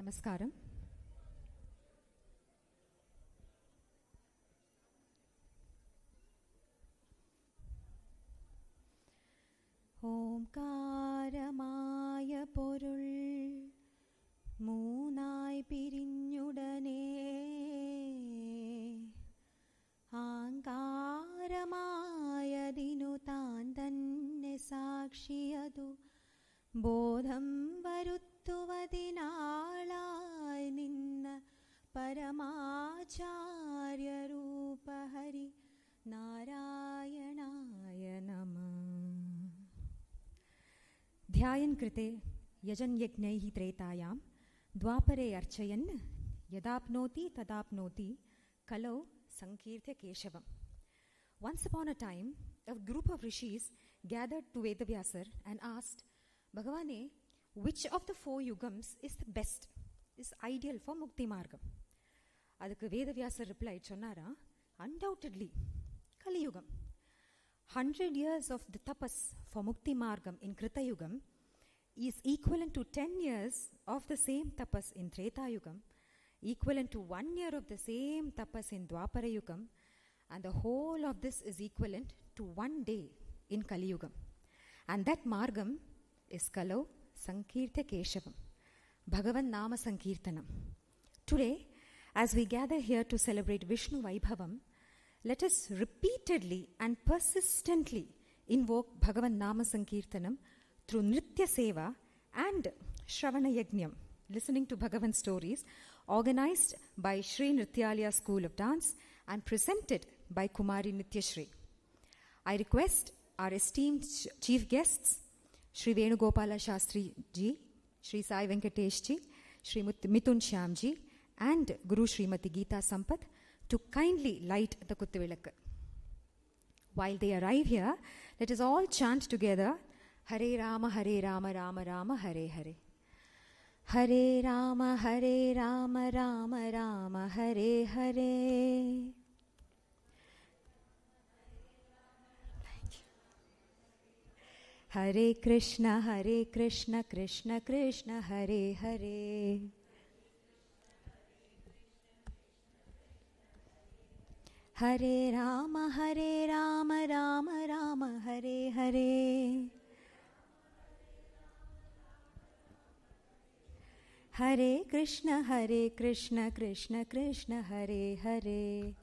Namaskaram. ഓംകാരമായ പൊരുൾ മൂന്നായി പിരിഞ്ഞുടനെ ആങ്കാരമായതിനു താൻ തന്നെ സാക്ഷിയതു ബോധം വരുത്തുവതിനാളായി നിന്ന പരമാചാര്യരൂപഹരി നാരായണായ നമഃ. ധ്യായൻ കൃതേ യജൻ യജ്ഞൈഃ ത്രേതായാം ദ്വാപരേ അർച്ചയൻ യദാപ്നോതി തദാപ്നോതി കലൗ sankirtya keshavam. Once upon a time, a group of rishis gathered to Vedavyasar and asked, Bhagavane, which of the 4 yugams is the best, is ideal for Mukti Margam? Adukku Vedavyasar replied, Chonnara, undoubtedly, Kali Yugam. 100 years of the tapas for Mukti Margam in Krita Yugam is equivalent to 10 years of the same tapas in Treta Yugam, equivalent to 1 year of the same tapas in Dwapara Yugam, and the whole of this is equivalent to 1 day in Kali Yugam. And that Margam is Kalau Sankirtya Keshavam, Bhagavan Nama Sankirtanam. Today, as we gather here to celebrate Vishnu Vaibhavam, let us repeatedly and persistently invoke Bhagavan Nama Sankirtanam through Nritya Seva and Shravana Yajnam, listening to Bhagavan stories, organized by Sri Nithyaashree School of Dance and presented by Kumari Nithyaashree. I request our esteemed chief guests, Sri Venugopala Shastri Ji, Sri Sai Venkatesh Ji, Sri Mithun Shyam Ji, and Guru Srimati Geeta Sampath to kindly light the Kuttivilakku. While they arrive here, let us all chant together, Hare Rama, Hare Rama, Rama Rama, Hare Hare. Hare Rama, Rama Rama, Hare Hare. Thank you. Hare Krishna, Krishna Krishna, Hare Hare. Hare Rama, Rama Rama, Hare Hare. Hare Krishna, Krishna Krishna, Hare Hare.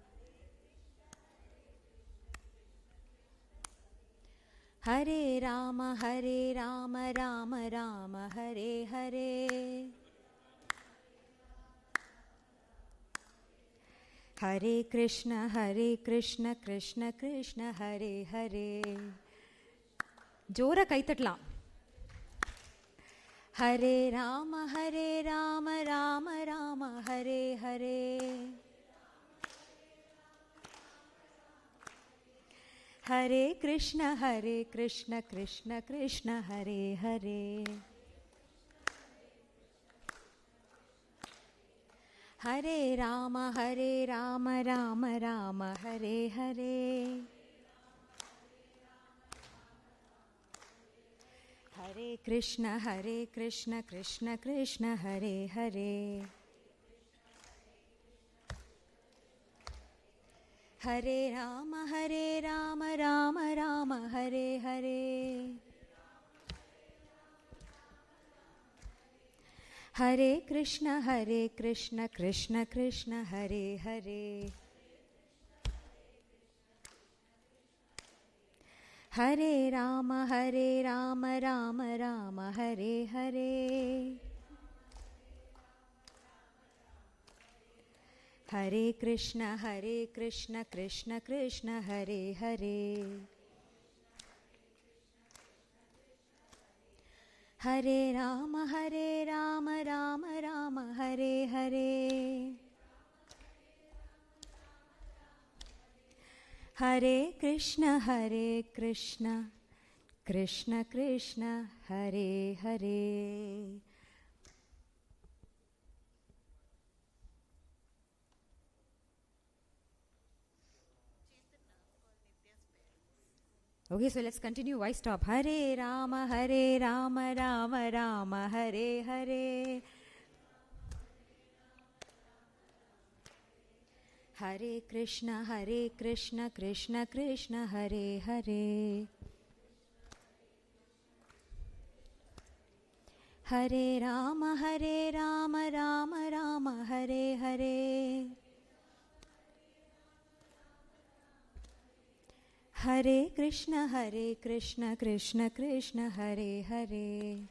Hare Rama, Rama Rama, Hare Hare. Hare Krishna, Krishna Krishna, Hare Hare. Jora kaitatlam. Hare Rama, Rama Rama, Hare Hare. Hare Krishna, Krishna Krishna, Hare Hare. Hare Rama, Rama Rama, Hare Hare. Hare Krishna, Krishna Krishna, Hare Hare. Hare Rama, Rama Rama, Hare Hare. Hare Krishna, Krishna Krishna, Hare Hare. Hare Rama, Rama Rama, Hare Hare. Hare Krishna, Krishna Krishna, Hare Hare. Hare Rama, Rama Rama, Hare Hare. Hare Krishna, Krishna Krishna, Hare Hare. Okay, so let's continue. Why stop? Hare Rama, Rama Rama, Hare Hare. Hare Krishna, Krishna Krishna, Hare Hare. Hare Rama, Rama Rama, Hare Hare. Hare Krishna, Krishna Krishna, Hare Hare.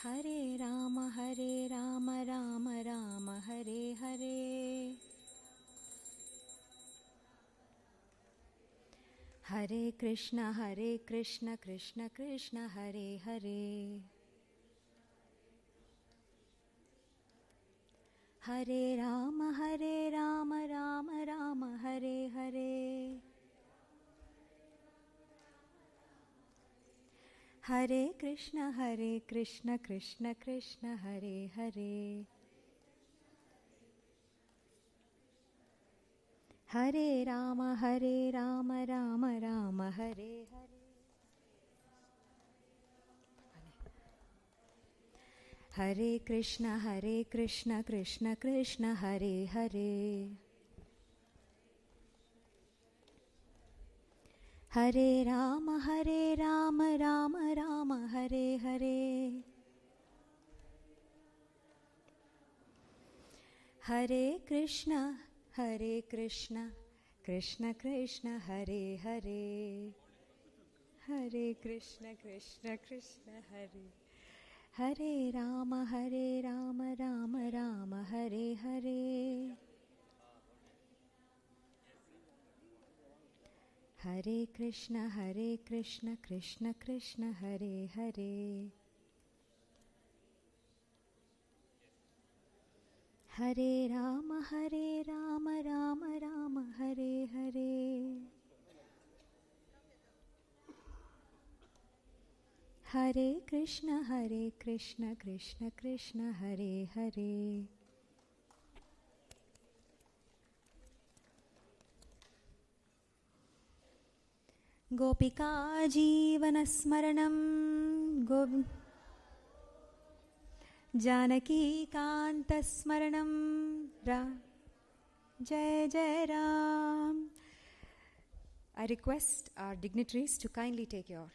Hare Rama, Rama Rama, Hare Hare. Hare Krishna, Krishna Krishna, Hare Hare. Hare Rama, Rama Rama, Hare Hare. Hare Krishna, Krishna Krishna, Hare Hare. Hare Rama, Rama Rama, Hare Hare. Hare Krishna, Krishna Krishna, Hare Hare. Hare Rama, Rama Rama, Hare Hare. Hare Krishna, Krishna Krishna, Hare Hare. Hare Krishna, Krishna, Hare. Hare Rama, Rama Rama, Hare Hare. Hare Krishna, Krishna Krishna, Hare Hare. Hare Rama, Rama Rama, Hare Hare. Hare Krishna, Krishna Krishna, Hare Hare. Gopika Jeevana Smaranam Janaki Kanta Smaranam Jai Jai Ram. I request our dignitaries to kindly take your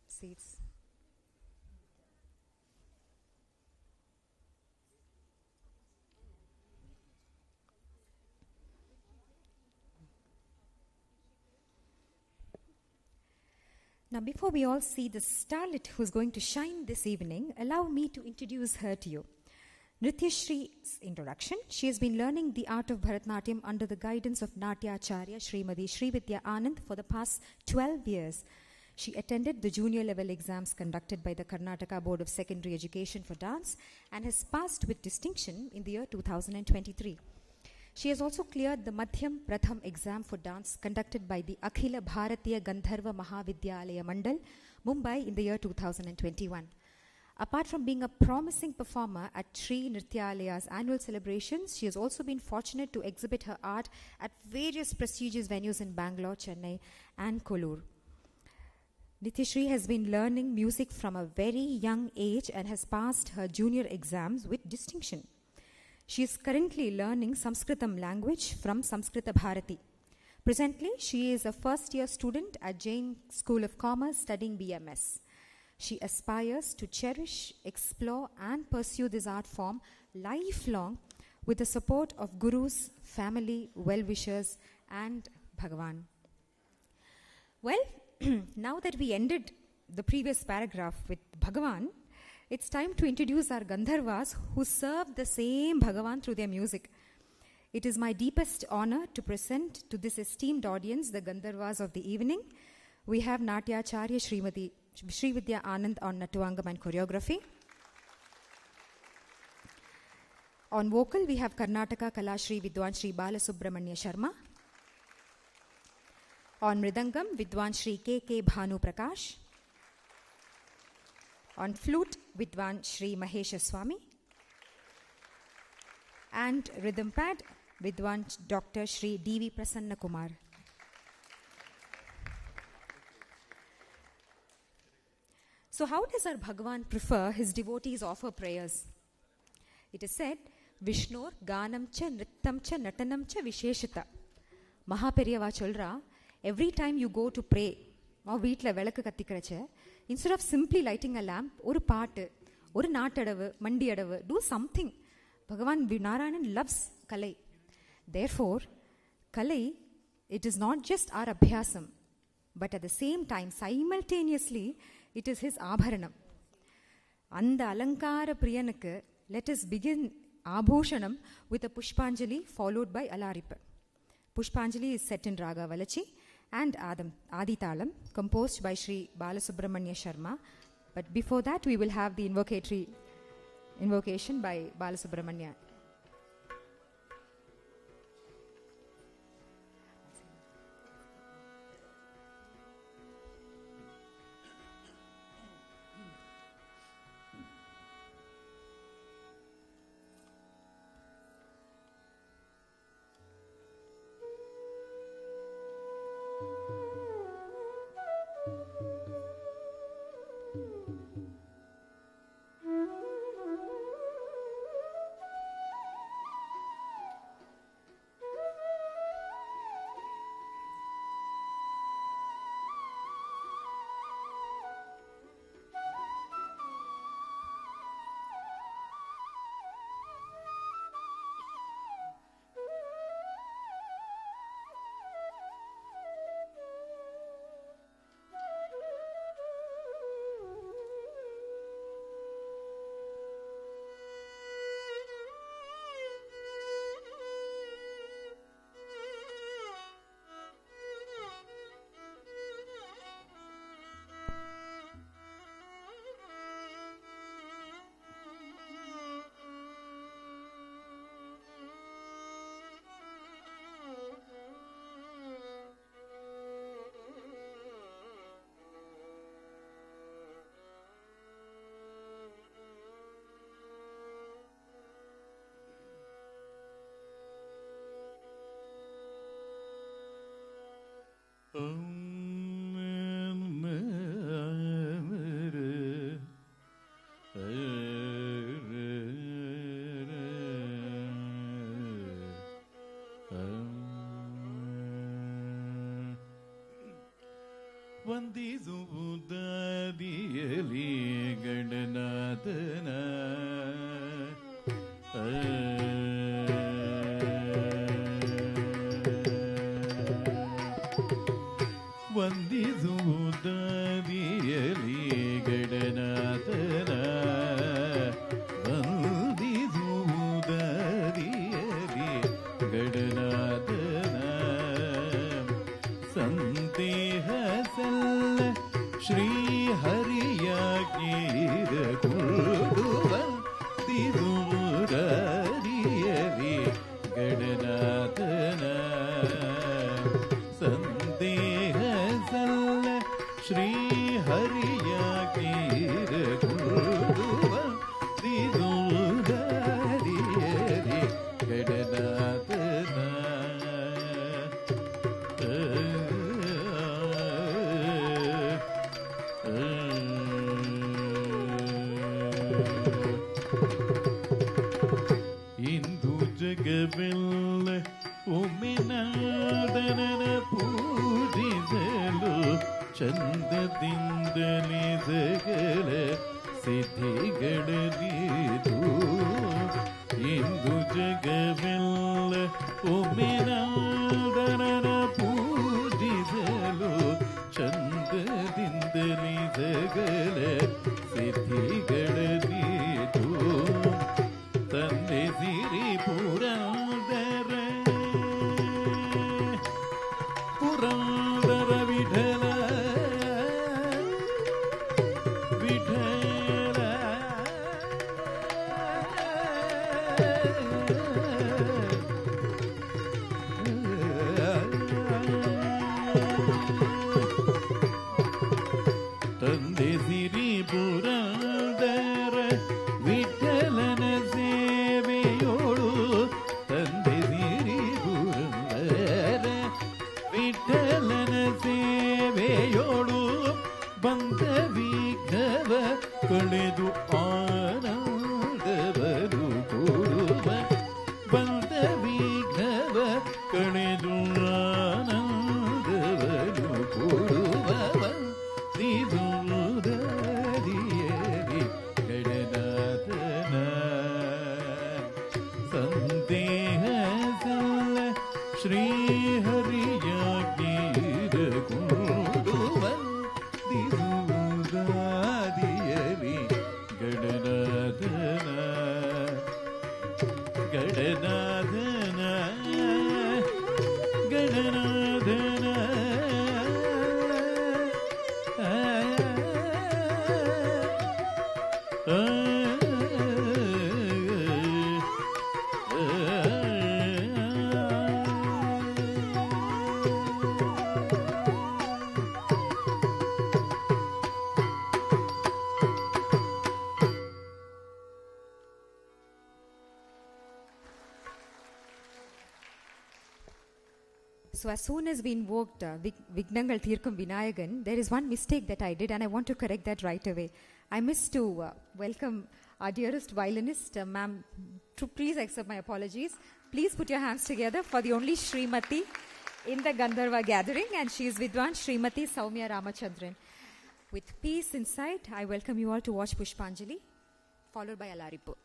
seats. Now, before we all see the starlet who's going to shine this evening, allow me to introduce her to you. Nithyaashree's introduction. She has been learning the art of Bharatanatyam under the guidance of Nithyaashree Srimati Srividya Anand for the past 12 years. She attended the junior level exams conducted by the Karnataka Board of Secondary Education for Dance and has passed with distinction in the year 2023. She has also cleared the Madhyam Pratham exam for dance conducted by the Akhila Bharatiya Gandharva Mahavidyalaya Mandal, Mumbai in the year 2021. Apart from being a promising performer at Sri Nithyaalaya's annual celebrations, she has also been fortunate to exhibit her art at various prestigious venues in Bangalore, Chennai and Kollur. Nithyaashree has been learning music from a very young age and has passed her junior exams with distinction. She is currently learning Sanskritam language from Samskrita Bharati. Presently, she is a first-year student at Jain School of Commerce studying BMS. She aspires to cherish, explore and pursue this art form lifelong with the support of gurus, family, well-wishers and Bhagavan. Well, now that we ended the previous paragraph with Bhagavan, it's time to introduce our Gandharvas who serve the same Bhagavan through their music. It is my deepest honor to present to this esteemed audience the Gandharvas of the evening. We have Nithyaacharya Srimati Srividya Anand on Nattuangam and choreography. On vocal, we have Karnataka Kalashri Vidwan Shri Balasubramanya Sharma. On Mridangam, Vidwan Shri K.K. Bhanu Prakash. On flute, Vidwan Shri Mahesha Swami. And rhythm pad, Vidwan Dr. Shri D.V. Prasanna Kumar. So how does our Bhagavan prefer his devotees offer prayers? It is said, Vishnur Ganam cha Nrittam cha Natanam cha Visheshita. Mahaperiyava solra, every time you go to pray, வீட்டில் விளக்கு கத்திக்கிறச்ச, instead of simply lighting a lamp, ஒரு பாட்டு, ஒரு நாட்டடவு, மண்டி அடவு, do something. Bhagavan Narayanan loves Kalai. Therefore, Kalai, it is not just our abhyasam, but at the same time, simultaneously, it is his abharanam. அந்த அலங்கார பிரியனுக்கு, let us begin Abhushanam with a Pushpanjali followed by Alarippa. Pushpanjali is set in Raga Valachi and Aditalam, composed by Sri Balasubramanya Sharma. But before that, we will have the invocation by Balasubramanya. ವಂದಿಸುವುದಾದಿಯಲಿ ಗಣನಾಥನ ವಂದಿಸುವುದಾದಿಯಲಿ ಗಣನಾಥನ ವಂದಿಸುವುದಾದಿಯಲಿ ಗಣನಾಥನ ಸಂದೇಹ ಸಲ್ಲ ಶ್ರೀ ಹರಿಯಾಜ್ಞೆಯಿರ ಕೊಡುವ ತಿರುಮುರಾರಿಯಲಿ ಗಣನಾಥನ ಸಂದೇಹ ಸಲ್ಲ ಶ್ರೀ ಹರಿಯಾಜ್ಞೆಯಿರ ಕೊಡುವ ತಿರುಮುರಾರಿಯಲಿ ಗಣನಾಥನ ಇಂದು ಜಗವೆಲ್ಲ ಒಮ್ಮೆನಾದನನ ಪೂಜಿಸಲು ಚಂದದಿಂದಲೇ ಸಕಲ ಸಿದ್ಧಿಗಳದೀತು ಇಂದು ಜಗವೆಲ್ಲ ಒಮ್ಮೆನಾದನನ ಪೂಜಿಸಲು ಚಂದದಿಂದಲೇ ಸಕಲ ಸಿದ್ಧಿಗಳದೀತು ತಂದೆ ಸಿರಿ ಪುರಂದರ ವಿಠಲ ವಿಠಲ ತಂದೆ ಸಿರಿ ಪುರಂದರ ವಿಠಲನ ಸೇವೆಯೋಳು ತಂದೆ ಸಿರಿ ಪುರಂದರ ವಿಠಲನ ಸೇವೆಯೋಳು ಬಂದ ವಿಘ್ನವ ಕಳೆದು ಆನಂದ ಬದುಕು So as soon as we invoked Vignangal Thirkum Vinayagan, there is one mistake that I did and I want to correct that right away. I missed to welcome our dearest violinist, ma'am. Please accept my apologies. Please put your hands together for the only Srimati in the Gandharva gathering, and she is Vidwan Srimati Saumya Ramachandran. With peace inside, I welcome you all to watch Pushpanjali, followed by Alaripu.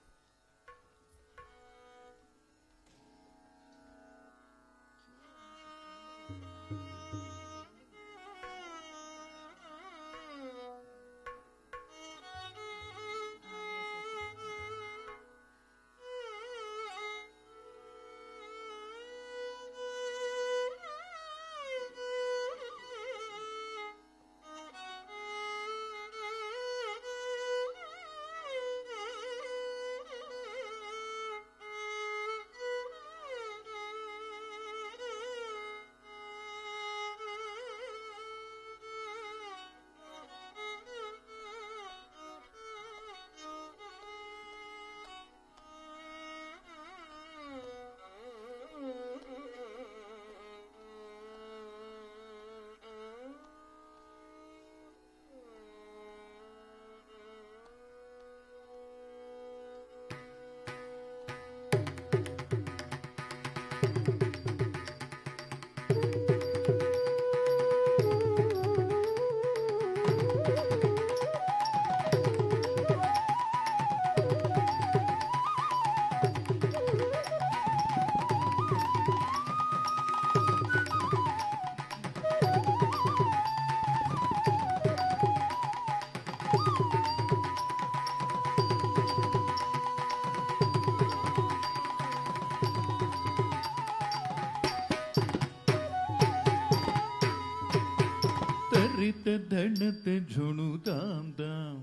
धड़ते झुणुताम ताम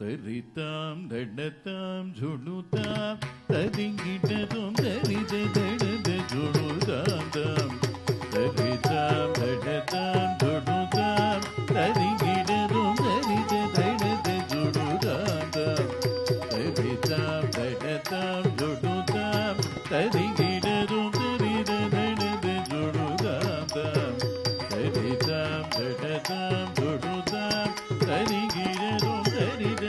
तरिताम धड़ताम झुणुताम तरिंगिटतुम तरिते धड़ते झुणुताम ताम तरिताम धड़ताम झुणुताम तरिंगिटतुम तरिते धड़ते झुणुताम ताम तरिताम धड़ताम झुणुताम तरिंगिटतुम तरिते धड़ते झुणुताम ताम तरिताम धड़ताम झुणुताम तरिंगिटतुम तरिते धड़ते झुणुताम ताम तरिताम धड़ताम झुणुताम तरिंगिटतुम तरिते धड़ते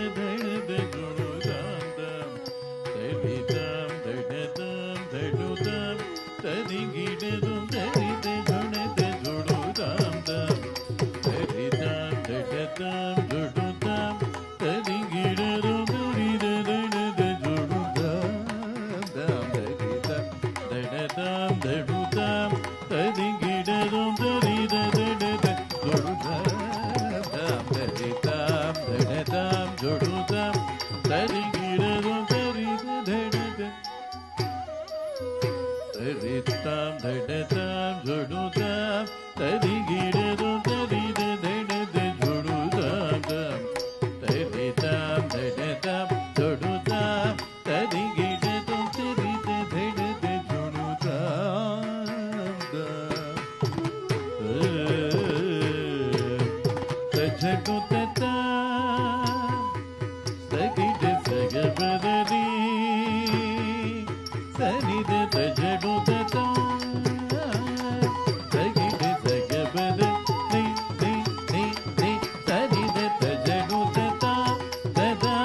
झुणुताम ताम तरिताम धड़ताम झुणुताम तरिंगिटतुम तरिते धड़ते झुणुताम ताम तरिताम धड़ताम झुणुताम तरिंगिटतुम तरिते धड़ते झुणुताम ताम तरिताम धड़ताम झुणुताम तरिंगिटतुम तरिते धड़ते तरिताम धड़ताम झुणुताम तरिंगिटतुम तरिते धड़ते झुणुताम ताम तरिताम धड़ताम झुणुताम तरिंगिटतुम तरिते धड़ते झुणुताम तझटुतता सगिट सगबदरी सनिद तझटुतता सगिट सगबदरी नि सनिद तझटुतता तदा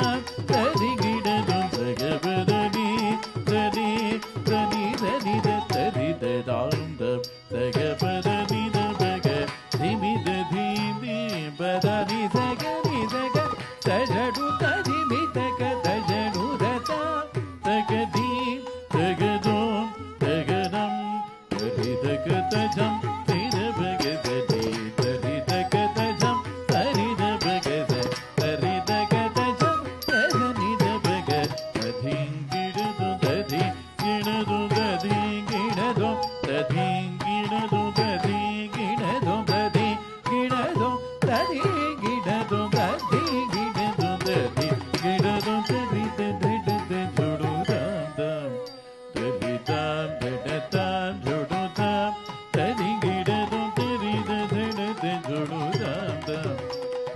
तरिगिडदुम सगबदरी सनि सनि सनिद तरिद दाम सगबदरी दबग धिमिद धीमि बदनि सगनि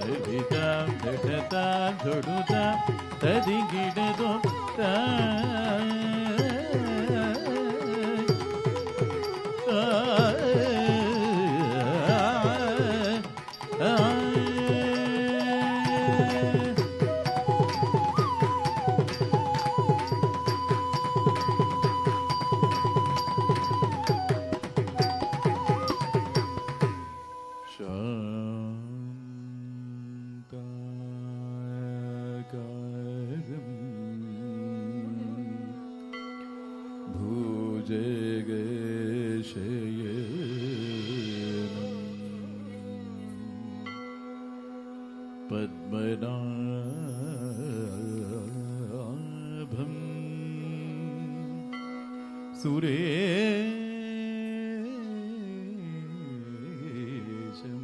ധരിതാം ധടതാം ധൊടുതാം തരികിടതോ താ പദ്മനാഭം സുരേശം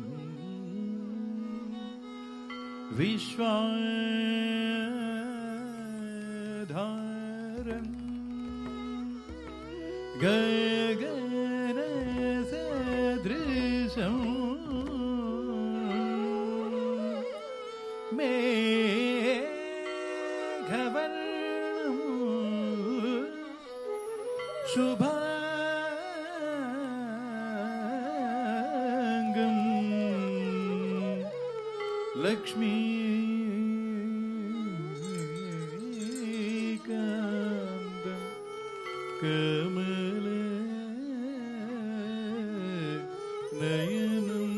വിശ്വാധാരം ഗഗനസദൃശം മേഘവർണം ശുഭാംഗം ലക്ഷ്മീകാന്തം കമല നയനം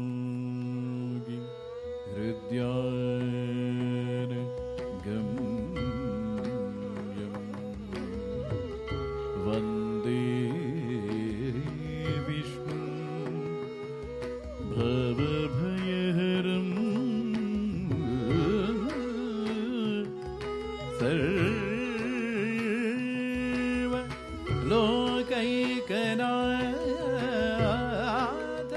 യോഗി ഹൃദ്യാന ഗമ്യം വന്ദേ വിഷ്ണു ഭവഭയഹരം സർവ ലോകൈകനാഥ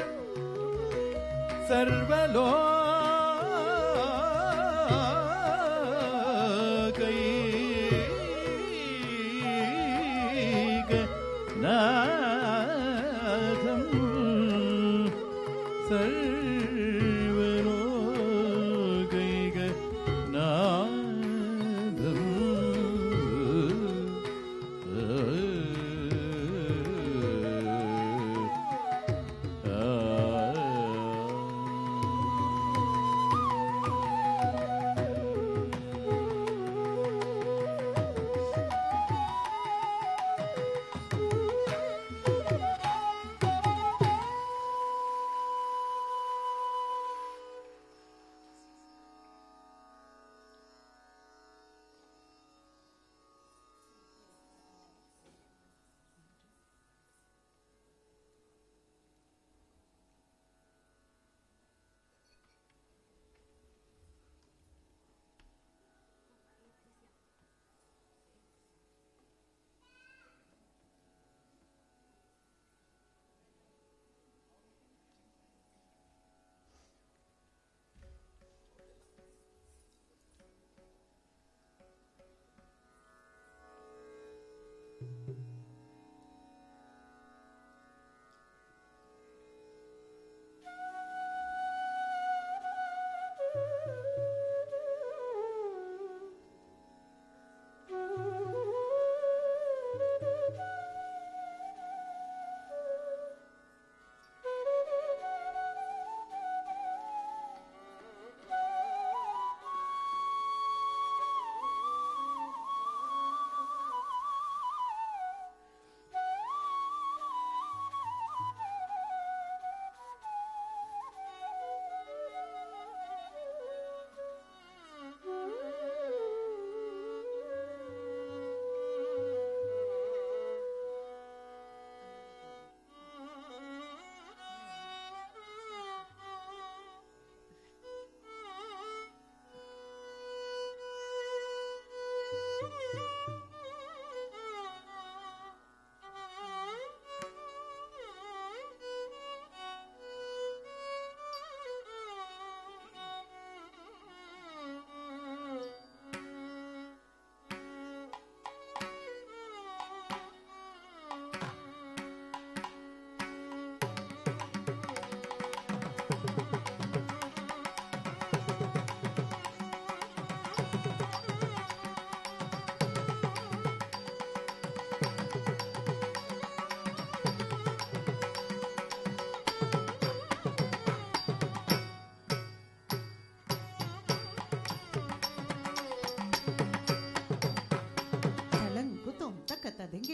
സർവലോകൈകനാഥം സർവലോകൈകനാഥം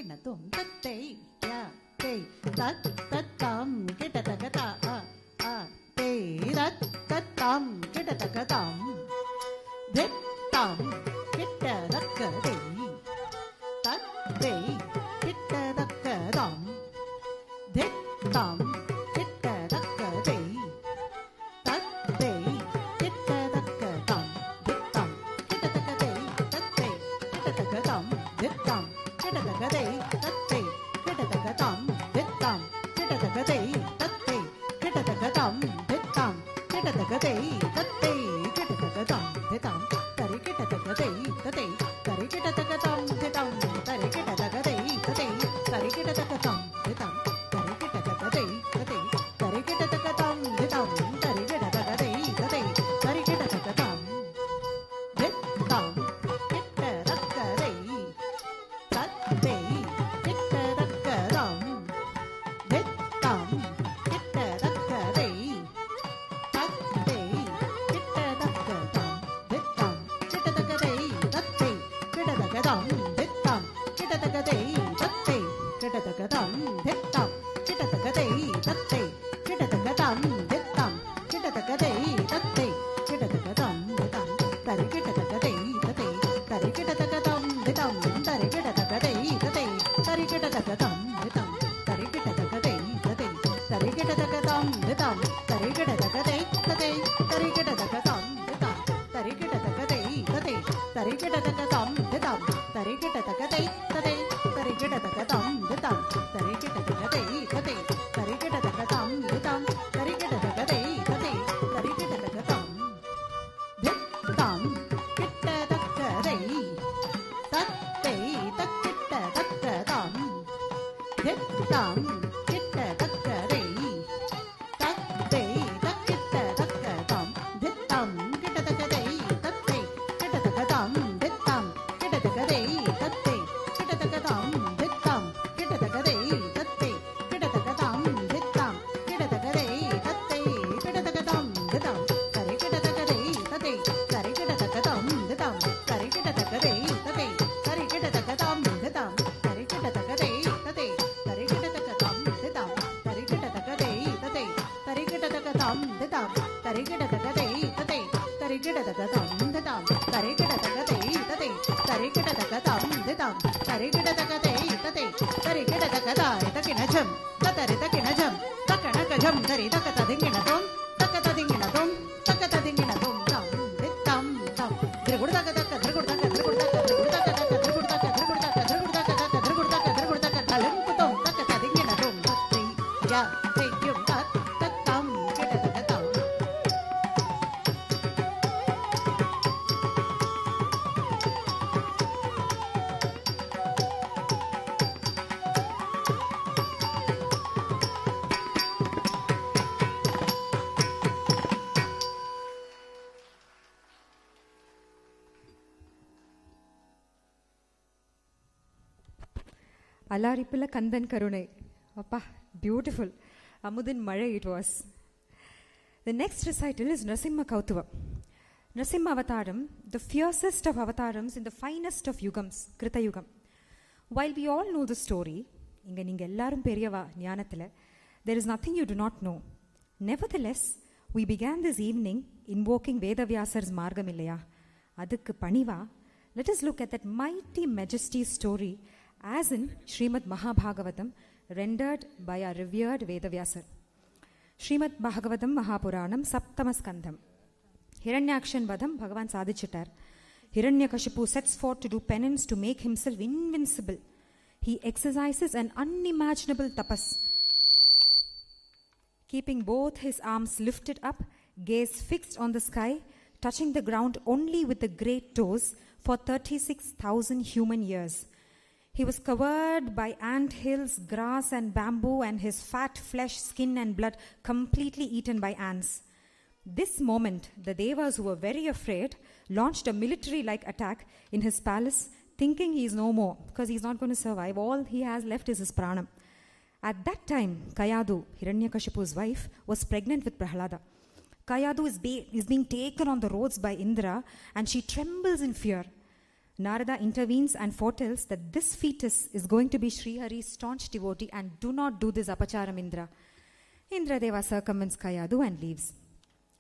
கிணத்தும் தத்தை யா தே தத் தத்தாம் கிடதகதா ஆ தே தத் தத்தாம் கிடதகதாம் தித்தாம் கிட்டதக்கதை தத்தை கிட்டதக்கதாம் தித்தாம் கிட்டதக்கதை தத்தை கிட்டதக்கதாம் தித்தாம் கிட்டதக்கதை தத்தை கிட்டதக்கதாம் தித்தாம் கிட்டதக்கதை தத்தை கிட்டதக்கதாம் தித்தாம் கிட்டதக்கதை தத்தை கிட்டதக்கதாம் தித்தாம் கிட்டதக்கதை தத்தை கிட்டதக்கதாம் தித்தாம் தரி கிட்டதக்கதை தத்தை தரி கிட்டதக்கதாம் தித்தாம் தரி கிட்டதக்கதை தத்தை தரி கிட்டதக்கதாம் தித்தாம் தரி கிட்டதக்கதை தத்தை தரி கிட்டதக்கதாம் தித்தாம் தரி கிட்டதக்கதை தத்தை தரி கிட்டதக்கதாம் தித்தாம் கிட்டதக்கதை தத்தை கிட்டதக்கதாம் தித்தாம் கிட்டதக்கதை தத்தை கிட்டதக்கதாம் தித்தாம் கிட்டதக்கதை தத்தை கிட்டதக்கதாம் தித்தாம் கிட்டதக்கதை தத்தை கிட்டதக்கதாம் தித்தாம் கிட்டதக்கதை தத்தை கிட்டதக்கதாம் தித்தாம் கிட்டதக்கதை தத்தை கிட்டதக்கதாம் தித்தாம் தரி கிட்டதக்கதை தத்தை தரி கிட்டதக்கதாம் தித்தாம் தரி கிட்டதக்கதை தத்தை தரி கிட்டதக்கதாம் தித்தாம் தரி கிட்டதக்கதை தத்தை தரி கிட்டதக்கதாம் தித்தாம் தரி கிட்டதக்கதை தத்தை தரி கிட்டதக்கதாம் தித்தாம் தரி கிட்டதக்கதை தத்தை தரி கிட்டதக்கதாம் தித்தாம் தரி கிட்டதக்கதை தத்தை தரி கிட்டதக்கதாம் தித்தாம் தரி கிட்டதக்கதை தத்தை தரி கிட்டதக்கதாம் தித்தாம் தரி கிட்டதக்கதை தத்தை தரி கிட்டதக்கதாம் தித்தாம் கிட்டதக்கதை தத்தை தக்கிட்டதக்கதாம் தித்தாம் கிட்டதக்கதை தத்தை தக்கிட்டதக்கதாம் தித்தாம் கிட்டதக்கதை தத்தை கிட்டதக்கதாம் தித்தாம் கிட்டதக்கதை தத்தை கிட்டதக்கதாம் தித்தாம் கிட்டதக்கதை தத்தை கிட்டதக்கதாம் தித்தாம் கிட்டதக்கதை தத்தை கிட்டதக்கதாம் தித்தாம் தரி கிட்டதக்கதை தத்தை தரி கிட்டதக்கதாம் தித்தாம் தரி கிட்டதக்கதை தத்தை தரி கிட்டதக்கதாம் தித்தாம் தரி கிட்டதக்கதை தத்தை தரி கிட்டதக்கதாம் தித்தாம் தரி கிட்டதக்கதை தத்தை தரி கிட்டதக்கதாம் தித்தாம் தரி கிட்டதக்கதை தத்தை தரி கிட்டதக்கதாம் தித்தாம் தரி கிட்டதக்கதை தத்தை தரி கிட்டதக்கதாம் தித்தாம் தரி கிட்டதக்கதை தத்தை தரி கிட்டதக்கதா தக்கினஜம் தத்தரி தக்கினஜம் தக்கனகஜம் தரி தக்கததிங்கினதோம் தக்கததிங்கினதோம் தக்கததிங்கினதோம் தாம் தித்தாம் தாம் திரிகுடதக்க தக்க திரிகுடதக்க திரிகுடதக்க திரிகுடதக்க தக்க திரிகுடதக்க திரிகுடதக்க திரிகுடதக்க தக்க திரிகுடதக்க திரிகுடதக்க தலங்குதோம் தக்கததிங்கினதோம் தத்தை யா தேயும் தத் தத்தாம் கிட்டதக்கதாம் அலாரிப்புல கந்தன் கருணை. அப்பா, beautiful. அமுதன் மழை it was. The next recital is Narasimha Kautuva. Narasimha Avataram, the fiercest of avatars in the finest of yugams, Krita Yugam. While we all know the story, inga ninga ellarum periyava ஞானத்துல, there is nothing you do not know. Nevertheless, we began this evening invoking Vedavyasar's margam இல்லையா? அதுக்கு பணிவா, let us look at that mighty majesty story as in Srimad Mahabhagavatam, rendered by our revered Vedavyasar. Srimad Bhagavatam Mahapuranam Saptamaskandham. Hiranyakshan Vadam Bhagavan sadhichittar. Hiranyakashipu sets forth to do penance to make himself invincible. He exercises an unimaginable tapas. Keeping both his arms lifted up, gaze fixed on the sky, touching the ground only with the great toes for 36,000 human years. He was covered by ant hills, grass and bamboo, and his fat flesh, skin and blood completely eaten by ants. This moment, the Devas, who were very afraid, launched a military-like attack in his palace, thinking he is no more, because he is not going to survive. All he has left is his pranam. At that time, Kayadu, Hiranyakashipu's wife, was pregnant with Prahlada. Kayadu is being taken on the roads by Indra, and she trembles in fear. Narada intervenes and foretells that this fetus is going to be Srihari's staunch devotee and do not do this apacharam Indra. Indradeva circumvents Kayadu and leaves.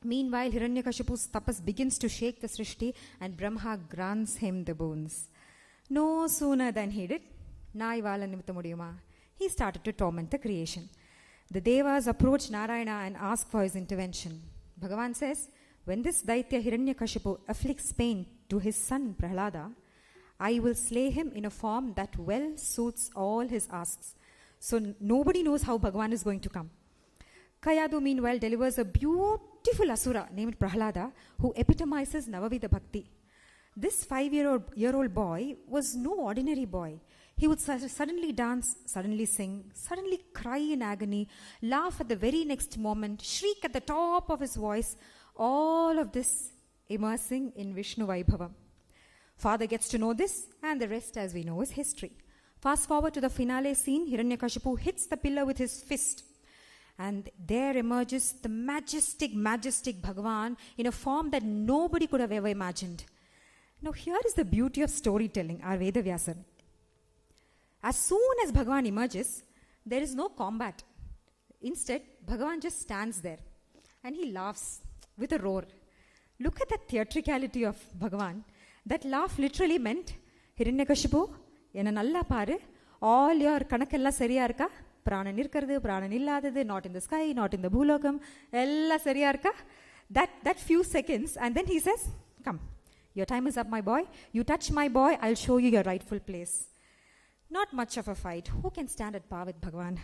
Meanwhile, Hiranyakashipu's tapas begins to shake the Srishti and Brahma grants him the boons. No sooner than he did, he started to torment the creation. The Devas approach Narayana and ask for his intervention. Bhagavan says, when this Daitya Hiranyakashipu afflicts pain to his son Prahlada, I will slay him in a form that well suits all his asks. So nobody knows how Bhagavan is going to come. Kayadu meanwhile delivers a beautiful asura named Prahlada who epitomizes Navavida Bhakti. This 5-year-old boy was no ordinary boy. He would suddenly dance, suddenly sing, suddenly cry in agony, laugh at the very next moment, shriek at the top of his voice, all of this immersing in Vishnu Vaibhavam. Father gets to know this, and the rest, as we know, is history. Fast forward to the finale scene, Hiranyakashipu hits the pillar with his fist. And there emerges the majestic Bhagavan in a form that nobody could have ever imagined. Now here is the beauty of storytelling, our Vedavyasa. As soon as Bhagavan emerges, there is no combat. Instead, Bhagavan just stands there and he laughs with a roar. Look at the theatricality of Bhagavan. That laugh literally meant, Hiranyakashipu, enna nalla paaru, all your kanakella seriya irka? Pranan irukkiradhu, pranan illadadhu, not in the sky, not in the bhulokam, ella seriya irka? That few seconds, and then he says, come, your time is up, my boy. You touch my boy, I'll show you your rightful place. Not much of a fight. Who can stand at par with Bhagavan?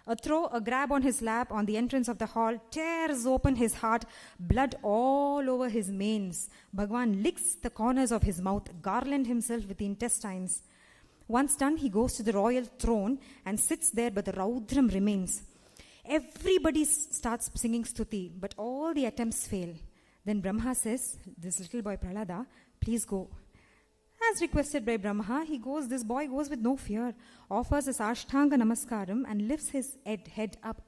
A throw, a grab on his lap on the entrance of the hall, tears open his heart, blood all over his manes. Bhagavan licks the corners of his mouth, garland himself with the intestines. Once done, he goes to the royal throne and sits there, but the Raudram remains. Everybody starts singing Stuti, but all the attempts fail. Then Brahma says, this little boy Prahlada, please go. As requested by Brahma, this boy goes with no fear, offers his Ashtanga Namaskaram and lifts his head up.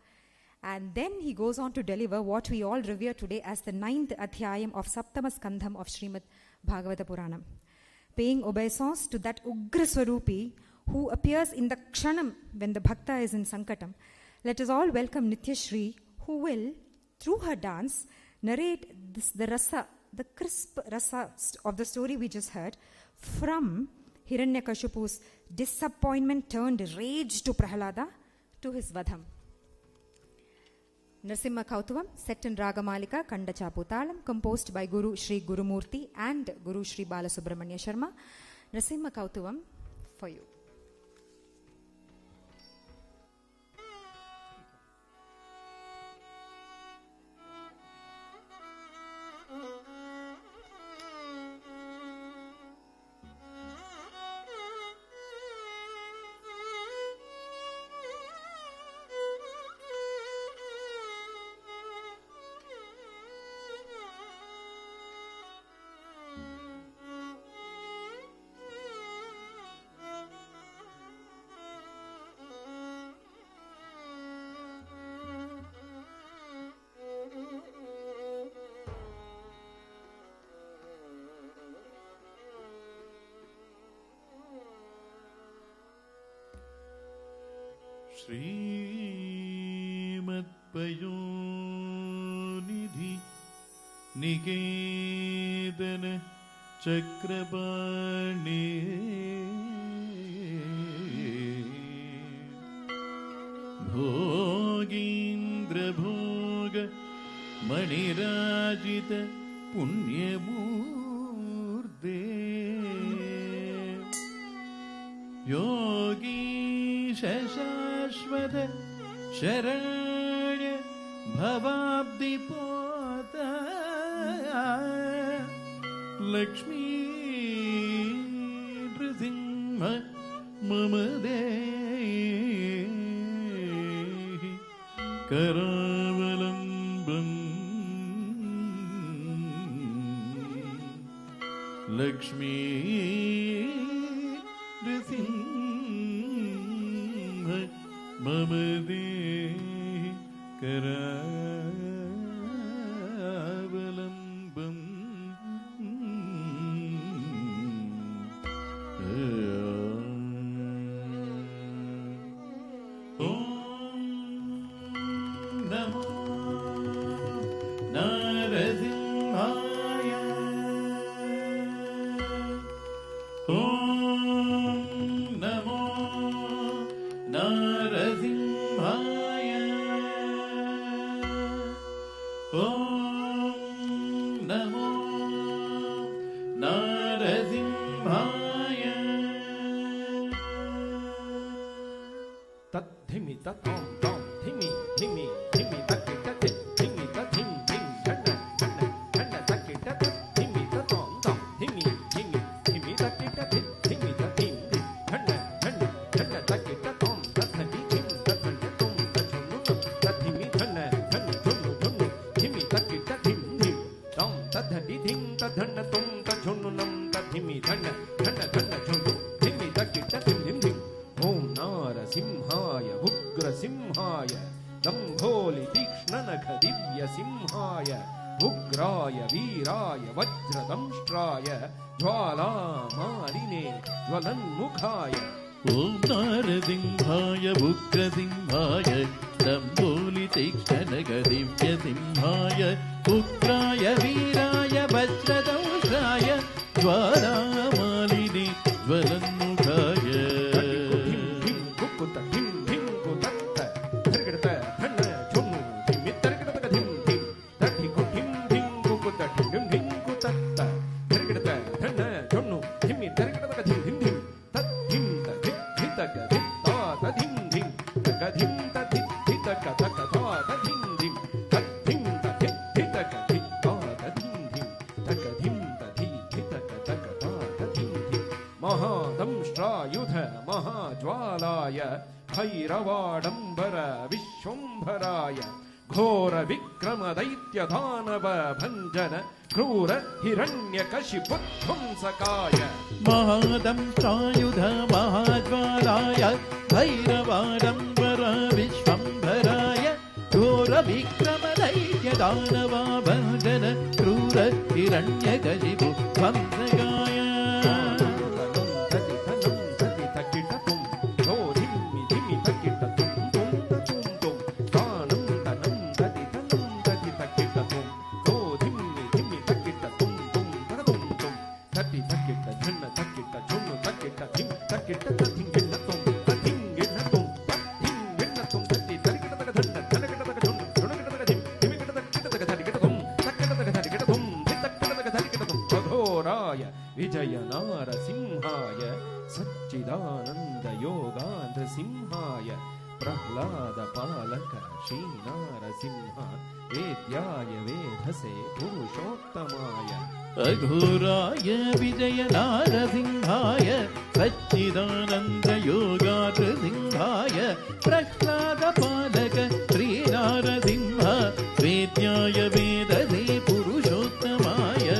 And then he goes on to deliver what we all revere today as the 9th Adhyayam of Saptama Skandham of Srimad Bhagavata Puranam. Paying obeisance to that Ugra Swarupi who appears in the Kshanam when the Bhakta is in Sankatam, let us all welcome Nithyaashree, who will, through her dance, narrate the crisp rasa of the story we just heard, from Hiranyakashipu's disappointment turned rage to Prahlada to his Vadham. Narasimha Kautavam, set in Ragamalika, Kanda Chaputalam, composed by Guru Sri Gurumurti and Guru Sri Balasubramanya Sharma. Narasimha Kautavam for you. श्रीमत्पयोनिधि निकेतन चक्रपाणे भोगीन्द्रभोग मणिराजित पुण्यमूर्ते योगीश शाश्वत शरण्य भवाब्धिपोत लक्ष्मी नृसिंह मम देहि करावलम्बम् लक्ष्मी नृसिंह मम देहि करावलम्बम् Om Namo Narasimhaya. Tat dhimi tat tom tom dhimi dhimi dhimi tat tat dhimi tat dhim dhim dhanna dhanna dhanna tat tat dhimi tat tom tom dhimi dhimi dhimi tat tat dhimi tat dhim dhim dhanna dhanna dhanna tat tat tom tat dhimi dhim tat dhanna tom tat chunu tat dhimi dhanna dhanna chunu chunu dhimi tat tat dhim dhim tom tat dhimi dhim tat dhanna tom tat chunu nam tat dhimi dhanna dhanna dhanna chunu dhimi tat tat dhim dhim dhim. Om Narasimhaya Ugrasimhaya Dambholi Tikšnanakha Divya Simhaya Ugraya Viraya Vajradamshtraya Jvala Marine Jwalanmukhaya. Om Narasimhaya Ugrasimhaya Dambholi Tikšnanakha Divya Simhaya Ugraya Viraya Vajradamshtraya Jvala Marine Jwalanmukhaya. Mahadamshtrayudha Mahajwalaya Bhairavadambara Vishwambharaya Ghora Vikrama Daitya Dhanava Bhanjana Krura Hiranyakashipuddhamsakaya. Mahadamshtrayudha Mahajwalaya Bhairavadambara Vishwambharaya Ghora Vikrama Daitya Dhanava Bhanjana Krura Hiranyakashipuddhamsakaya. Vijaya Narasimhaya Satchidananda Yoga Simhaya Prahlada Palaka Shri Narasimha Vedyaya Vedhase Purushottamaya. Aghoraya Vijaya Narasimhaya Satchidananda Yoga Simhaya Prahlada Palaka Shri Narasimha Vedyaya Vedhase Purushottamaya.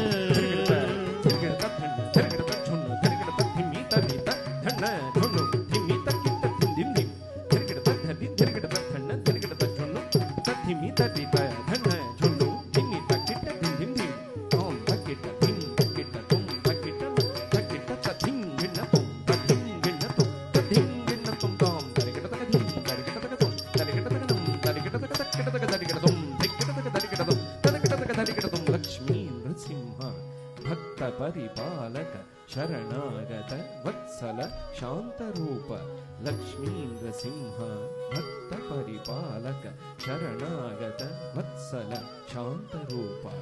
Paripalaka Sharanagata Vatsala Shantarupa Lakshmindra Simha Bhakta Paripalaka Sharanagata Vatsala Shantarupa.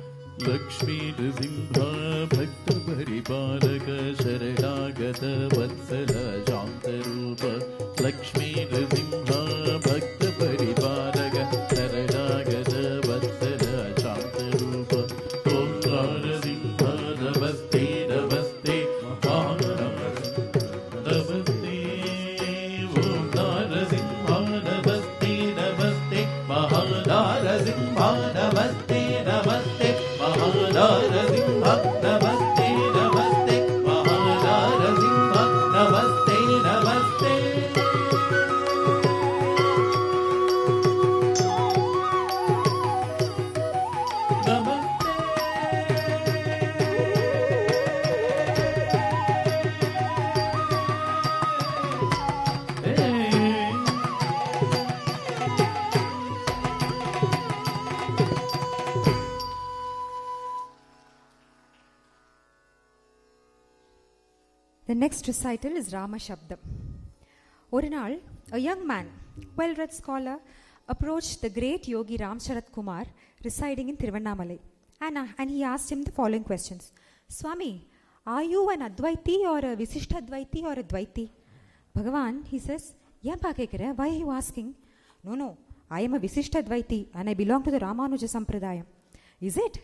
Lakshmi Nrsimha Bhakta Paripalaka Sharanagata Vatsala Shantarupa. Lakshmi Nrsimha Bhakta Paripalaka Sharanagata Vatsala Shantarupa. Om Narasimha Namaste Namaste Namaste. Om Narasimha Namaste Namaste Narasimha Namaste Namaste Narasimha Namaste Namaste Narasimha Namaste Namaste. The next recital is Rama Shabdam. ஒரு நாள், a young man, well-read scholar, approached the great yogi Ram Sharat Kumar residing in Tiruvannamalai, and he asked him the following questions. Swami, are you an Advaiti or a Visishtha Advaiti or a Dvaiti? Bhagavan, he says, why are you asking? No, I am a Visishtha Advaiti and I belong to the Ramanuja Sampradayam. Is it?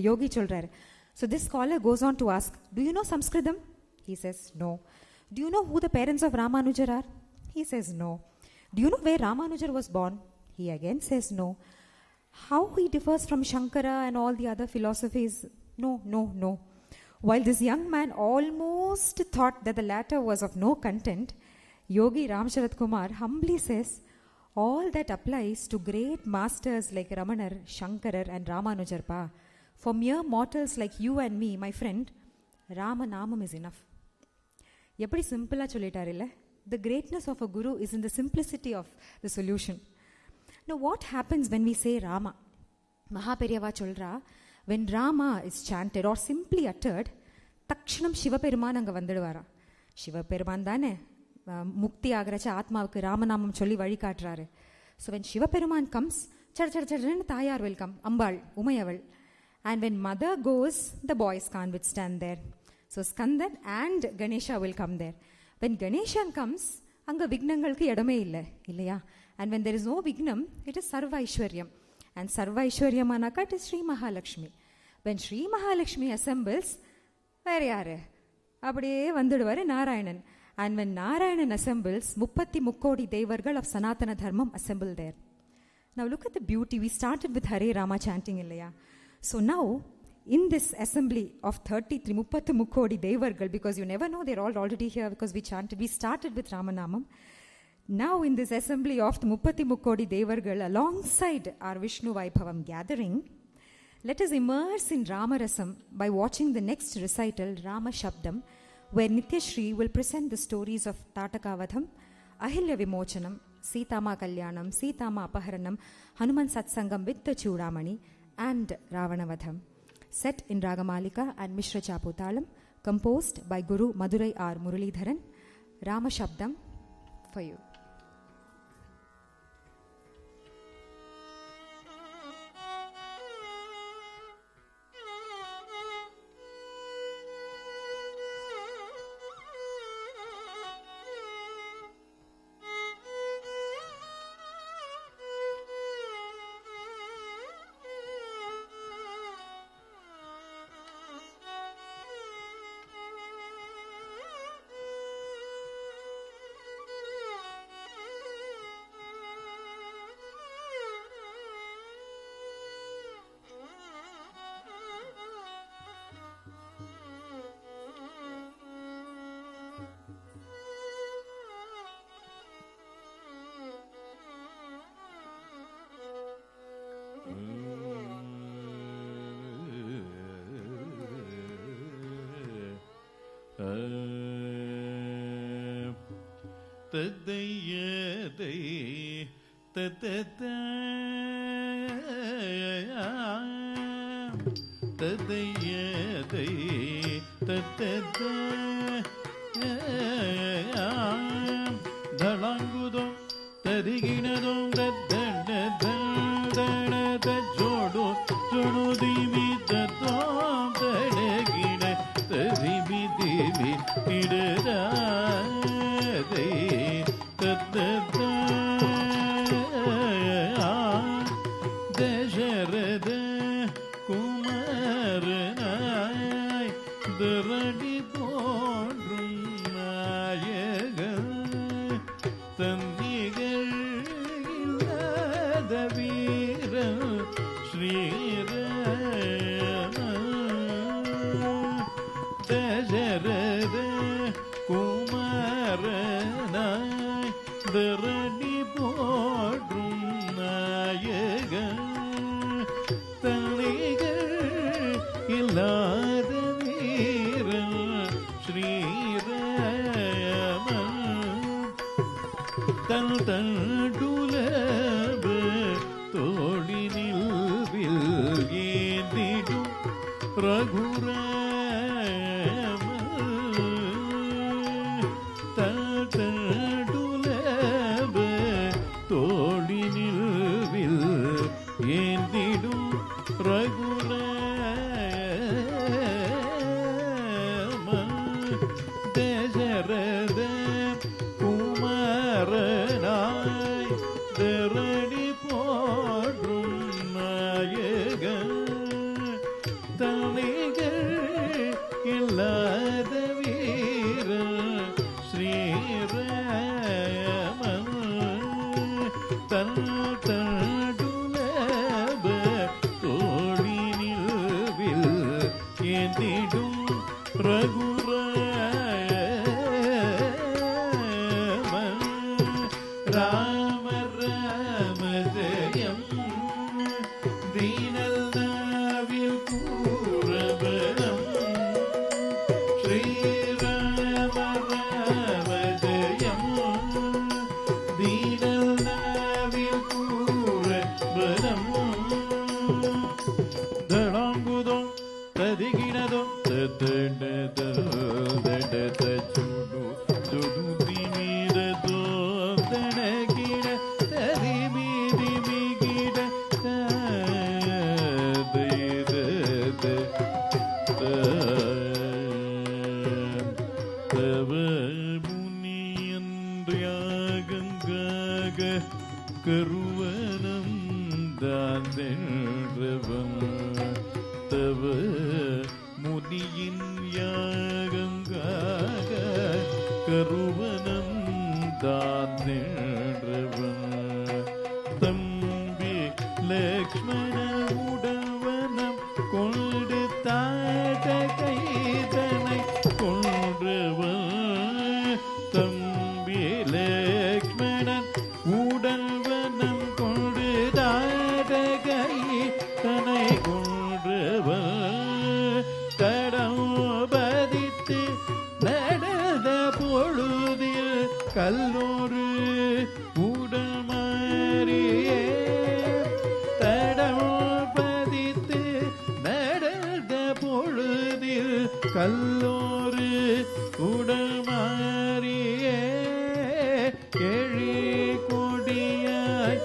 Yogi Chulrar. So this scholar goes on to ask, do you know Sanskritam? He says, no. Do you know who the parents of Ramanujar are? He says, no. Do you know where Ramanujar was born? He again says, no. How he differs from Shankara and all the other philosophies? No. While this young man almost thought that the latter was of no content, Yogi Ram Sharat Kumar humbly says, all that applies to great masters like Ramanar, Shankarar and Ramanujar pa. For mere mortals like you and me, my friend, Ramanamam is enough. எப்படி சிம்பிளாக சொல்லிட்டார் இல்லை? The greatness of a guru is in the simplicity of the solution. Now what happens when we say Rama? Mahaperiyava சொல்றா, when Rama is chanted or simply uttered, தக்ஷணம் Sivaperuman அங்கே வந்துடுவாரா. சிவபெருமான் தானே முக்தி ஆகிறச்ச ஆத்மாவுக்கு ராமநாமம் சொல்லி வழிகாட்டுறாரு. ஸோ when சிவபெருமான் comes, சடன்னு தாயார் will come, அம்பாள், உமையவள். And when mother goes, the boys can't withstand there. So Skandan and Ganesha will come there. When Ganeshan comes, anga vignangalku edame illa, illaya. And when there is no vignam, it is Sarva Aishwaryam. And Sarva Aishwaryam anaka it is Sri Mahalakshmi. When Sri Mahalakshmi assembles, வேறு யாரு? அப்படியே வந்துடுவார் Narayanan. And when Narayanan assembles, 33 Devargal of Sanatana Dharmam assemble there. Now look at the beauty. We started with Hare Rama chanting illaya. So now, in this assembly of 33 Devargal, because you never know, they're all already here because we chanted, we started with Ramanamam. Now in this assembly of the 33 Devargal, alongside our Vishnu Vaibhavam gathering, let us immerse in Ramarasam by watching the next recital, Rama Shabdam, where Nithyaashree will present the stories of Tatakavadham, Ahilya Vimochanam, Sitama Kalyanam, Sitama Apaharanam, Hanuman Satsangam with the Chudamani, and Ravanavadham. Set in Ragamalika and Mishra Chaputalam, composed by Guru Madurai R. Muralidharan. Rama Shabdam for you. Todi தான் சென்றவன் தவ முனியின் யாகங்காக கருவனம் தான் சென்றவன் தம்பி லக்ஷ்மண உடவனம் கொண்டு தாட கைதனை கொன்றவன் தம்பி லக்ஷ்மணன் உடல்வனம் கொண்டு தாட கைதனை கொன்றவன் தடம் பதித்து நடந்த பொழுதில் கல்லூரு உடல் மாறியே தடம் பதித்து நடந்த பொழுதில் கல்லூரு உடல் மாறியே எழி கொடியாய்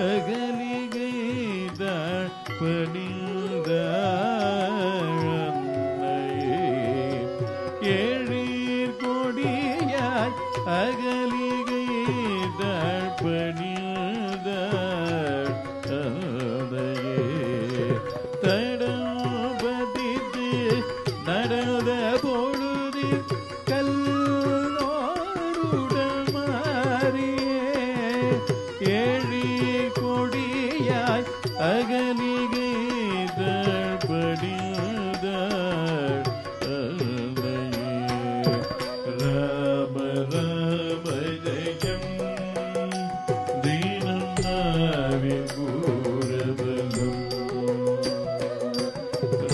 அகலிகைதாள் பணிந்தாயே எழிற் கொடியாய் அகலிகைதாள் பணிந்தாள் தடம் பதித்து நடந்த பொழுதில் கல்லோருடன் மாறியே எழிற் கொடியாய் அகலிகைதாள் பணிந்தாள் ராம ராம ஜெயம் தீனம் நாவில் கூறவலும்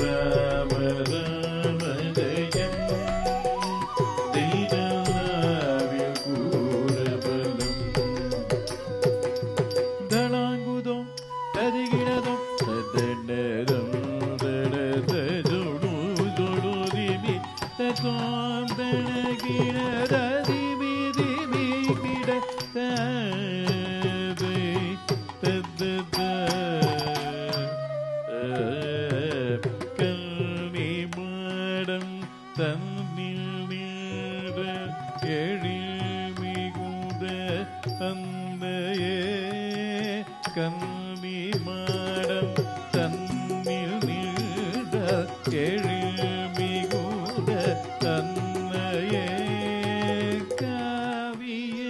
ராம ராம ஜெயம் தீனம் நாவில் கூறவலும் தளாங்குதம் ததிகிடதும் ததனரம் தடத ஜோடு ஜோடு திமி தத்வாம் தனகிடதிமி திமி கிட ததை தத்தத கல்வி மாடம் தன்னில் நீட எழில் மிகுந்த அந்தையே கல்வி மாடம் தன்னில் நீட எழில் மிகுந்த தன்னையே காவிய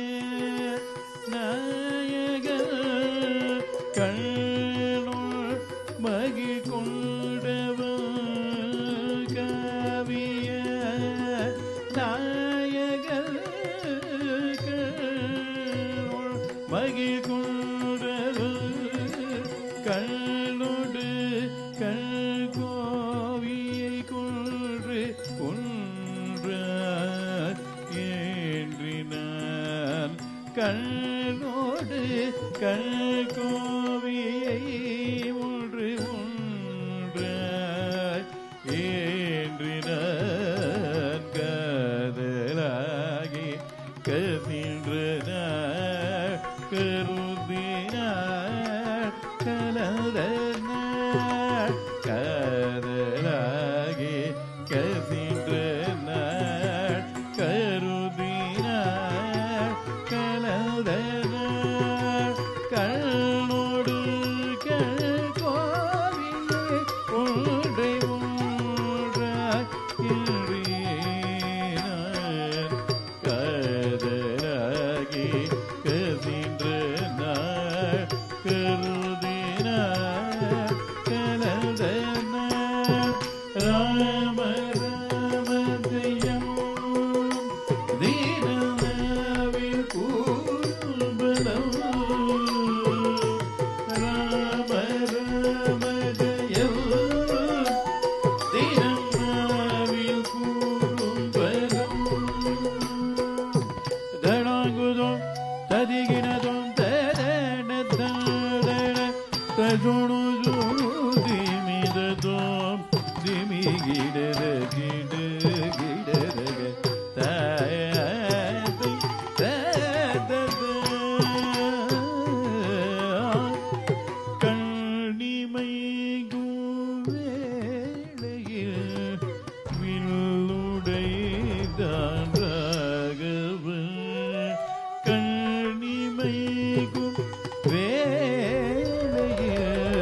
நாயகன் கண்ணுள் மகிழ் கொண்டவன் காவிய நாயகன் கண்ணுள் மகிழ் கொண்டவன் கண்ணோடு கண் கோவியை கொன்று கொன்றார் என்றினான் கண்ணோடு கண் கோவியை ஒன்று ஒன்றார் என்றினான் காதலாகி கதின்றனார் கருதினார் கலந்தனார் காதலாகி கதின்றனார் கருதினார் கலந்தனார் கண்ணோடு கண் கோவிலே ஒன்றை ஒன்றாய் என்றினார் காதலாகி கதின்றனார் கருதினார் கலந்தனார் ராம ராம ஜெயம் தீனநாவில் கூர்பலம் ராம ராம ஜெயம் தீனநாவில் கூர்பலம் தடாங்குதம் ததிகினதும் ததனதன தஜுணு திமிததும் திமிகிடர கிட கிடரக தாயதை ததத கண்ணிமை குவேளையில் வில்லுடைதான் ராகவன் கண்ணிமை வேளையில்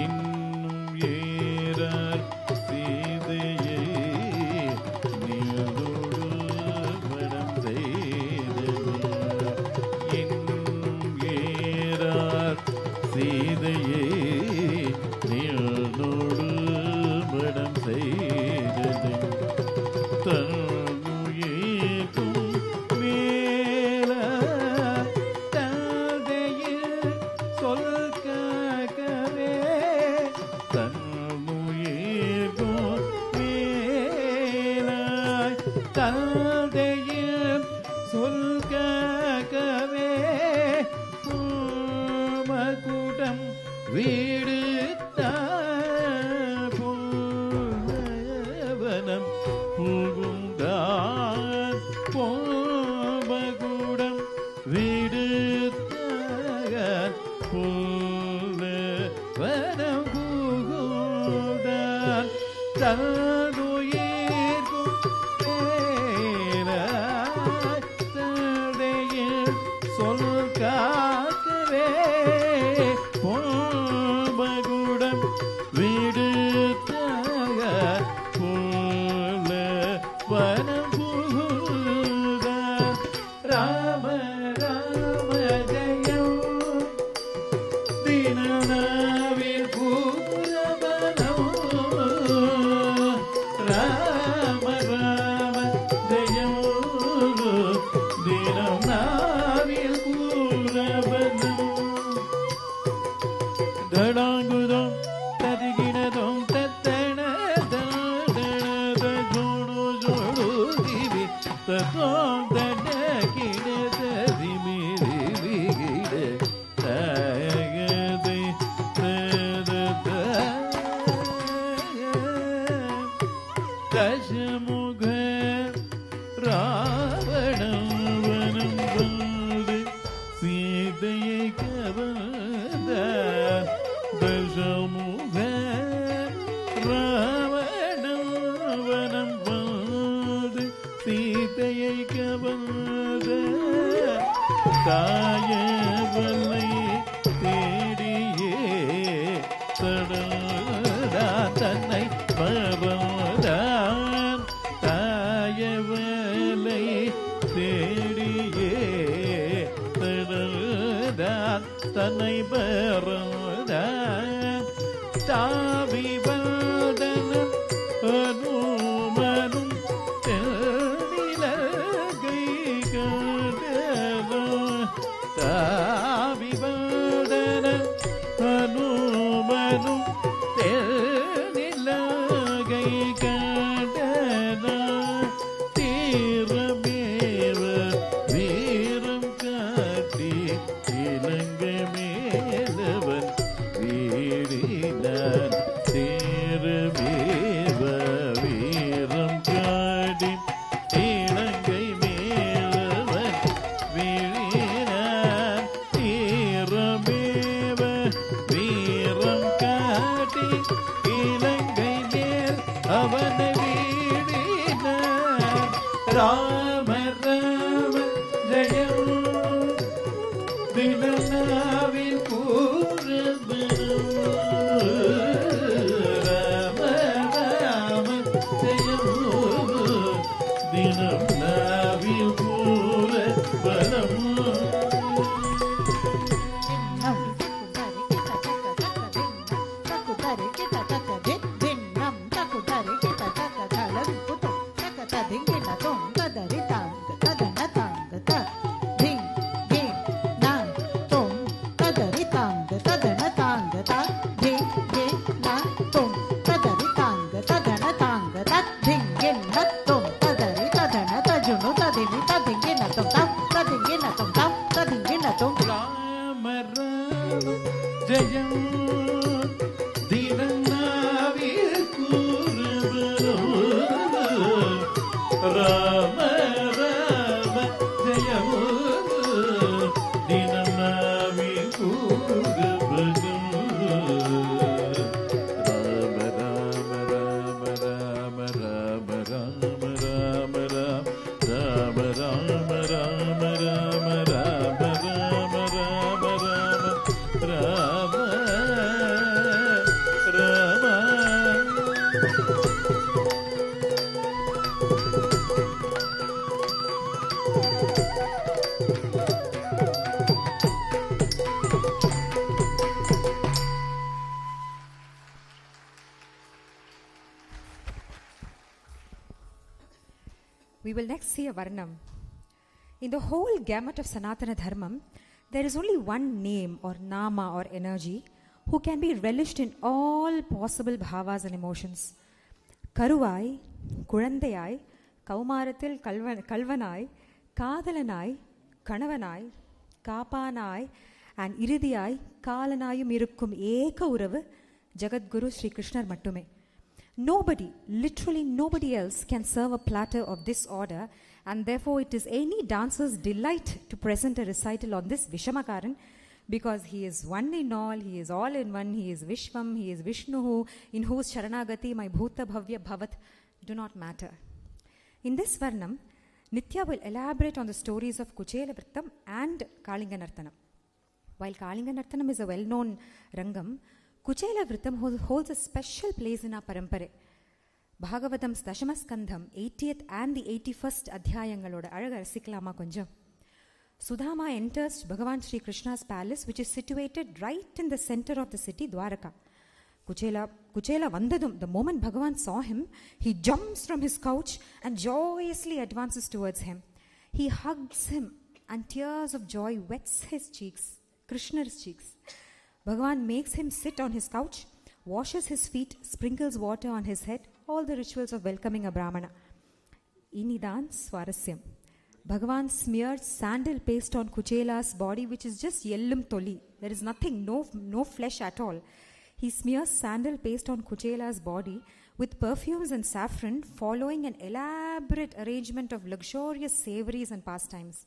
இன்னும் ஏறார் சீதையை நீளோடு மனம் செய்தவர். இன்னும் ஏறார் சீதையை நீளோடு மனம் செய்தது. தன்னுயிர்க்கும் மேல தந்தையில் சொல் காக்கவே. தன்னுயிர்க்கும் மேலாய் தந்தையில் சொல் காக்கவே. கூட்டம் வீடு வனம் புகுந்தான் போமகுடம் வீடு வனம் புகுந்தான் தன்னுயிர்க்கும் மேலாய் தந்தையில் சொல் காக்கவே. போமகுடம் வீடு வனம் புகுந்தான். ராம ராம ஜெயம் தினநாவில் பூரவனம். ராம ராம ஜெயம் தினம் நாவில் பூரவனம். தடாங்குதம் ததிகினதும் தத்தன தடத ஜோடு ஜோடு திவி தத்தோம் தடகிட ததிமிரிவிகிட தயகதை ததத தசமுக ராவணம் வனம் வந்து சீதையை கவர்ந்த. தசமுக ராவணம் வனம் வந்து சீதையை கவர்ந்த. தாயவலை தேடியே தடா தன்னை மறந்தான். தாயவலை தேடியே தடா தன்னை மறந்தான். தாவி வந்தனம் அனுமனும் தென்னிலகை கண்டனம். தாவி வந்தனம் அனுமனும் தென்னிலகை கண்டனம். தீரமேவ வீரம் காட்டி இலங்கை மேலவன் வீடினான். தீரமேவ வீரம் காட்டி இலங்கை மேலவன் வீடினான். தீரமேவ வீரம் காட்டி இலங்கை மேல் அவனை வீடினான். ராம ராம ஜெயம் தினநாவில் பூரவனம். ராம ராம ஜெயம் தினம் நாவில் பூரவனம். ராம ராம ஜெயம் தினநாவில் பூரவனம். ராம ராம ஜெயம் தினநாவில் பூரவனம். Rama Rama Rama Rama Rama Rama Rama Rama Rama Rama Rama Rama Rama Rama Rama Rama will next see a Varnam. In the whole gamut of Sanatana Dharmam, there is only one name or nama or energy who can be relished in all possible bhavas and emotions. Karuvai, Kurandayai, Kaumaratil Kalvanai, Kadalanai, Kanavanai, Kapanai, and Iridiyai, Kalanayum Irukkum Eka Uravu, Jagadguru Sri Krishna Mattume. Nobody, literally nobody else can serve a platter of this order, and therefore it is any dancer's delight to present a recital on this Vishamakaran, because he is one in all, he is all in one, he is Vishwam, he is Vishnuhu, in whose Sharanagati my Bhuta Bhavya Bhavat do not matter. In this Varnam, Nithya will elaborate on the stories of Kuchela Vrittam and Kalinga Nartanam. While Kalinga Nartanam is a well-known Rangam, Kuchela Vrittam holds a special place in our Parampare. Bhagavatam's Dashamaskandham, 80th and the 81st Adhyayangaloda Alaga Rasiklama Konjam. Sudama enters Bhagavan Sri Krishna's palace, which is situated right in the center of the city, Dwaraka. Kuchela Vandadum, the moment Bhagavan saw him, he jumps from his couch and joyously advances towards him. He hugs him and tears of joy wets his cheeks, Krishna's cheeks. Bhagavan makes him sit on his couch, washes his feet, sprinkles water on his head, all the rituals of welcoming a Brahmana. Inidan Swarasyam. Bhagavan smeared sandal paste on Kuchela's body, which is just yellum toli. There is nothing, no flesh at all. He smears sandal paste on Kuchela's body with perfumes and saffron, following an elaborate arrangement of luxurious savories and pastimes.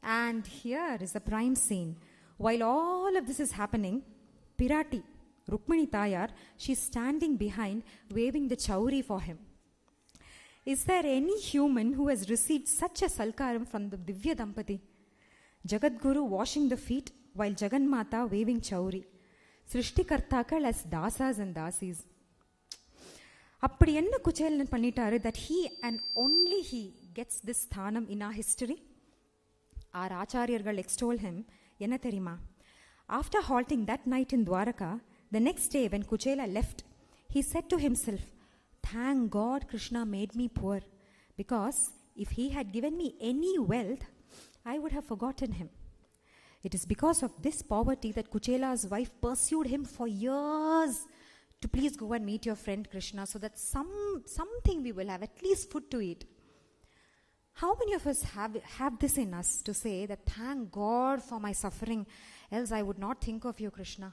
And here is the prime scene. While all of this is happening, Pirati, Rukmini Tayar, she's standing behind, waving the chauri for him. Is there any human who has received such a salkaram from the Divya Dampati? Jagadguru washing the feet while Jaganmata waving chauri. Srishtikartakal as dasas and dasis. Appadi enna Kuchelan pannitaru that he and only he gets this sthanam in our history? Our Acharyargal extol him, enna therima. After halting that night in Dwaraka, the next day when Kuchela left, he said to himself, "Thank God Krishna made me poor, because if he had given me any wealth, I would have forgotten him." It is because of this poverty that Kuchela's wife pursued him for years to please go and meet your friend Krishna so that something we will have, at least food to eat. How many of us have this in us to say that thank God for my suffering, else I would not think of you, Krishna?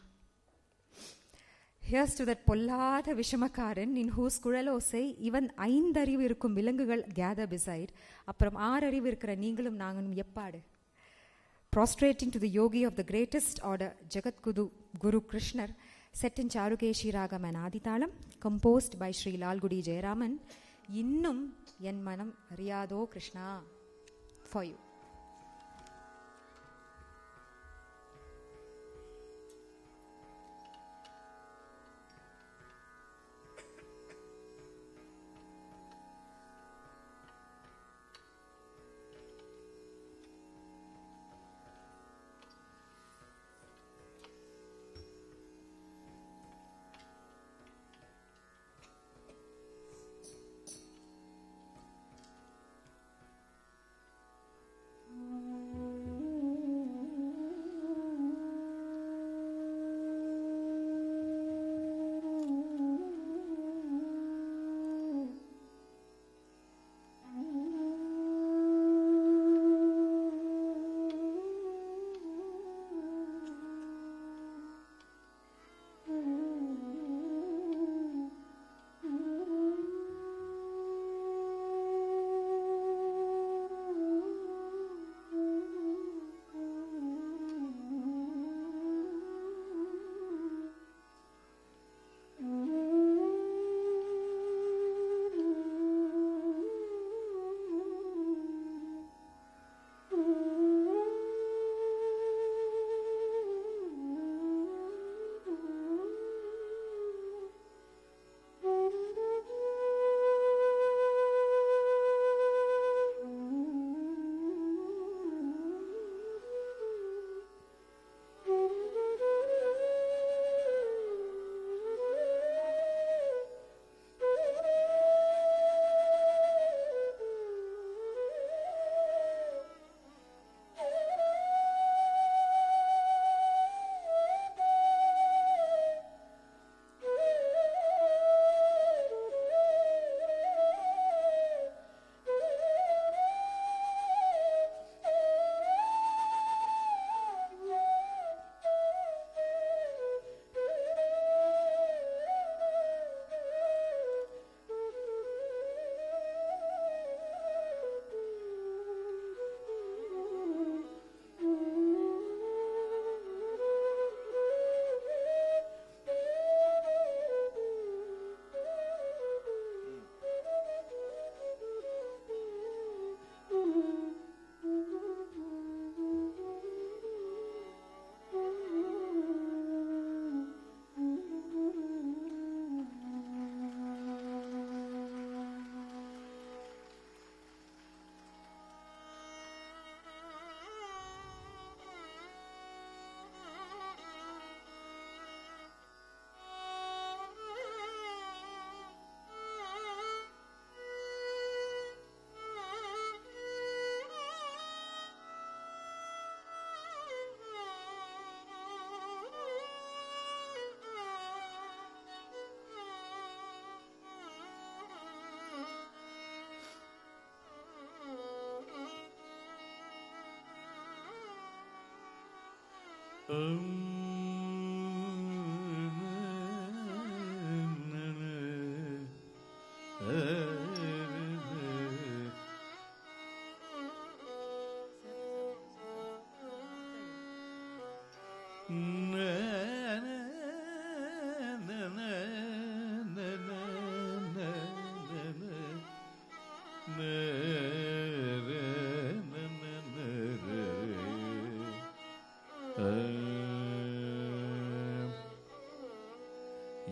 Here's to that Pollada Vishamakaran in whose Kuralosai even Aindarivu irukkum vilangugal gather beside, apram Ararivu irukra neengalum nanganum yeppadu. Prostrating to the yogi of the greatest order, Jagat Guru Krishna, set in Charukeshi Ragam and Aditalam, composed by Sri Lalgudi Jayaraman, Innum Yen Manam Riyado Krishna, for you.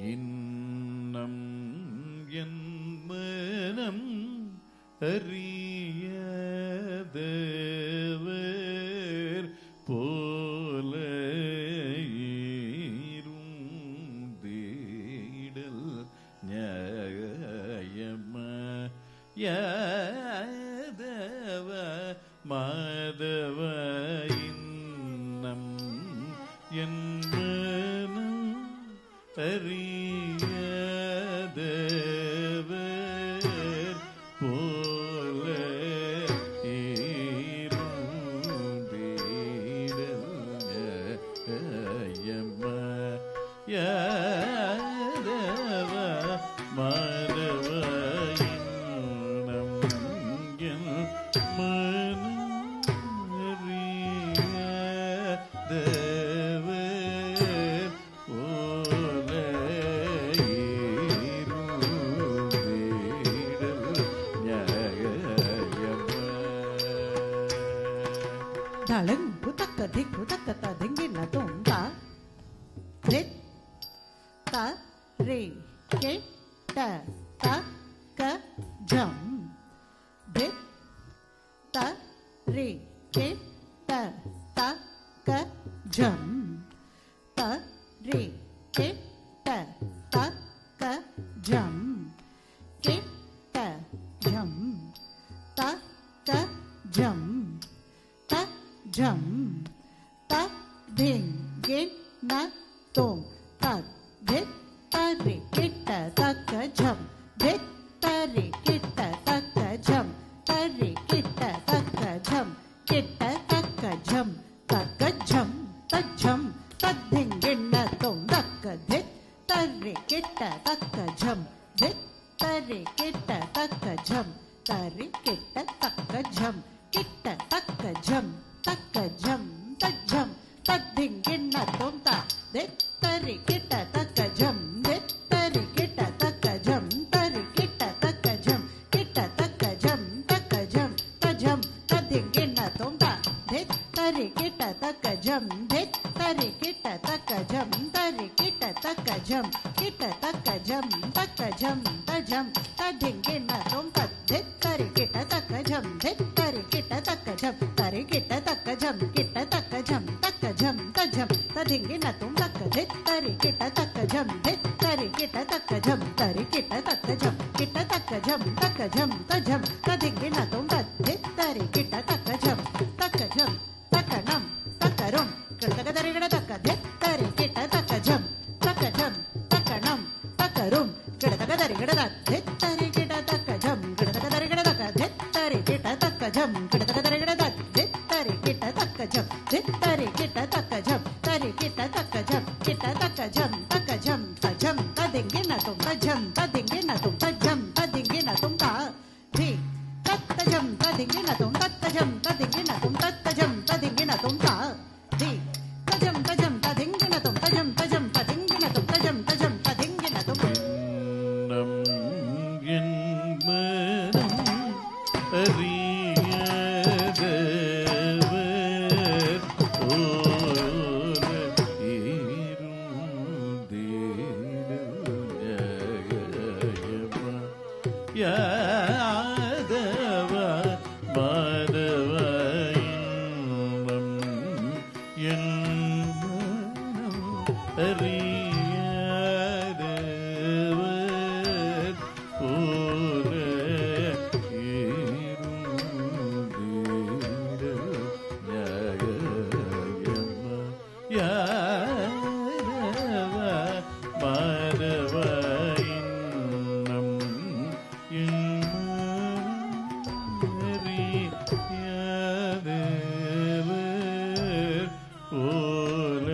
இன்னம் என் மனம் அறியதவர் போல இருந்தேடல் நியாயம யாதவ மாதவ இன்னம் என் மனம் அறியதவர் போல இருந்தேடல் யாதவ மாதவ இன்னம் என் மனம் அறியதவர் போல இருந்தேடல் நியாயம தளங் புதக்க திக் புதக்க ததிங்கின தொந்தா தித் த ரே K ட த க ஜம் தித் த ரே கே ட த க ஜம் த ரே கே ட த க ஜம் கே ட ஜம் த க ஜம் த ஜம் த திங் கின் ந தோம் த தித் த ரே கிட்ட தக்க ஜம் தித் த ரே கிட்ட தக்க ஜம் த ரே கிட்ட தக்க ஜம் கிட்ட தக்க ஜம் தக்க ஜம் த ஜம் த திங் கின் ந தோம் தக்க தித் த ரே கிட்ட தக்க ஜம் தித் த ரே கிட்ட தக்க ஜம் த ரே கிட்ட தக்க ஜம் கிட்ட தக்க ஜம் தக்க ஜம் த ஜம் த திங் கின் ந தோம் த தித் த ரே கிட்ட தக்க ஜம் தித் த ரே கிட்ட தக்க ஜம் த ரே கிட்ட தக்க ஜம் கிட்ட தக்க ஜம் தக்க ஜம் த ஜம் த திங் கின் ந தோம் த தித் த ரே கிட்ட தக்க ஜம் தித் த ரே கிட்ட தக்க ஜம் த ரே கிட்ட தக்க ஜம் கிட்ட தக்க ஜம் தக்க ஜம் த ஜம் த திங் கின் ந தோம் த தித் த ரே கிட்ட தக்க ஜம் தித் த ரே கிட்ட தக்க ஜம் த ரே கிட்ட தக்க ஜம் கிட்ட தக்க ஜம் தக்க ஜம் த ஜம் த திங் கின் ந தோம் தக்க தித் த ரே கிட்ட தக்க ஜம் தித் த ரே கிட்ட தக்க ஜம் த ரே கிட்ட தக்க ஜம் கிட்ட தக்க ஜம் தக்க ஜம் த ஜம் த திங் கின் ந தோம் த தித் த ரே கிட்ட தக்க ஜம் தக்க ஜம் தக்க நம் தக்க ரும் கிட்ட தக்க த ரே கிட்ட தக்க தித் த ரே கிட்ட தக்க ஜம் தக்க ஜம் தக்க நம் தக்க ரும் கிட்ட தக்க த ரே கிட்ட த தித் த ரே கிட்ட தக்க ஜம் கிட்ட தக்க த ரே கிட்ட தக்க தித் த ரே கிட்ட தக்க ஜம் கிட்ட தக்க த ரே கிட்ட த தித் த ரே கிட்ட தக்க ஜம் தித் த ரே கிட்ட தக்க ஜம் த ரே கிட்ட தக்க ஜம் கிட்ட தக்க ஜம் தக்க ஜம் த ஜம் த திங் கின் ந தோம் த ஜம் த திங் கின் ந தோம் த ஜம் த திங் கின் ந தோம் த தி தத்த ஜம் த திங் கின் ந தோம் தத்த ஜம் த திங் கின் ந தோம் தத்த ஜம் த திங் கின் ந தோம் த தி த ஜம் த திங் கின் ந தோம் த ஜம் த ஜம் த திங் கின் ந தோம் த ஜம் த ஜம் த திங் கின் ந தோம் இன்னம் என் மனம் அறியதவர் போல இருந்தேடல் நியாயம யாதவ மாதவ இன்னம் என் மனம் அறியதவர் போல இருந்தேடல் நியாயம யாதவ மாதவ இன்னம் என் மனம் அறியதவர் போல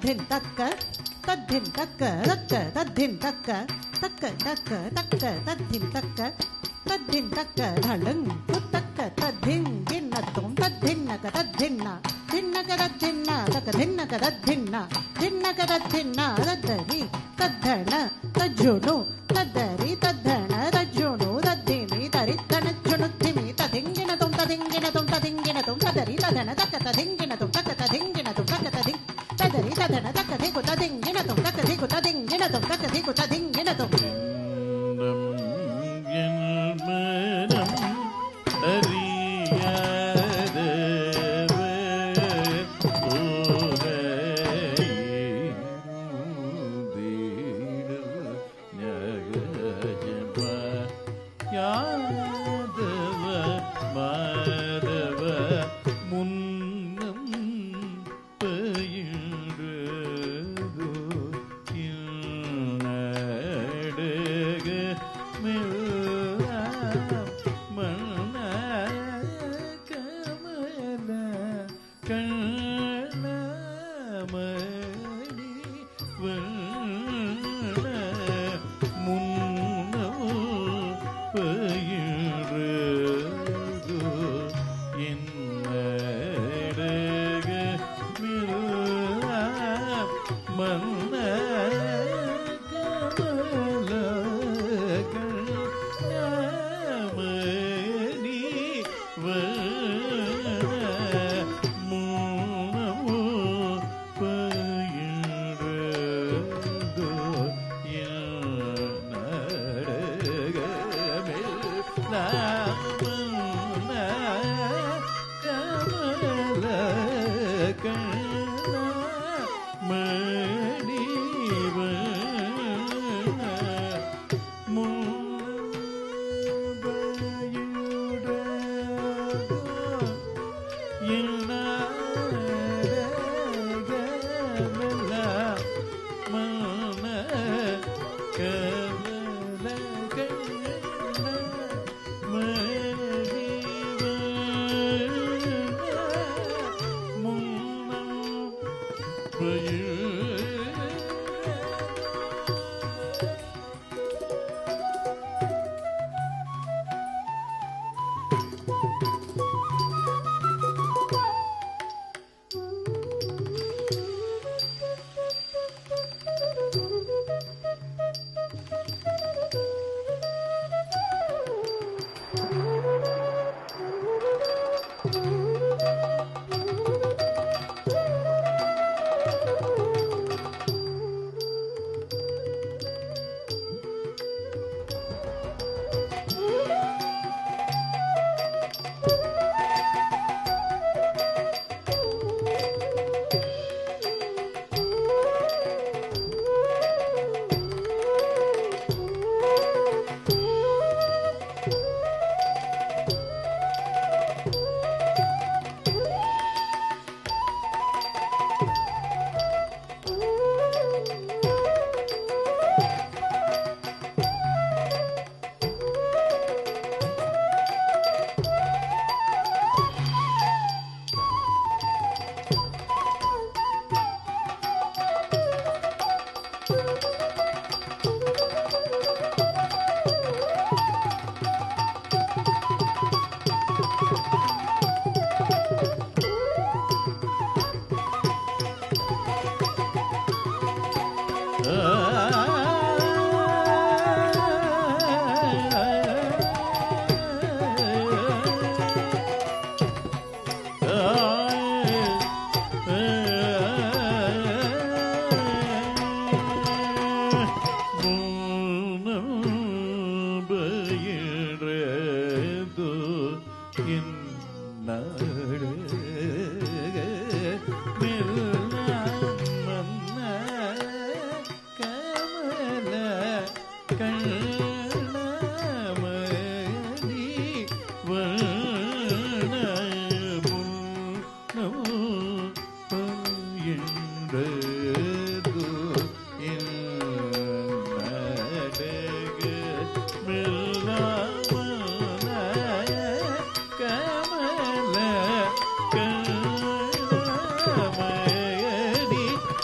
தத்தின் தக்க தத்தின் தக்க தக்க தத்தின் தக்க தக்க தக்க தக்க தத்தின் தக்க தத்தின் தக்க தளங் குத்தக்க தத்தின் கிண்ணத்தும் தத்தின்னக தத்தின்ன தின்னக தத்தின்ன தக்க தின்னக தத்தின்ன தின்னக தத்தின்ன தத்தரி தத்தன தஜ்ஜுனு தத்தரி தத்தன தஜ்ஜுனு தத்தினி தரித்தன ஜுனுத்திமி ததிங்கினதும் ததிங்கினதும் ததிங்கினதும் ததரி ததன தக்க ததிங்கினதும் தக்க ததிங்கினதும் தக்க ததி ததரி ததன தக்க திகு ததிங்கினதும் தக்க திகு ததிங்கினதும் தக்க திகு ததிங்கினதும்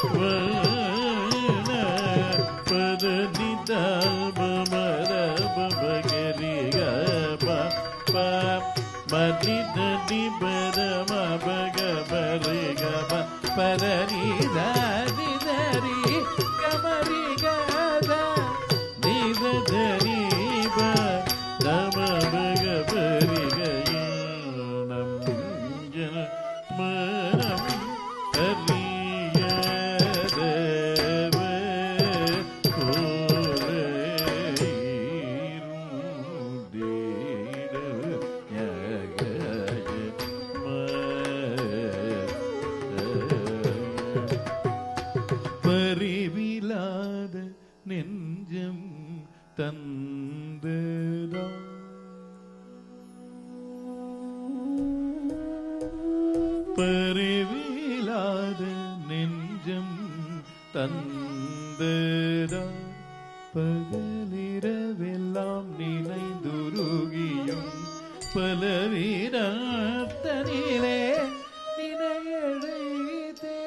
Well தந்ததா பரிவிலாத நெஞ்சம் தந்ததா பகலிரவெல்லாம் நினைந்துருகியும் பலவீரத்தனிலே நினையழைத்தே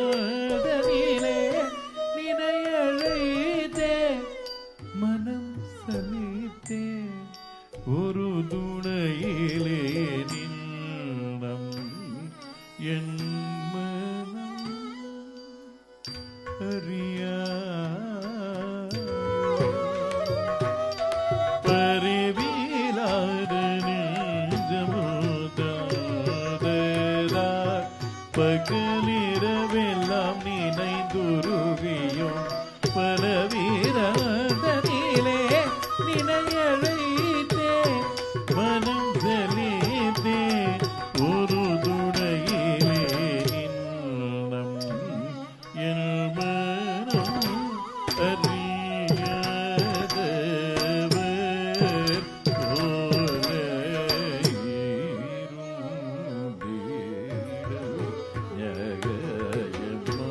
பலவீரதனிலே நினையழைத்தே மனம் சலித்தே ஒரு துணையிலே நின்னம் என் மனம் அறியா பரிவிலாத நெஞ்சமுதா பகலிரவெல்லாம் நினைந்துருகியும் பலவீரதனிலே நினையழைத்தே மனம் சலித்தே ஒரு துணையிலே நின்னம் என் மனம் அறியாதவர் போல இருந்திட ஞகயமா.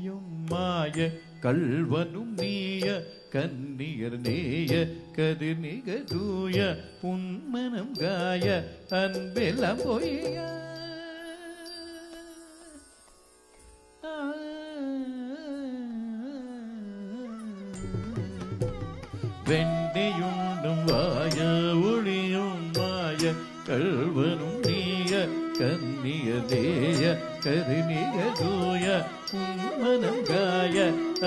ஒளியும் மாய கள்வனும் நீய கன்னியர் நேய கதிர் நிக தூய புன்மனம் காய அன்பெல்லாம் பொய்ய வெண்ணையுண்ணும் வாய ஒளியும் மாய கள்வனும் நீய கன்னிய தேய கருணிக தூய உன்மனம் காய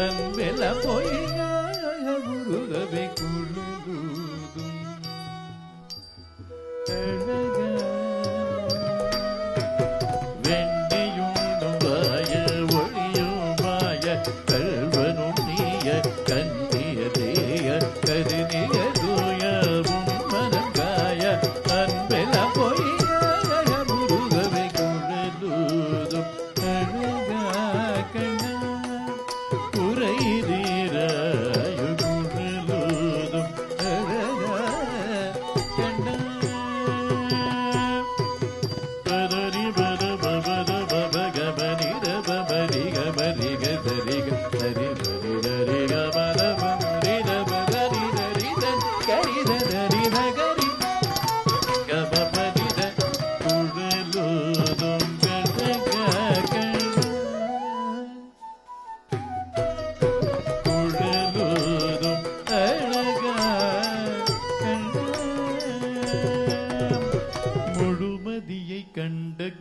அன்பெல பொய்ய முருகவை குழுதூதும் வெண்ணையுண்ணும் வாய ஒளியும் மாய கள்வனும் நீய கன்னிய தேய கருணிக தூய உன்மனம் காய அன்பெல பொய்ய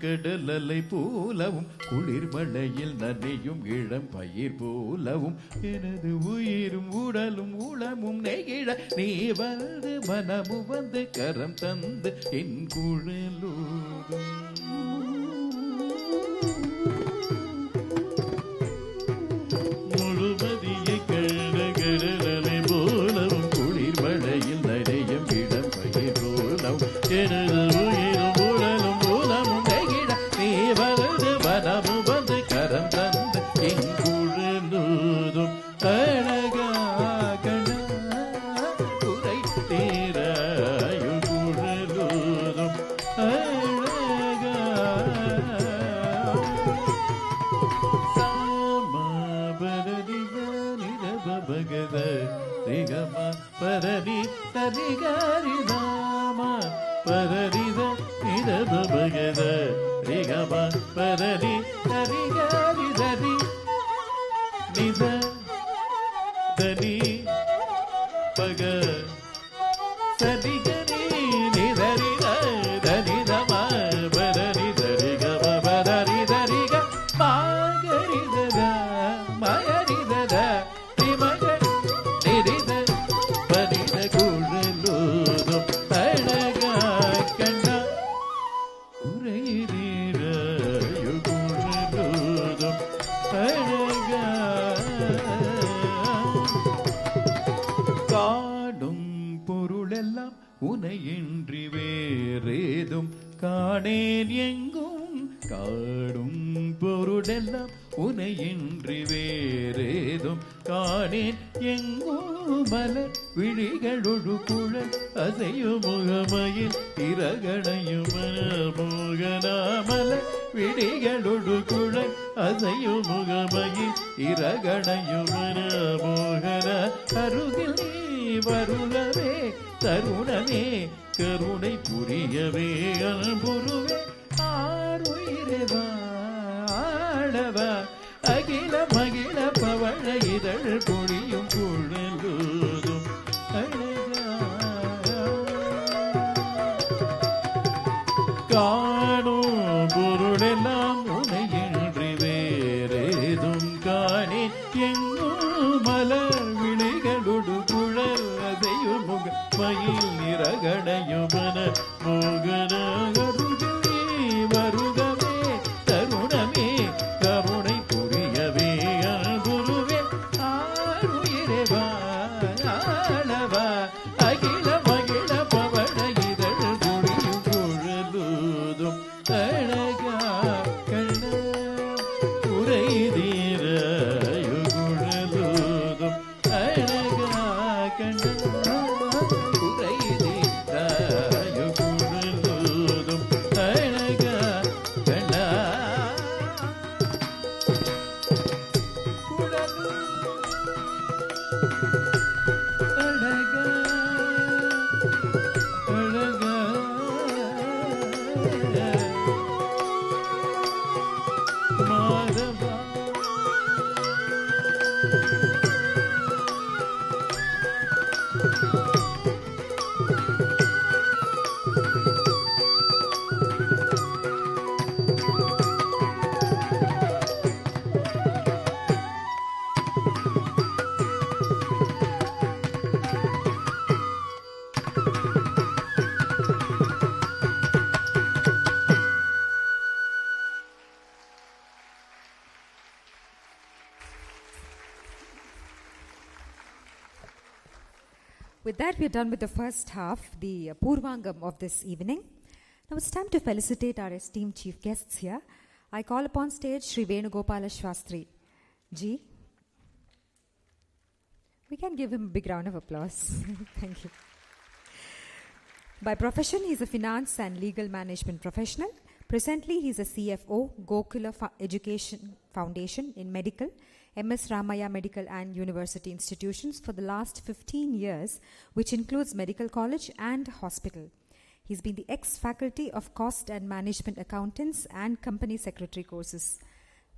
கடலலை போலவும் குளிர்மழையில் நனையும் இளம் பயிர் போலவும் எனது உயிரும் உடலும் உளமும் நெகிழ நீ வந்து மனமும் வந்து கரம் தந்து என் குழலோடும் முழுமதியை கண்ட கடலலை போலவும் குளிர்மழையில் நனையும் இளம் பயிர் போலவும் எனது உயிரும் உடலும் உளமும் மனமு வந்து கரம் தந்து என் குழலோதும் அழகா கண்ணா குறை தீராயு குழலோதும் அழகா சாமபரதிக நிரபகத ரிகம பரதி தரிகாரி நாம பரதித நிரபகத ரிகம பரதி தரிகாரி தரி நித தனி பக சரிகரி நிதரி தனி தம பரதி தரிகம பரதி தரிக மாகரி தத மயரி தத திமக நிரித பரித குழலோதும் அழகா கண்ணா உரைதீராயு குழலோதும் அழகா காடும் பொருளெல்லாம் உனையின்றி வேறேதும் காணேன் எங்கும் காடும் பொருளெல்லாம் உனையின்றி வேறேதும் காணேன் எங்கும் மலர் விழிகளொடு குழல் அசையும் முகமையில் இரகணையும் மோகனாமலர் விழிகளொடு குழல் அசையும் முகமையில் இரகணையும் மோகன அருகில் நீ வருளவே தருணமே கருணை புரியவே அன்புருவே ஆறுயிரே ஆளவா அகில மகிழ பவழ இதழ் பொழியும் குழலோதும் அழகா காணும் பொருளெல்லாம் உனையின்றி வேறேதும் காணேன் எங்கும் மலர் விழிகளொடு குழல் அதையும் முக மயில் நிறகடையும் மன மோகன வருகவே தருணமே கருணை புரியவே அன்புருவே ஆறுயிரே வாழவா அகில மகிழ பவழ இதழ் பொழியும் குழலோதும் அழகா கண்ணா உரைதீராயு குழலோதும் அழகா கண்ணா உரைதீராயு With that, we are done with the first half, the Purvangam of this evening. Now it's time to felicitate our esteemed chief guests here. I call upon stage Sri Venugopala Shastri Ji. We can give him a big round of applause. Thank you. By profession, he is a finance and legal management professional. Presently, he is a CFO, Gokula Education Foundation in medical, MS Ramaya Medical and University institutions for the last 15 years, which includes medical college and hospital. He's been the ex-faculty of cost and management accountants and company secretary courses.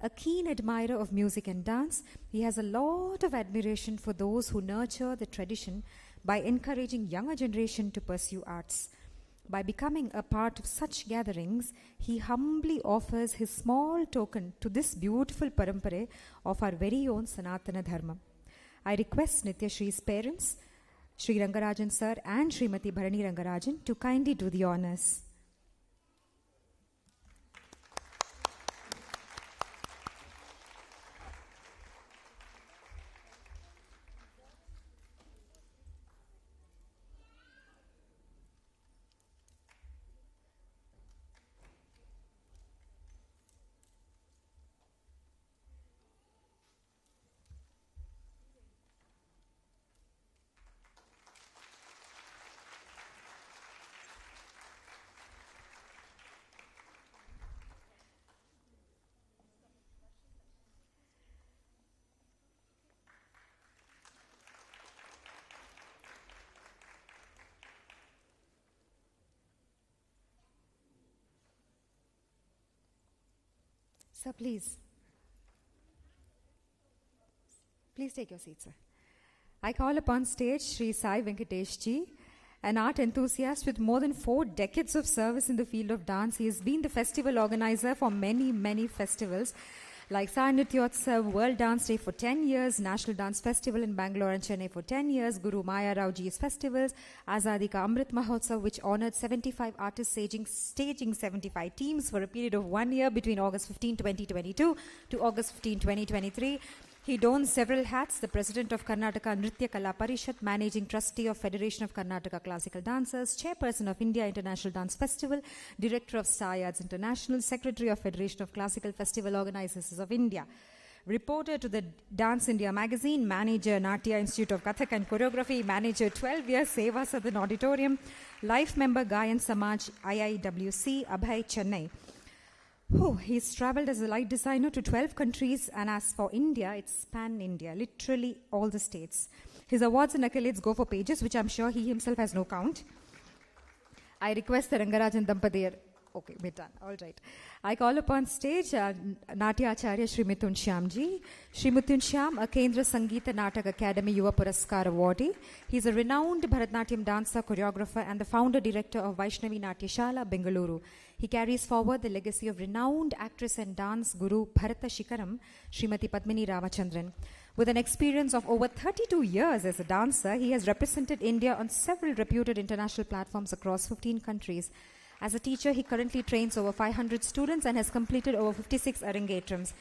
A keen admirer of music and dance, he has a lot of admiration for those who nurture the tradition by encouraging younger generation to pursue arts. By becoming a part of such gatherings, he humbly offers his small token to this beautiful parampare of our very own Sanatana Dharma. I request Nithyaashree's parents, Sri Rengarajan sir and Srimati Bharani Rengarajan, to kindly do the honors. Sir, please. Please take your seat, sir. I call upon stage Sri Sai Venkatesh Ji, an art enthusiast with more than 4 decades of service in the field of dance. He has been the festival organizer for many, many festivals like Sai Nithyaashree World Dance Day for 10 years, National Dance Festival in Bangalore and Chennai for 10 years, Guru Maya Rao Ji's festivals, Azadi Ka Amrit Mahotsav, which honored 75 artists staging 75 teams for a period of 1 year between August 15, 2022 to August 15, 2023. He dons several hats: the President of Karnataka Nritya Kala Parishad, Managing Trustee of Federation of Karnataka Classical Dancers, Chairperson of India International Dance Festival, Director of Star Arts International, Secretary of Federation of Classical Festival Organizers of India, reporter to the Dance India magazine, manager Natya Institute of Kathak and Choreography, manager 12 years Seva Southern Auditorium, life member Gayan Samaj IIWC, Abhay, Chennai. He's traveled as a light designer to 12 countries, and as for India, it's pan-India, literally all the states. His awards and accolades go for pages, which I'm sure he himself has no count. I request the Rengarajan Dampadir. Okay, we're done. All right. I call upon stage Natya Acharya Shri Mithun Shyam Ji. Shri Mithun Shyam, a Kendra Sangeeta Natak Academy Yuva Puraskar awardee. He's a renowned Bharatanatyam dancer, choreographer, and the founder-director of Vaishnavi Natyashala, Bengaluru. He carries forward the legacy of renowned actress and dance guru Bharata Shikaram, Srimati Padmini Ramachandran. With an experience of over 32 years as a dancer, he has represented India on several reputed international platforms across 15 countries. As a teacher, he currently trains over 500 students and has completed over 56 arangetrams.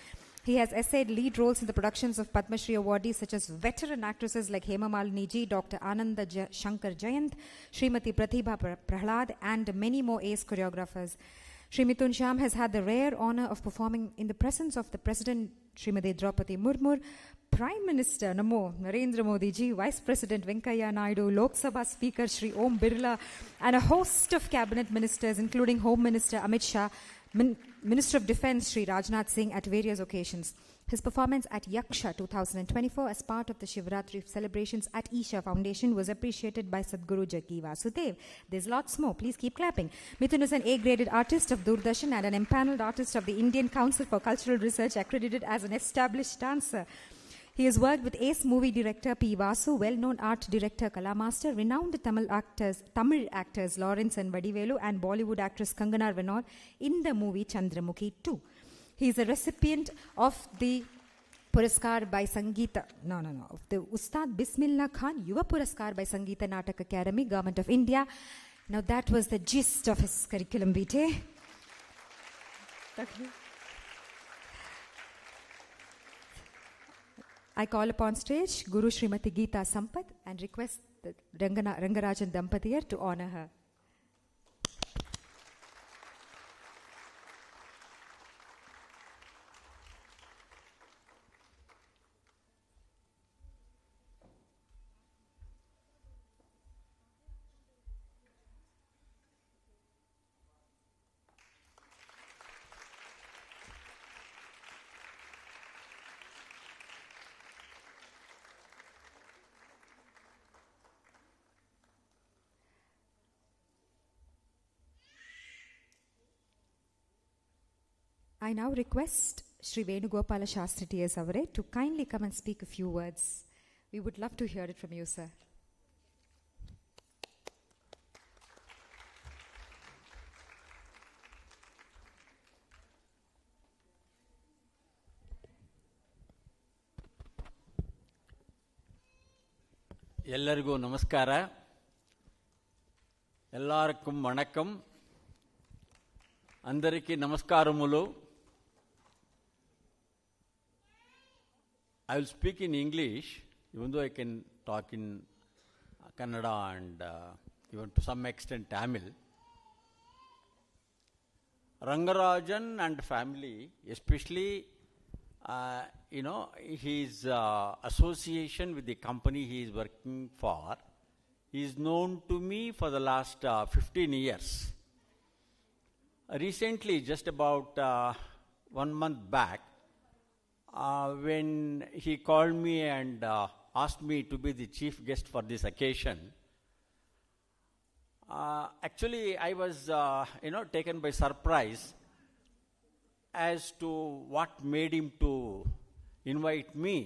He has essayed lead roles in the productions of Padma Shri awardees such as veteran actresses like Hema Malini Ji, Dr. Ananda Shankar Jayant, Srimati Pratibha Prahlad, and many more ace choreographers. Shri Mithun Shyam has had the rare honor of performing in the presence of the President Srimati Draupadi Murmu, Prime Minister Namo Narendra Modi Ji, Vice President Venkaiah Naidu, Lok Sabha Speaker Shri Om Birla, and a host of cabinet ministers including Home Minister Amit Shah, Minister of Defence Shri Rajnath Singh at various occasions. His performance at Yaksha 2024 as part of the Shivratri celebrations at Isha Foundation was appreciated by Sadhguru Jaggi Vasudev. There's lots more. Please keep clapping. Mithun is an A-graded artist of Doordarshan and an empaneled artist of the Indian Council for Cultural Research, accredited as an established dancer. He has worked with ace movie director P. Vasu, well-known art director Kala Master, renowned Tamil actors Lawrence and Vadivelu, and Bollywood actress Kangana Ranaut in the movie Chandramukhi 2. He is a recipient of the Puraskar by Sangeeta, the Ustad Bismillah Khan Yuva Puraskar by Sangeeta Natak Academy, Government of India. Now that was the gist of his curriculum vitae. I call upon stage Guru Srimati Geeta Sampath and request the Rengarajan Dampatiyar to honor her. I now request Sri Venugopala Shastri T.S. Avare to kindly come and speak a few words. We would love to hear it from you, sir. ಎಲ್ಲರಿಗೂ ನಮಸ್ಕಾರ. ಎಲ್ಲರಿಗೂ ವಣಕಂ. అందరికీ నమస్కారములు. I will speak in English, even though I can talk in Kannada and even to some extent Tamil. Rengarajan and family, especially his association with the company he is working for, is known to me for the last 15 years. Recently, just about 1 month back, when he called me and asked me to be the chief guest for this occasion, actually I was taken by surprise as to what made him to invite me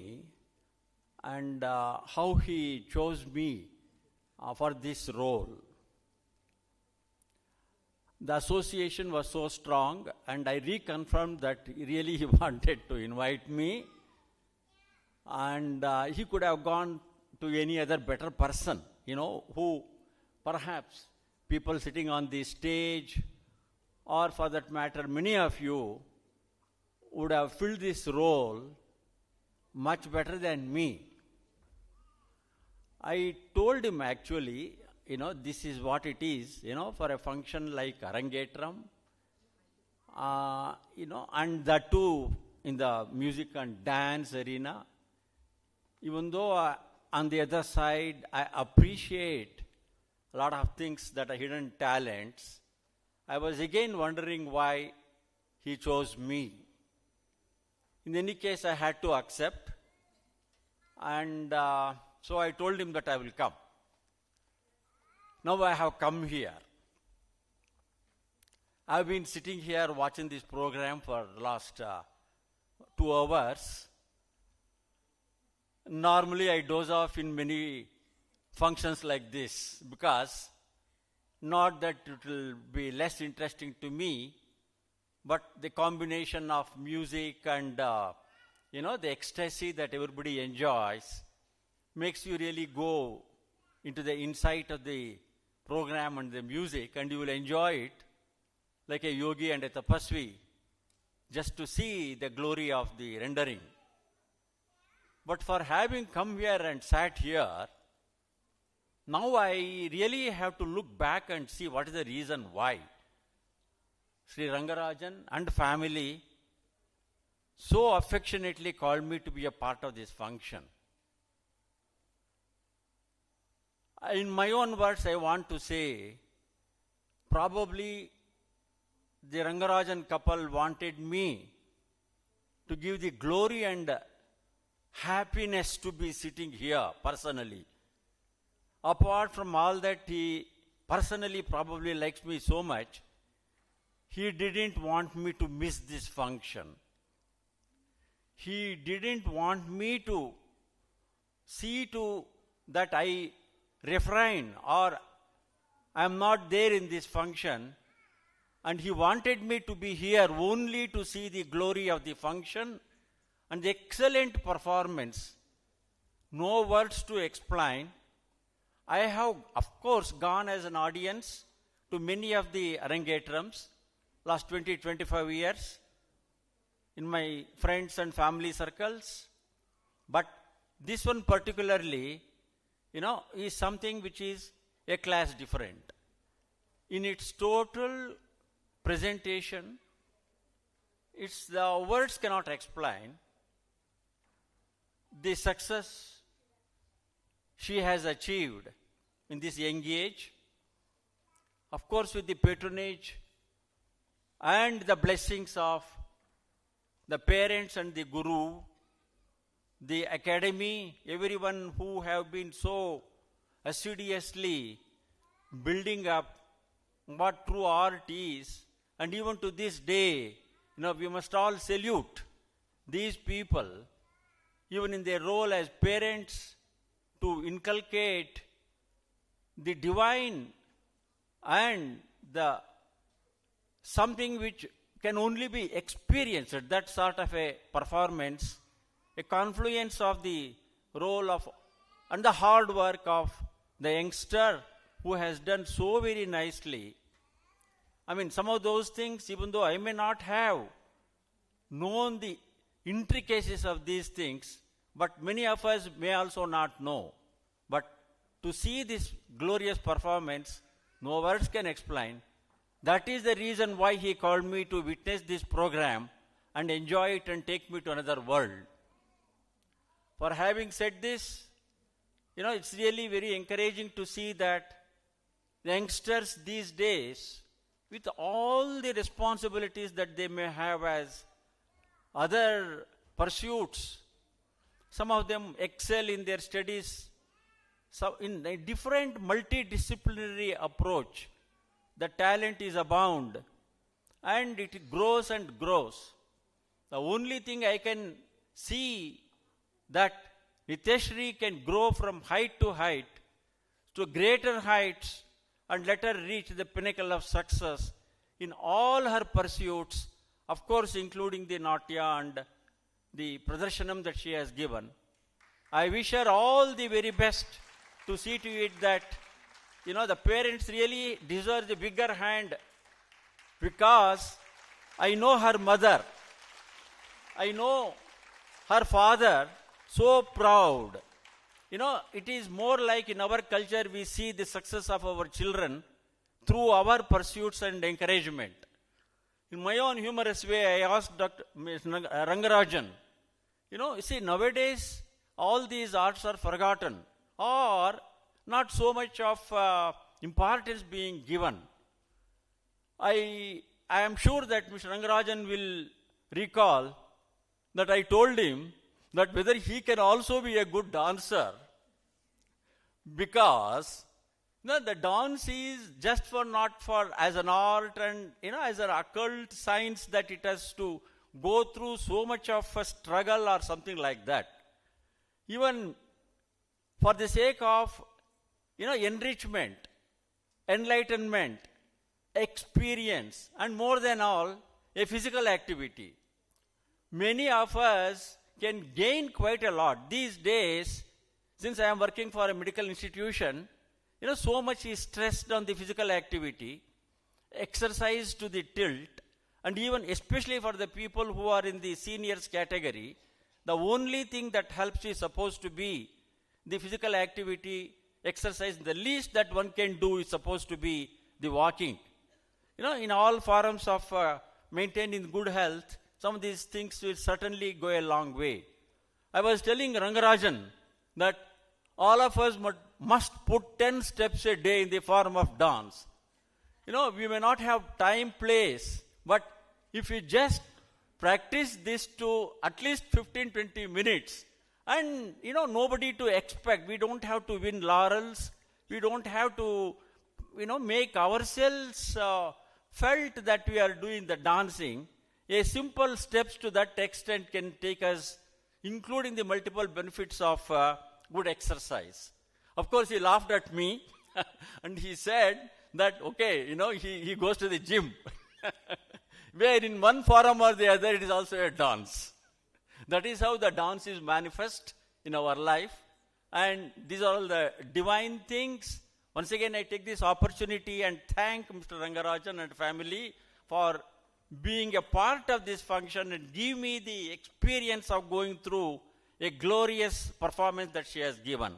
and how he chose me for this role. The association was so strong, and I reconfirmed that really he wanted to invite me, and he could have gone to any other better person, who perhaps people sitting on the stage, or for that matter many of you, would have filled this role much better than me. I told him actually, this is what it is, for a function like Arangetram, and that too in the music and dance arena. Even though on the other side I appreciate a lot of things that are hidden talents, I was again wondering why he chose me. In any case, I had to accept, and so I told him that I will come. Now I have come here. I have been sitting here watching this program for the last 2 hours. Normally I doze off in many functions like this, because not that it will be less interesting to me, but the combination of music and the ecstasy that everybody enjoys makes you really go into the insight of the program and the music, and you will enjoy it like a yogi and a tapasvi, just to see the glory of the rendering. But for having come here and sat here, now I really have to look back and see what is the reason why Sri Rengarajan and family so affectionately called me to be a part of this function. In my own words, I want to say, probably the Rengarajan couple wanted me to give the glory and happiness to be sitting here personally. Apart from all that, he personally probably likes me so much, he didn't want me to miss this function. he didn't want me to see to that I refrain or I am not there in this function, and he wanted me to be here only to see the glory of the function and the excellent performance. No words to explain. I have, of course, gone as an audience to many of the Rangatrams last 20-25 years in my friends and family circles. But this one particularly, is something which is a class different. In its total presentation, the words cannot explain the success she has achieved in this young age. Of course, with the patronage and the blessings of the parents and the guru, the academy, everyone who have been so assiduously building up what true art is, and even to this day, we must all salute these people, even in their role as parents, to inculcate the divine and the something which can only be experienced, that sort of a performance, a confluence of the role of and the hard work of the youngster who has done so very nicely. I mean, some of those things, even though I may not have known the intricacies of these things, but many of us may also not know. But to see this glorious performance, no words can explain. That is the reason why he called me to witness this program and enjoy it and take me to another world. For having said this, it's really very encouraging to see that the youngsters these days, with all the responsibilities that they may have as other pursuits, some of them excel in their studies. So in a different multidisciplinary approach, the talent is abound and it grows and grows. The only thing I can see that Nithyaashree can grow from height to height to greater heights and let her reach the pinnacle of success in all her pursuits, of course including the Natya and the Pradarshanam that she has given. I wish her all the very best to see to it that, the parents really deserve the bigger hand, because I know her mother, I know her father, so proud. It is more like in our culture we see the success of our children through our pursuits and encouragement. In my own humorous way, I asked Dr. Rengarajan, you see, nowadays all these arts are forgotten or not so much of importance being given. I am sure that Mr. Rengarajan will recall that I told him that whether he can also be a good dancer, because the dance is just not for as an art and as an occult science that it has to go through so much of a struggle or something like that. Even for the sake of enrichment, enlightenment, experience, and more than all, a physical activity. Many of us can gain quite a lot. These days, since I am working for a medical institution, so much is stressed on the physical activity, exercise to the tilt, and even especially for the people who are in the seniors category, the only thing that helps is supposed to be the physical activity, exercise. The least that one can do is supposed to be the walking. In all forms of maintaining good health, some of these things will certainly go a long way. I was telling Rengarajan that all of us must put 10 steps a day in the form of dance. We may not have time, place, but if we just practice this to at least 15-20 minutes, and nobody to expect, we don't have to win laurels, we don't have to make ourselves felt that we are doing the dancing. A simple steps to that extent can take us, including the multiple benefits of good exercise. Of course, he laughed at me and he said that, okay, he goes to the gym. Where in one form or the other, it is also a dance. That is how the dance is manifest in our life. And these are all the divine things. Once again, I take this opportunity and thank Mr. Rengarajan and family for being a part of this function and give me the experience of going through a glorious performance that she has given.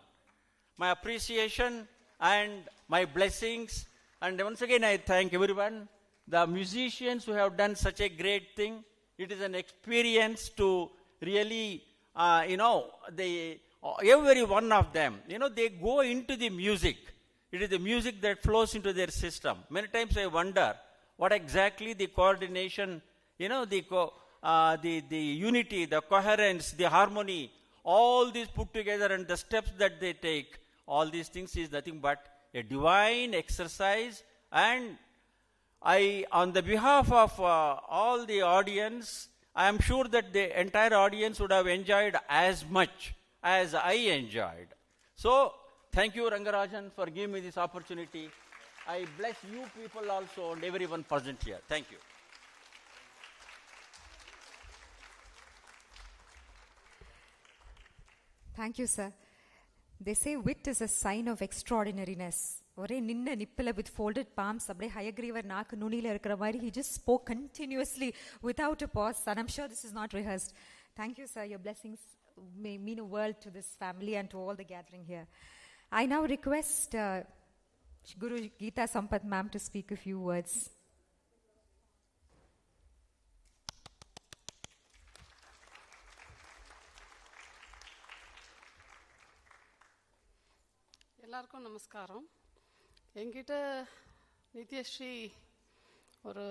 My appreciation and my blessings. And once again, I thank everyone, the musicians who have done such a great thing. It is an experience to really, every one of them, they go into the music. It is the music that flows into their system. Many times I wonder what exactly the coordination, the unity, the coherence, the harmony, all these put together and the steps that they take, all these things is nothing but a divine exercise. And I, on the behalf of all the audience, I am sure that the entire audience would have enjoyed as much as I enjoyed. So, thank you, Rengarajan, for giving me this opportunity. I bless you people also and everyone present here. Thank you. Thank you, sir. They say wit is a sign of extraordinariness. ஒரே நின்ன நிப்பில் with folded palms, அப்படியே ஹயக்ரீவர் நாக்கு நுனியில் இருக்கிற மாதிரி, he just spoke continuously without a pause, and I'm sure this is not rehearsed. Thank you, sir. Your blessings may mean a world to this family and to all the gathering here. I now request Guru Geeta Sampath ma'am to speak a few words. எல்லாருக்கும் நமஸ்காரம். என்கிட்ட நித்யஸ்ரீ ஒரு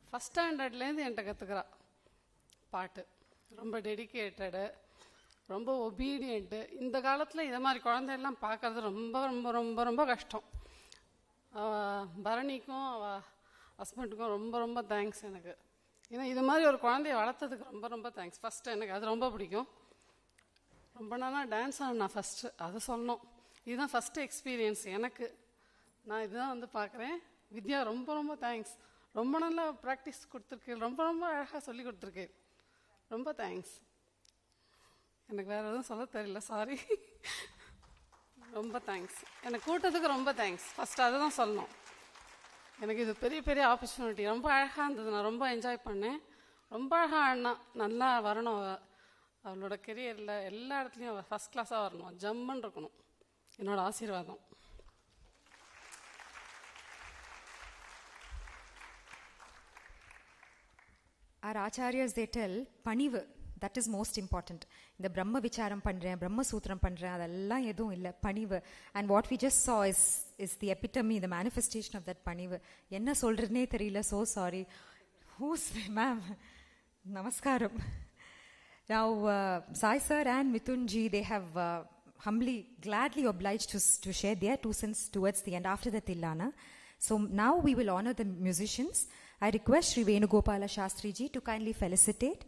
first ஸ்டாண்டர்ட்லேருந்து என்கிட்ட கற்றுக்கிறா பாட்டு. ரொம்ப டெடிக்கேட்டடு, ரொம்ப ஒபீடியண்ட்டு. இந்த காலத்தில் இதை மாதிரி குழந்தையெல்லாம் பார்க்குறது ரொம்ப ரொம்ப ரொம்ப ரொம்ப கஷ்டம். பரணிக்கும் அவள் ஹஸ்பண்டுக்கும் ரொம்ப ரொம்ப தேங்க்ஸ் எனக்கு. ஏன்னா இது மாதிரி ஒரு குழந்தைய வளர்த்ததுக்கு ரொம்ப ரொம்ப தேங்க்ஸ். ஃபஸ்ட்டு எனக்கு அது ரொம்ப பிடிக்கும். ரொம்ப நாளாக டான்ஸ் ஆடினா ஃபஸ்ட்டு, அது சொல்லணும். இதுதான் ஃபஸ்ட்டு எக்ஸ்பீரியன்ஸ் எனக்கு. நான் இதுதான் வந்து பார்க்குறேன். வித்யா ரொம்ப ரொம்ப தேங்க்ஸ். ரொம்ப நல்லா ப்ராக்டிஸ் கொடுத்துருக்கேன், ரொம்ப ரொம்ப அழகாக சொல்லி கொடுத்துருக்கேன். ரொம்ப தேங்க்ஸ். எனக்கு வேறு எதுவும் சொல்ல தெரியல, சாரி. ரொம்ப தேங்க்ஸ். எனக்கு கூட்டத்துக்கு ரொம்ப தேங்க்ஸ். ஃபஸ்ட்டு அதை தான் சொல்லணும். எனக்கு இது பெரிய பெரிய ஆப்பர்ச்சுனிட்டி. ரொம்ப அழகாக இருந்தது, நான் ரொம்ப என்ஜாய் பண்ணேன். ரொம்ப அழகாக ஆடினா, நல்லா வரணும். அவளோட கெரியரில் எல்லா இடத்துலையும் அவள் ஃபஸ்ட் கிளாஸாக வரணும், ஜம்முன்னு இருக்கணும். என்னோட ஆசீர்வாதம். Our acharyas, they tell, பணிவு, that is most important. இந்த பிரம்ம விசாரம் பண்ணுறேன், பிரம்ம சூத்திரம் பண்ணுறேன், அதெல்லாம் எதுவும் இல்லை, பணிவு. And what we just saw is the epitome, the manifestation of that பணிவு. என்ன சொல்கிறதுனே தெரியல, so sorry. Who's ma'am? Namaskaram. Now, Sai sir and Mithun ji, they have humbly, gladly obliged to share their 2 cents towards the end after the Tillana. So now we will honor the musicians. I request Sri Venugopala Shastri ji to kindly felicitate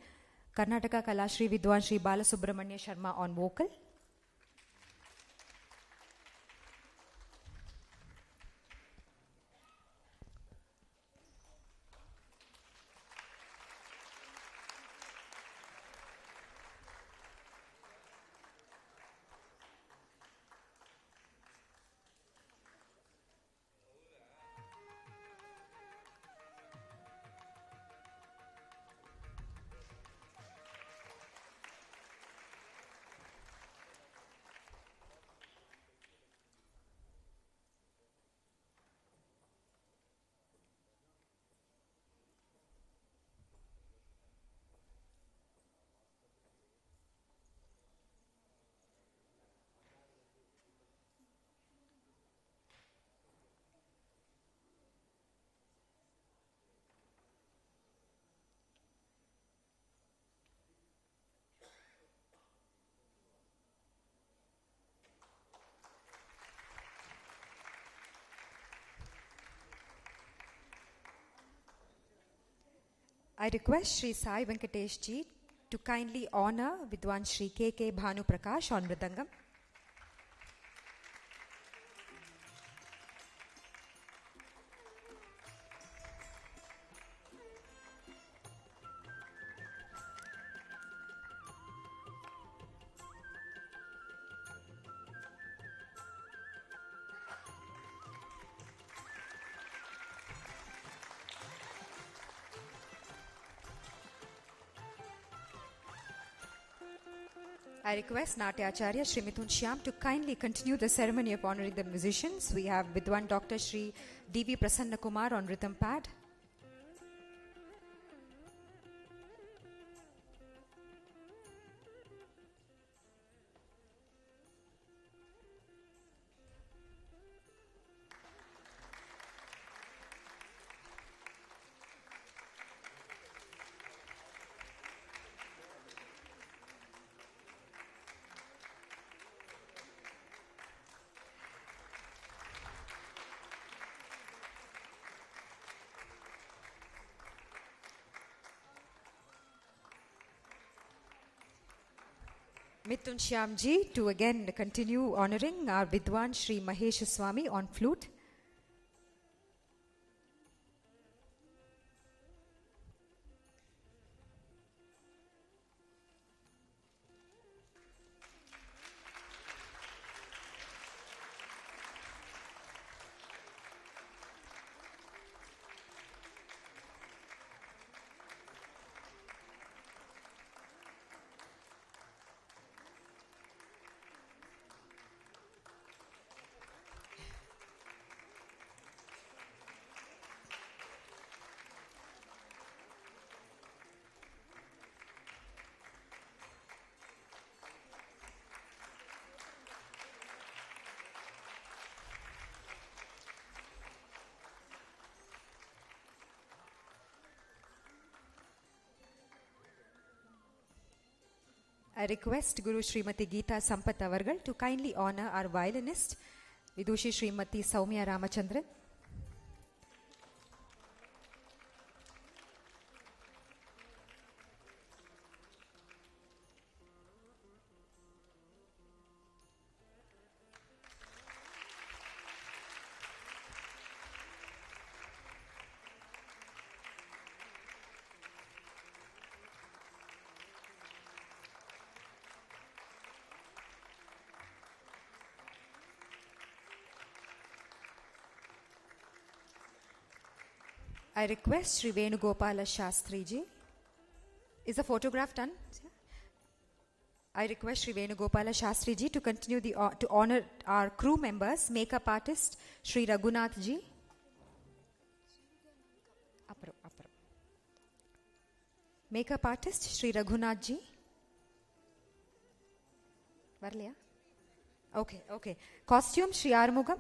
Karnataka Kalashri Vidwan Sri Balasubramanya Sharma on vocal. I request Sri Sai Venkatesh ji to kindly honor Vidwan Sri K.K. Bhanu Prakash on Mridangam. I request Natyacharya Shri Mithun Shyam to kindly continue the ceremony of honoring the musicians. We have Vidwan Dr. Shri D.V. Prasanna Kumar on rhythm pad. Mithun Shyam ji to again continue honoring our Vidwan Shri Mahesh Swami on flute. I request Guru Srimati Geeta Sampath Avargal to kindly honor our violinist, Vidushi Srimati Saumya Ramachandran. I request Sri Venugopala Shastri ji. Is the photograph done? I request Sri Venugopala Shastri ji to continue to honor our crew members, makeup artist Sri Raghunath ji. Makeup artist Sri Raghunath ji. Varliya? Okay. Costume Sri Armugam.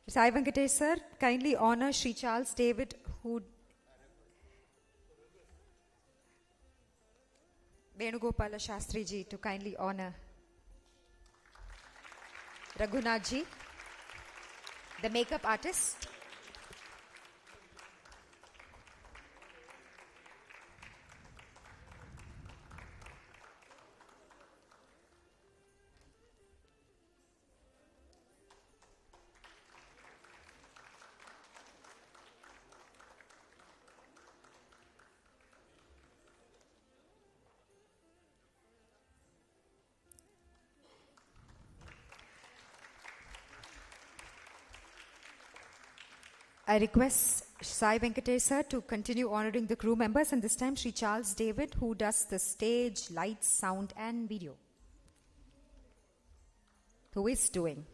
Sai Venkatesh sir, kindly honor Sri Charles David, who Venugopala Shastri ji to kindly honor Raghunath ji, the makeup artist. I request Sai Venkatesh sir to continue honoring the crew members, and this time Sri Charles David, who does the stage, lights, sound and video. Who is doing?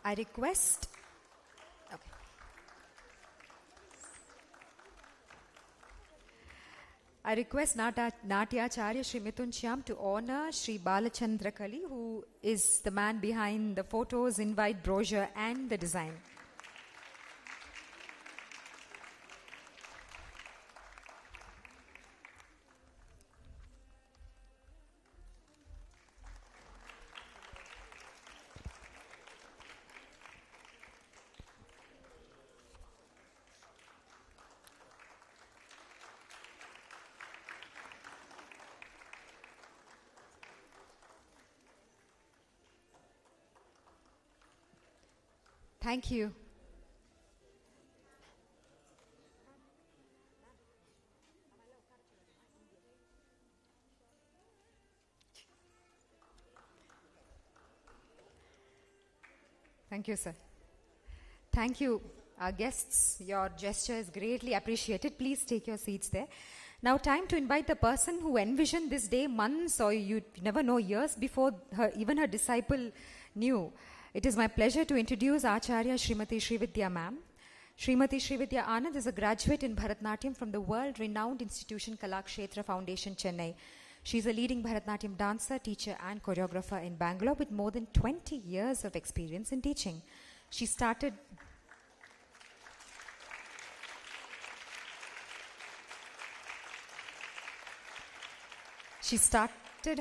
I request, I request Nithyaashree Shri Mithun to honor Shri Balachandra Kali, who is the man behind the photos, invite brochure and the design. Thank you. Thank you, sir. Thank you, our guests. Your gesture is greatly appreciated. Please take your seats there. Now, time to invite the person who envisioned this day months, or you never know, years before even her disciple knew. It is my pleasure to introduce Acharya Srimati Srividya ma'am. Srimati Srividya Anand is a graduate in Bharatanatyam from the world-renowned institution Kalakshetra Foundation, Chennai. She is a leading Bharatanatyam dancer, teacher and choreographer in Bangalore with more than 20 years of experience in teaching. She started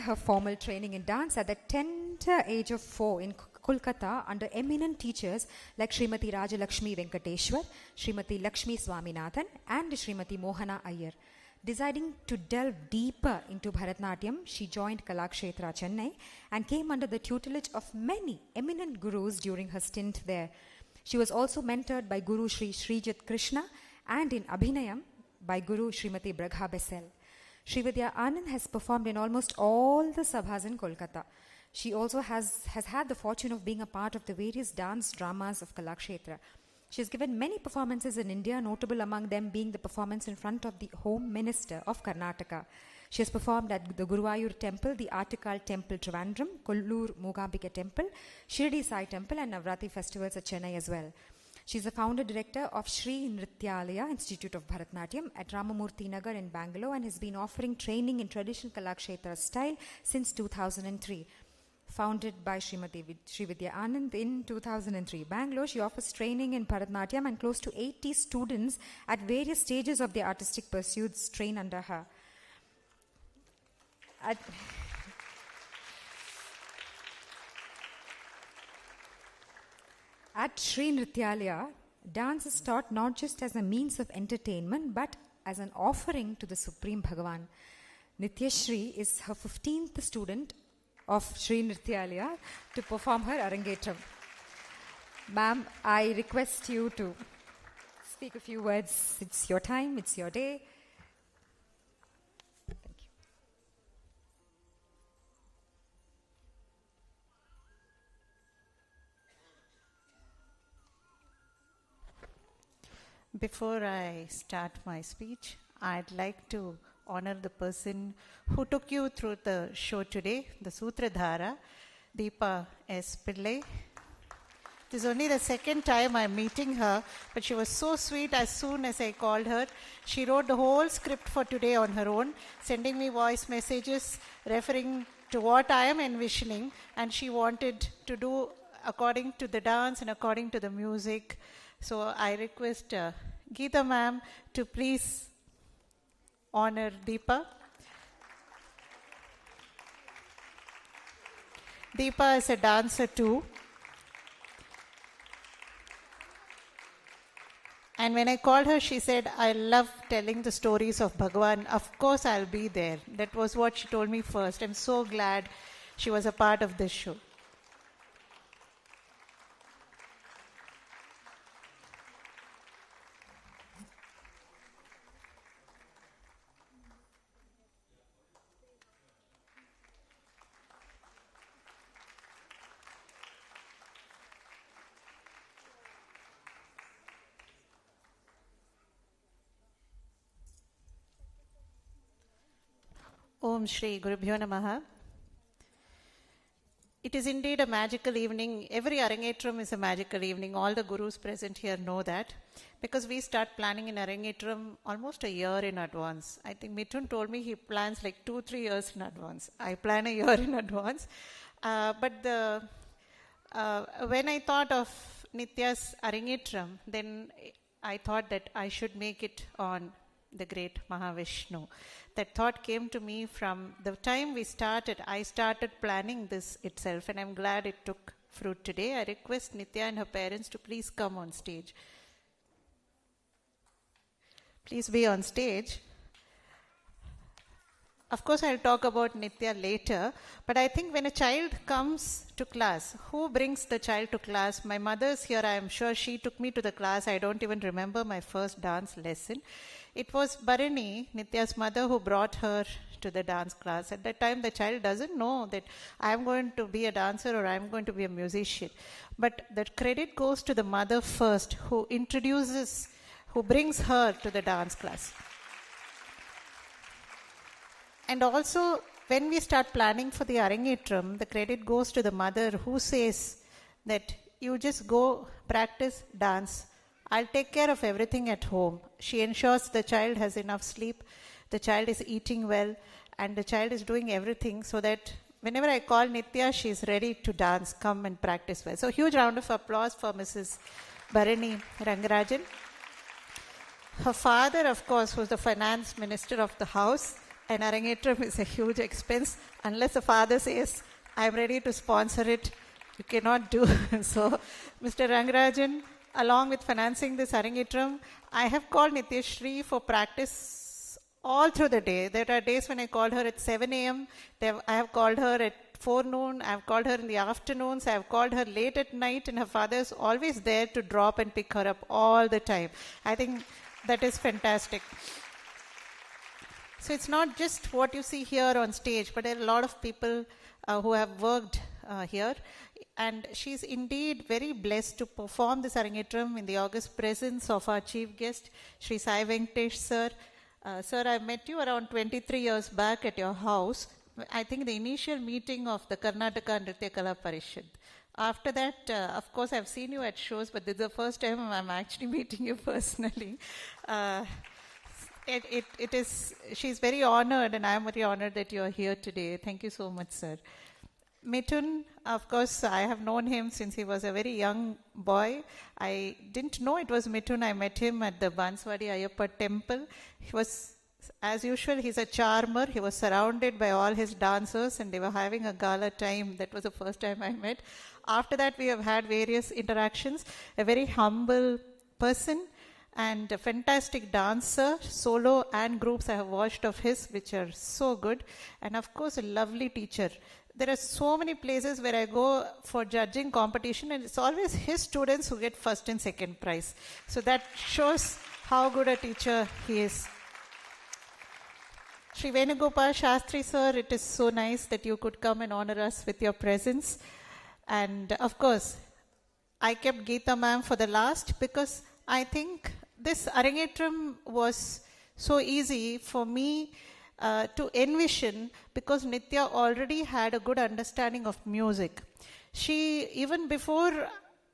her formal training in dance at the tender age of 4 in Kolkata under eminent teachers like Srimati Rajalakshmi Venkateshwar, Srimati Lakshmi Swaminathan and Srimati Mohana Iyer. Deciding to delve deeper into Bharatanatyam, she joined Kalakshetra Chennai and came under the tutelage of many eminent gurus during her stint there. She was also mentored by Guru Sri Srijit Krishna and in Abhinayam by Guru Srimati Bragha Besel. Srividya Anand has performed in almost all the sabhas in Kolkata. She also has had the fortune of being a part of the various dance dramas of Kalakshetra. She has given many performances in India, notable among them being the performance in front of the Home Minister of Karnataka. She has performed at the Guruvayur Temple, the Artikal Temple Trivandrum, Kollur Moogambika Temple, Shirdi Sai Temple and Navratri festivals at Chennai as well. She is the founder director of Sri Nithyaashree Institute of Bharatanatyam at Ramamurthy Nagar in Bangalore and has been offering training in traditional Kalakshetra style since 2003. Founded by Srimati Srividya Anand in 2003. Bangalore, she offers training in Bharatanatyam and close to 80 students at various stages of their artistic pursuits train under her. At Sri Nithyaashree, dance is taught not just as a means of entertainment but as an offering to the Supreme Bhagavan. Nithyaashree is her 15th student of Sri Nithyaashree to perform her Arangetram. Ma'am, I request you to speak a few words. It's your time, it's your day. Thank you. Before I start my speech, I'd like to honor the person who took you through the show today, the Sutradhara, Deepa S. Pillai. This is only the second time I'm meeting her, but she was so sweet. As soon as I called her, she wrote the whole script for today on her own, sending me voice messages referring to what I am envisioning, and she wanted to do according to the dance and according to the music. So I request Geeta ma'am to please honor Deepa. Deepa is a dancer too. And when I called her, she said, I love telling the stories of Bhagavan. Of course, I'll be there. That was what she told me first. I'm so glad she was a part of this show. Om Shri Gurubhyo Namaha. It is indeed a magical evening. Every Arangetram is a magical evening. All the gurus present here know that, because we start planning in Arangetram almost a year in advance. I think Mithun told me he plans like 2-3 years in advance. I plan a year in advance. But when I thought of Nithya's Arangetram, then I thought that I should make it on the great Mahavishnu. That thought came to me from the time we started. I started planning this itself, and I'm glad it took fruit today. I request Nithya and her parents to please come on stage. Please be on stage. Of course, I'll talk about Nithya later, but I think when a child comes to class, who brings the child to class? My mother's here. I am sure she took me to the class. I don't even remember my first dance lesson. It was Bharani, Nithya's mother, who brought her to the dance class. At that time, the child doesn't know that I'm going to be a dancer or I'm going to be a musician. But the credit goes to the mother first, who brings her to the dance class. And also, when we start planning for the Arangetram, the credit goes to the mother who says that you just go practice dance. I'll take care of everything at home. She ensures the child has enough sleep, the child is eating well, and the child is doing everything so that whenever I call Nithya, she's ready to dance, come and practice well. So huge round of applause for Mrs. Bharani Rengarajan. Her father, of course, was the finance minister of the house, and Arangetram is a huge expense. Unless the father says, I'm ready to sponsor it, you cannot do. So, Mr. Rengarajan, along with financing this Arangetram, I have called Nithyaashree for practice all through the day. There are days when I called her at 7 a.m. I have called her at forenoon. I have called her in the afternoons. I have called her late at night, and her father is always there to drop and pick her up all the time. I think that is fantastic. So it's not just what you see here on stage, but there are a lot of people who have worked here. And she's indeed very blessed to perform this Arangetram in the august presence of our chief guest, Sri Sai Venkatesh sir. Sir, I met you around 23 years back at your house. I think the initial meeting of the Karnataka Nritya Kala Parishad. After that, of course, I've seen you at shows, but this is the first time I'm actually meeting you personally. She's very honored, and I'm very honored that you're here today. Thank you so much, sir. Mithun, of course, I have known him since he was a very young boy. I didn't know it was Mithun. I met him at the Banswadi Ayyappa temple. He was, as usual, he's a charmer. He was surrounded by all his dancers, and they were having a gala time. That was the first time I met. After that, we have had various interactions. A very humble person and a fantastic dancer, solo and groups I have watched of his, which are so good. And of course, a lovely teacher. There are so many places where I go for judging competition, and it's always his students who get first and second prize. So that shows how good a teacher he is. Sri Venugopal Shastri sir, it is so nice that you could come and honor us with your presence. And of course, I kept Geeta ma'am for the last because I think this Arangetram was so easy for me to envision because Nithya already had a good understanding of music. She, even before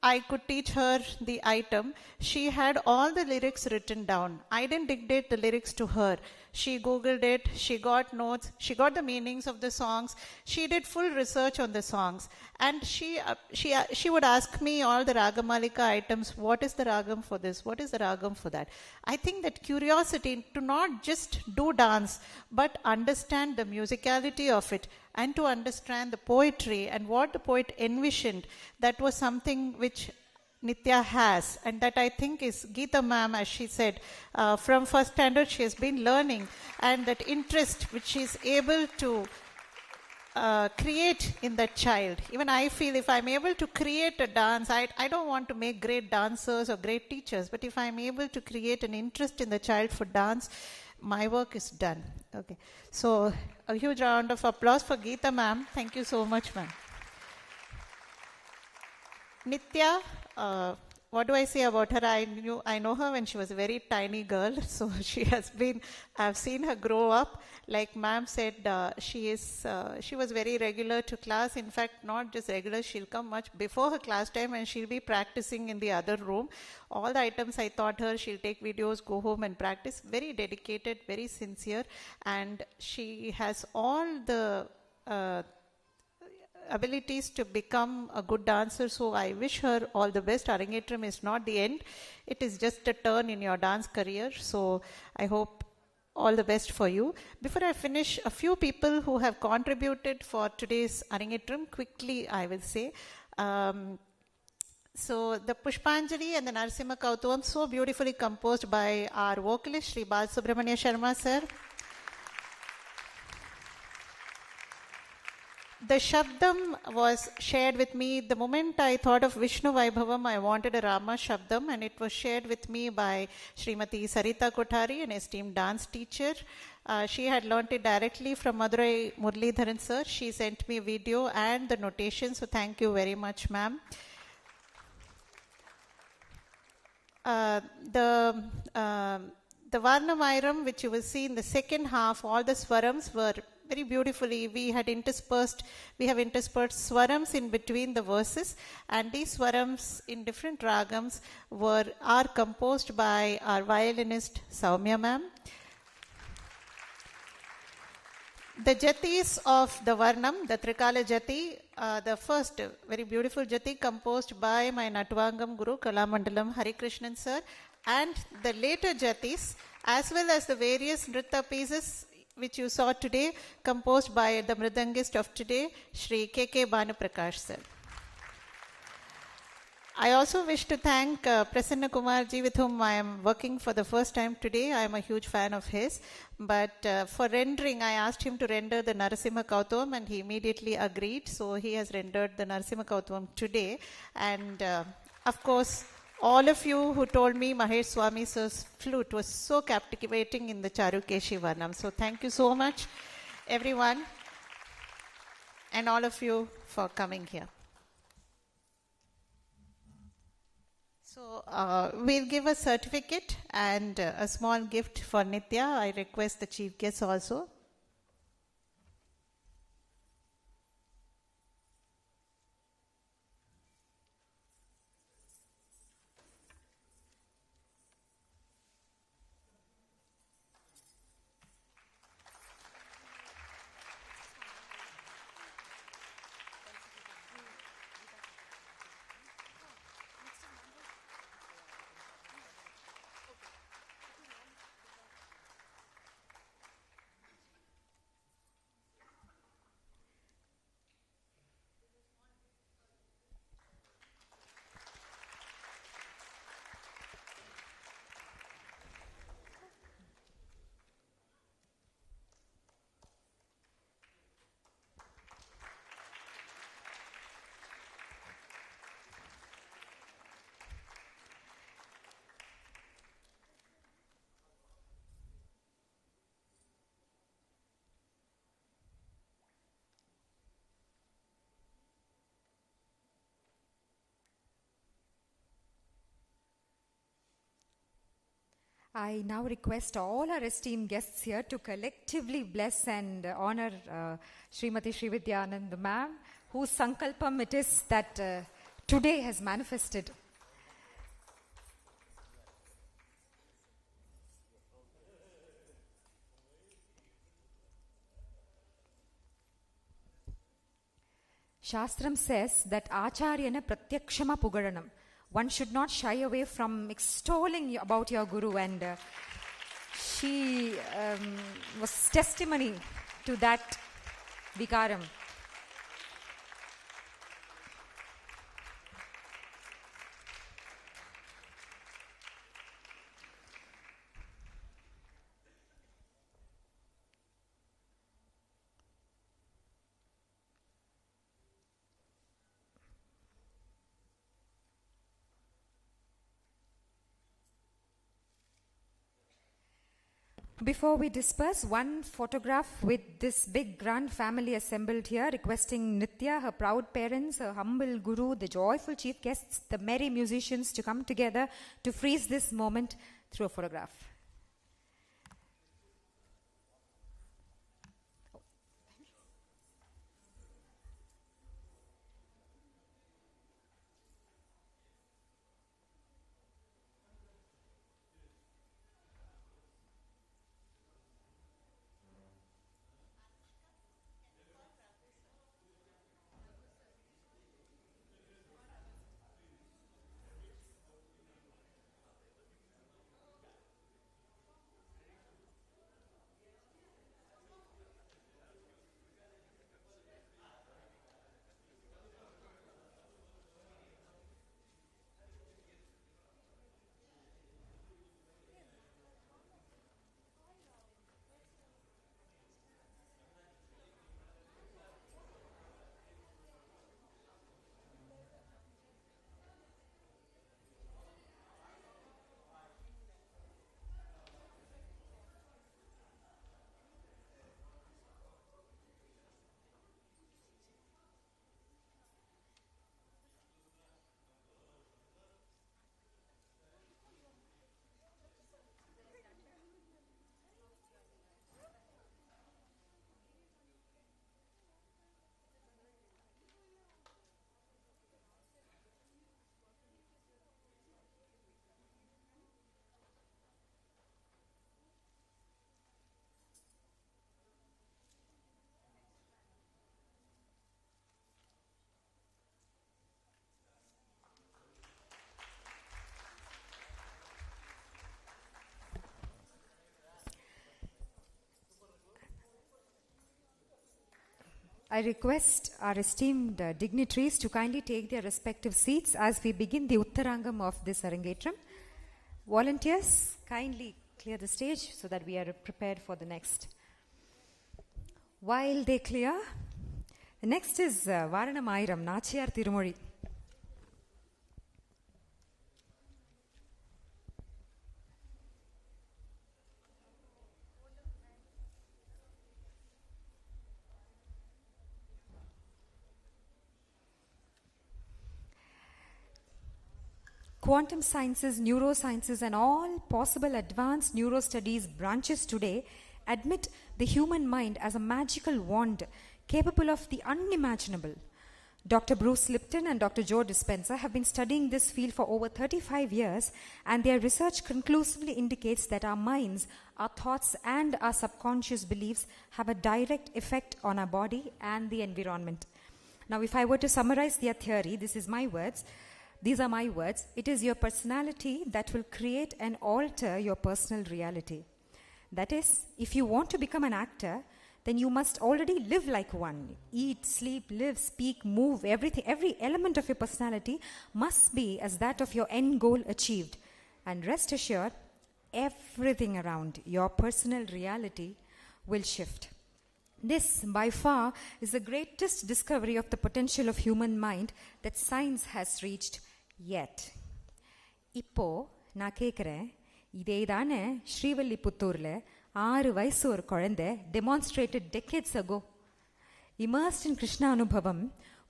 I could teach her the item, she had all the lyrics written down. I didn't dictate the lyrics to her. She Googled it, she got notes, she got the meanings of the songs, she did full research on the songs. And she would ask me all the Ragamalika items, what is the ragam for this, what is the ragam for that. I think that curiosity to not just do dance, but understand the musicality of it and to understand the poetry and what the poet envisioned, that was something which Nithya has, and that I think is Geeta ma'am, as she said, from first standard she has been learning, and that interest which she is able to create in that child. Even I feel if I'm able to create a dance, I don't want to make great dancers or great teachers, but if I'm able to create an interest in the child for dance, my work is done. Okay, so a huge round of applause for Geeta ma'am. Thank you so much, ma'am. Nithya, what do I say about her? I know her when she was a very tiny girl. So I've seen her grow up. Like ma'am said, she was very regular to class. In fact, not just regular, she'll come much before her class time and she'll be practicing in the other room. All the items I taught her, she'll take videos, go home and practice. Very dedicated, very sincere. And she has all the abilities to become a good dancer, so I wish her all the best. Arangetram is not the end, it is just a turn in your dance career, so I hope all the best for you. Before I finish, a few people who have contributed for today's Arangetram, quickly I will say. So the Pushpanjali and the Narasimha Kautuvam, so beautifully composed by our vocalist, Sri Balasubramanya Sharma sir. The Shabdam was shared with me. The moment I thought of Vishnu Vaibhavam, I wanted a Rama Shabdam, and it was shared with me by Srimati Sarita Kothari, an esteemed dance teacher. She had learnt it directly from Madurai Muralidharan sir. She sent me a video and the notation, so thank you very much, ma'am. The Varnamairam, which you will see in the second half, all the swarams were very beautifully, we have interspersed swarams in between the verses, and these swarams in different ragams are composed by our violinist Saumya ma'am. The jatis of the Varnam, the Trikala jati, the first very beautiful jati composed by my Natvangam Guru Kalamandalam Harikrishnan sir, and the later jatis as well as the various nritta pieces which you saw today, composed by the Mridangist of today, Shri K.K. Bhanuprakash sir. I also wish to thank Prasanna Kumarji, with whom I am working for the first time today. I am a huge fan of his. But for rendering, I asked him to render the Narasimha Kautuvam, and he immediately agreed. So he has rendered the Narasimha Kautuvam today. And of course, all of you who told me Mahesh Swami sir's flute was so captivating in the Charukeshi Varnam. So thank you so much, everyone, and all of you for coming here. So we'll give a certificate and a small gift for Nithya. I request the chief guest also. I now request all our esteemed guests here to collectively bless and honor Srimati Srividyanand ma'am, whose sankalpam it is that today has manifested. Shastram says that Acharyana Pratyakshama Pugaranam. One should not shy away from extolling about your Guru, and she was testimony to that vikaram. Before we disperse, one photograph with this big grand family assembled here, requesting Nithya, her proud parents, her humble guru, the joyful chief guests, the merry musicians to come together to freeze this moment through a photograph. I request our esteemed dignitaries to kindly take their respective seats as we begin the Uttarangam of this Arangetram. Volunteers, kindly clear the stage so that we are prepared for the next. While they clear, the next is Varanamayiram, Nachiyar Tirumozhi. Quantum sciences, neurosciences, and all possible advanced neurostudies branches today admit the human mind as a magical wand capable of the unimaginable. Dr. Bruce Lipton and Dr. Joe Dispenza have been studying this field for over 35 years, and their research conclusively indicates that our minds, our thoughts, and our subconscious beliefs have a direct effect on our body and the environment. Now, if I were to summarize their theory, these are my words. It is your personality that will create and alter your personal reality. That is, if you want to become an actor, then you must already live like one. Eat, sleep, live, speak, move, everything, every element of your personality must be as that of your end goal achieved. And rest assured, everything around your personal reality will shift. This, by far, is the greatest discovery of the potential of human mind that science has reached yet. இப்போ நான் கேட்குறேன், இதே தானே ஸ்ரீவல்லிபுத்தூரில் 6 வயசு ஒரு குழந்தை demonstrated decades ago. Immersed in Krishna Anubhavam,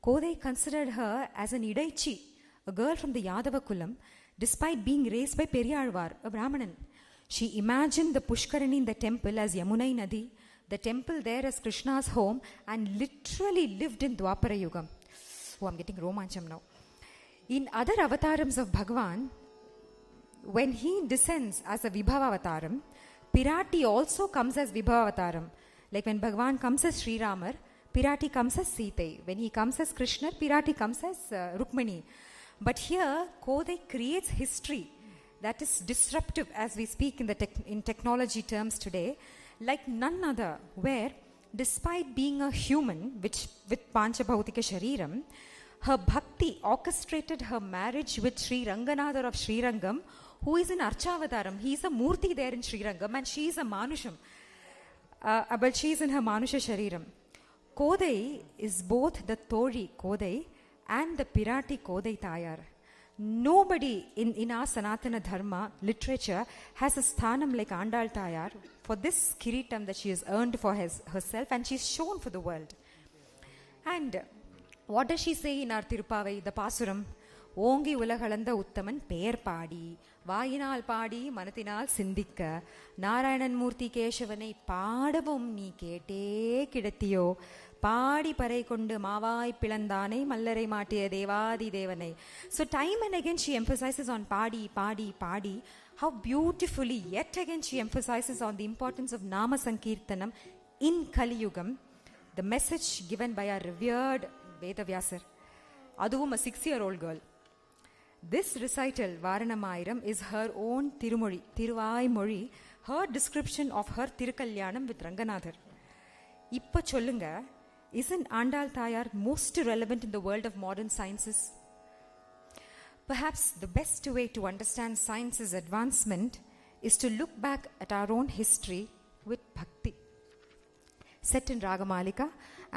Kodai considered her as an idaichi, a girl from the Yadava Kulam, despite being raised by Periyalvar, a Brahmanan. She imagined the Pushkarani in the temple as Yamunai Nadi, the temple there as Krishna's home, and literally lived in Dwapara Yugam. Oh, I'm getting romancham now. In other avatarams of Bhagavan, when he descends as a Vibhava avataram, Pirati also comes as Vibhava avataram. Like when Bhagavan comes as Sri Ramar, Pirati comes as Sita. When he comes as Krishna, Pirati comes as Rukmani. But here, Kodai creates history that is disruptive as we speak in technology terms today, like none other, where despite being a human, which with Panchabhautika Shariram, her bhakti orchestrated her marriage with Sri Ranganatha of Sri Rangam, who is in Archavataram. He is a Murti there in Sri Rangam, and she is a Manusham. But she is in her Manusha Shariram. Kodai is both the Tori Kodai and the Pirati Kodai Tayar. Nobody in our Sanatana Dharma literature has a sthanam like Andal Tayar for this kiritam that she has earned for herself, and she's shown for the world. And what does she say in our Tirupavai, the Pasuram? ஓங்கி உலகளந்த உத்தமன் பெயர் பாடி வாயினால் பாடி மனத்தினால் சிந்திக்க நாராயணன் மூர்த்தி கேசவனை பாடவும் நீ கேட்டே கிடத்தியோ பாடி பறை கொண்டு மாவாய் பிளந்தானை மல்லரை மாட்டிய தேவாதி தேவனை. So time and again she emphasizes on body body body. How beautifully yet again she emphasizes on the importance of Nama Sankirtanam in Kali Yugam, the message given by our revered Vedavyasar. Aduvum a 6-year-old girl. This recital, Varanamayiram, is her own Tirumoli, Thiruvaimozhi, her description of her Tirukalyanam with Ranganadhar. Ippa sollunga, isn't Andal Tayar most relevant in the world of modern sciences? Perhaps the best way to understand science's advancement is to look back at our own history with bhakti. Set in Ragamalika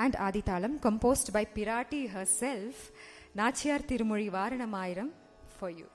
and Adithalam, composed by Pirati herself, Nachiyar Tirumoli Varanamayiram for you.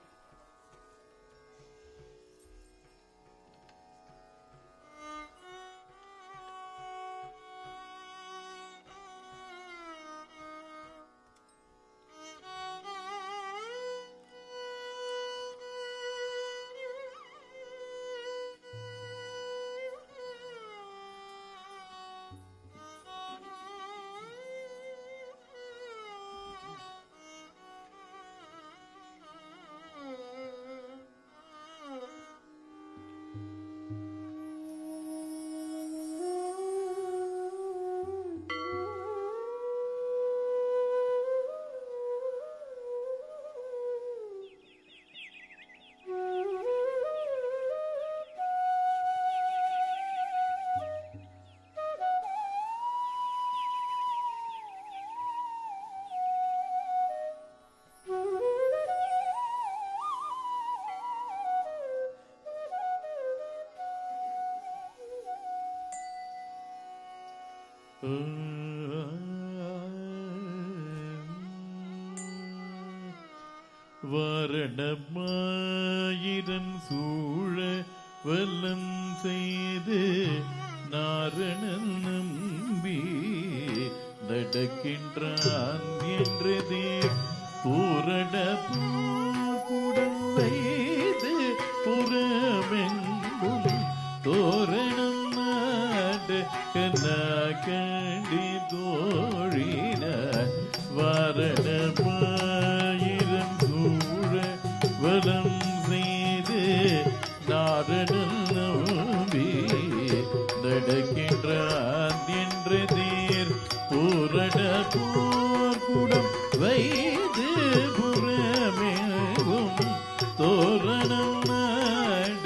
வரணமாயிரம் சூழ வல்லம் செய்து நாரணன் நம்பி நடக்கின்றான் என்றதே பூரண பூக்குடம் வைத்து புறமெங்கும் தோரணம் நாட கண்டி தோழின வரணமாயிரம் சூழ வலம் செய்து நாரணன் நம்பி நடக்கின்றான் என்று தேர் பூரண போர்க்குடம் வைத்து புறமெங்கும் தோரணம் நாட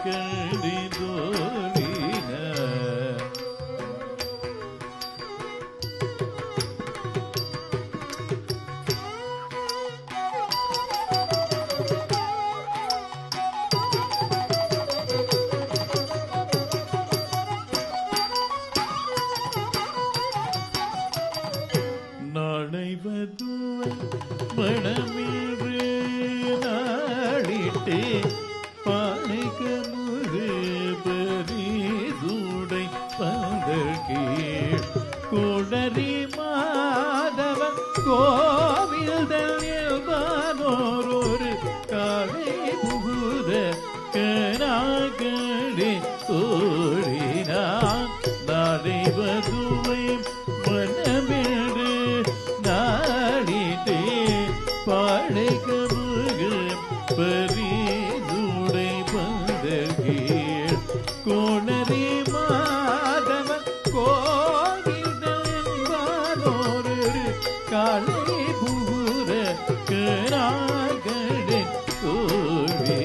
கண்டி தோழின. மணமேறு நாளிட்டே பானைகமுறு பரிசூடை பந்தர் கீழ் கோடரி மாதவன் கோவில் தல்வானோரொரு காலை புகுத கனாகடி தோழினான் நாடைவதுவை மணமேறு நாளிட்டே பாழைகமுக பரிசூடை பந்தகீழ் கோணரி மாதவன் கோவில் தல்வானோரு காலை புகுத கனாகடி தோழி.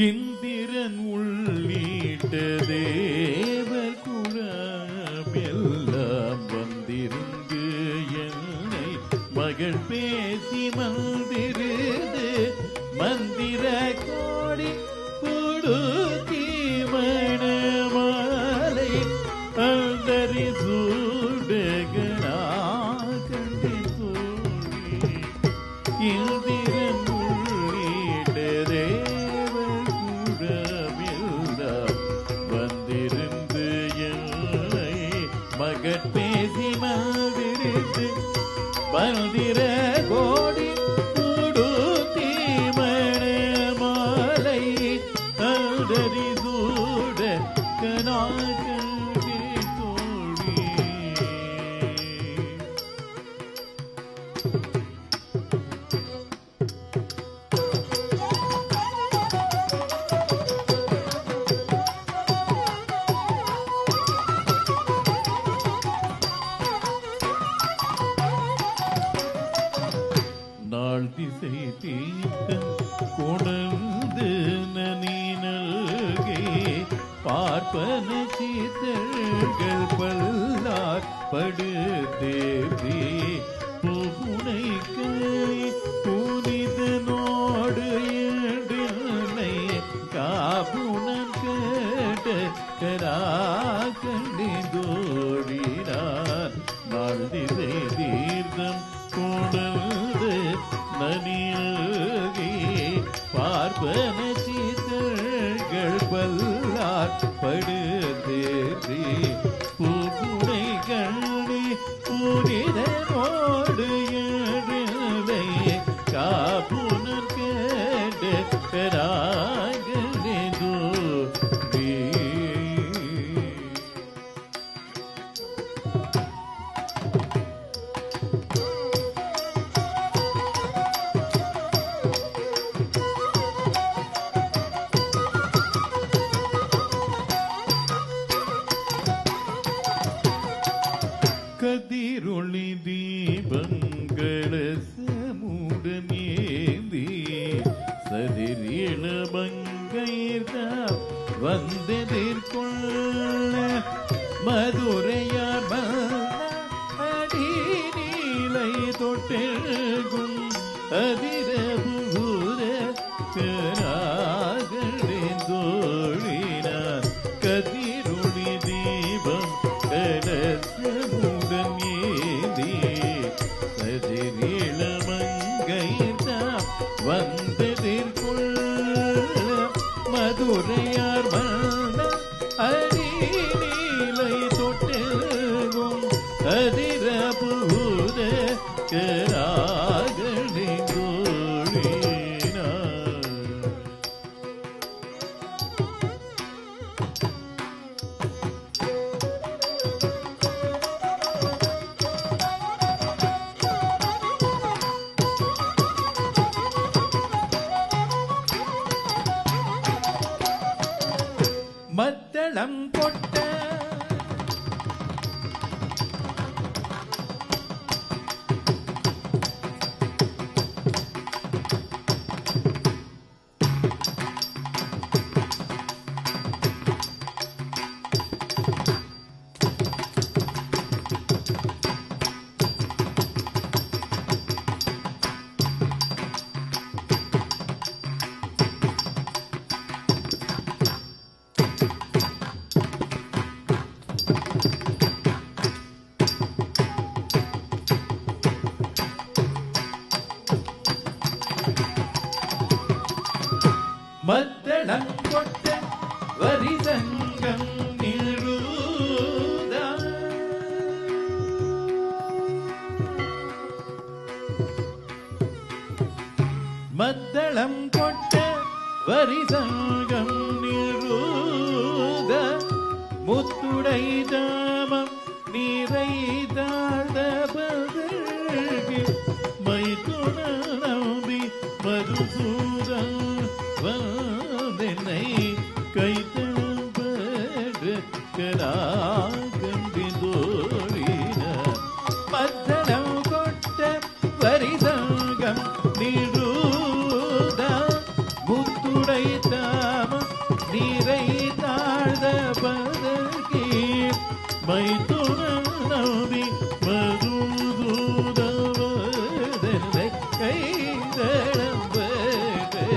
இந்திரன் உள்ளிட்ட தேவர் குழாமெல்லாம் வந்திருந்து மந்திர கோடி புடுத்தி மணமாலை அந்தரி சூடகனா கண்டி தோழி இந்திரன் உள்ளிட்ட தேவர் கூடமில்தான் வந்திருந்து என்னை மகட்பேசி மாதிரித்து மந்திர கோடி புடுத்தி மணமாலை அந்தரி சூடகனா கண்டி தோழி. நாள் திசை தீர்த்தன் கொணர்ந்து நனி நல்கே பார்ப்பன சீத்தர்கள் பல்லார் படுதேர்தே புகுனை கை புனிதனோடு எழுனை காப்புணன் கேட்ட கராகண்டி தோழினார் நாள் திசை தீர்த்தம் கொணர்ந்து நனியல்கே பார்ப்பன சீத்தர்கள் பல்லார் படுதேர்தே பூனை கண்ணி புனிதனோடு எழுதை காப்புணன் கேட்டு கராகண்டி தோழி. கதிரொளி தீபங்கள சமுடமேந்தி சதிரிள மங்கையர்தாம் வந்தெதிர்கொள்ள மதுரையார் அடி நீலை தொட்டெழுகும் அதிர புகுத கராகண்டே தோழினார் கதிரொளி தீபம் கலசமுடன் ஏந்தி சதிரிள மங்கையர்தாம் வந்தெதிர்கொள்ள மதுரையார் அடி நீலை தொட்டெழுகும் அதிர புகுத கராகண்டே தோழினார். மத்தளம் கொட்ட மத்தளம் கொட்ட வரிசங்கம் நிழுதா மத்தளம் கொட்ட வரிசங்கம் நிழுத முத்துடை தாமம் நீரை தாழ்ந்த பதற்கு மைத்துண நம்பி மதுசூதன் வந்தென்னை கைத்தளம் படு கராகண்டி தோழினார் மத்தளம் கொட்ட வரிசங்கம் நிழுத முத்துடை தாமம் நீரை தாழ்ந்த பதற்கு மைத்துண நம்பி மதுசூதன் வந்தென்னை கைத்தளம் படு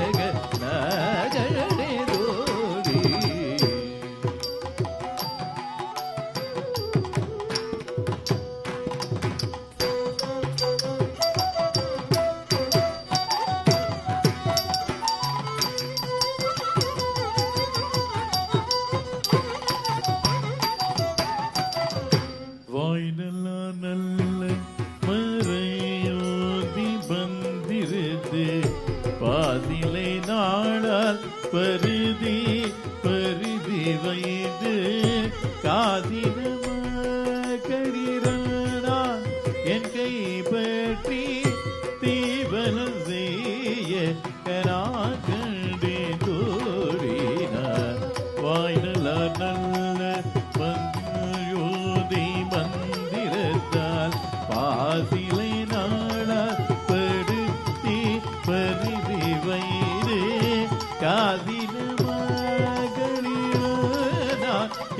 பாதிலை நாளால் பருதி பருதி வைத்து காதினமாகடிறான் என் கை பற்றி தீவனம் செய்ய கராகண்டே தோழினார் வாய்நலார் நல்ல மந்தியோதி மந்திரத்தால் பாசிலை நாளால் படுத்தி பருதி வைத்து காதினமாகடிறான்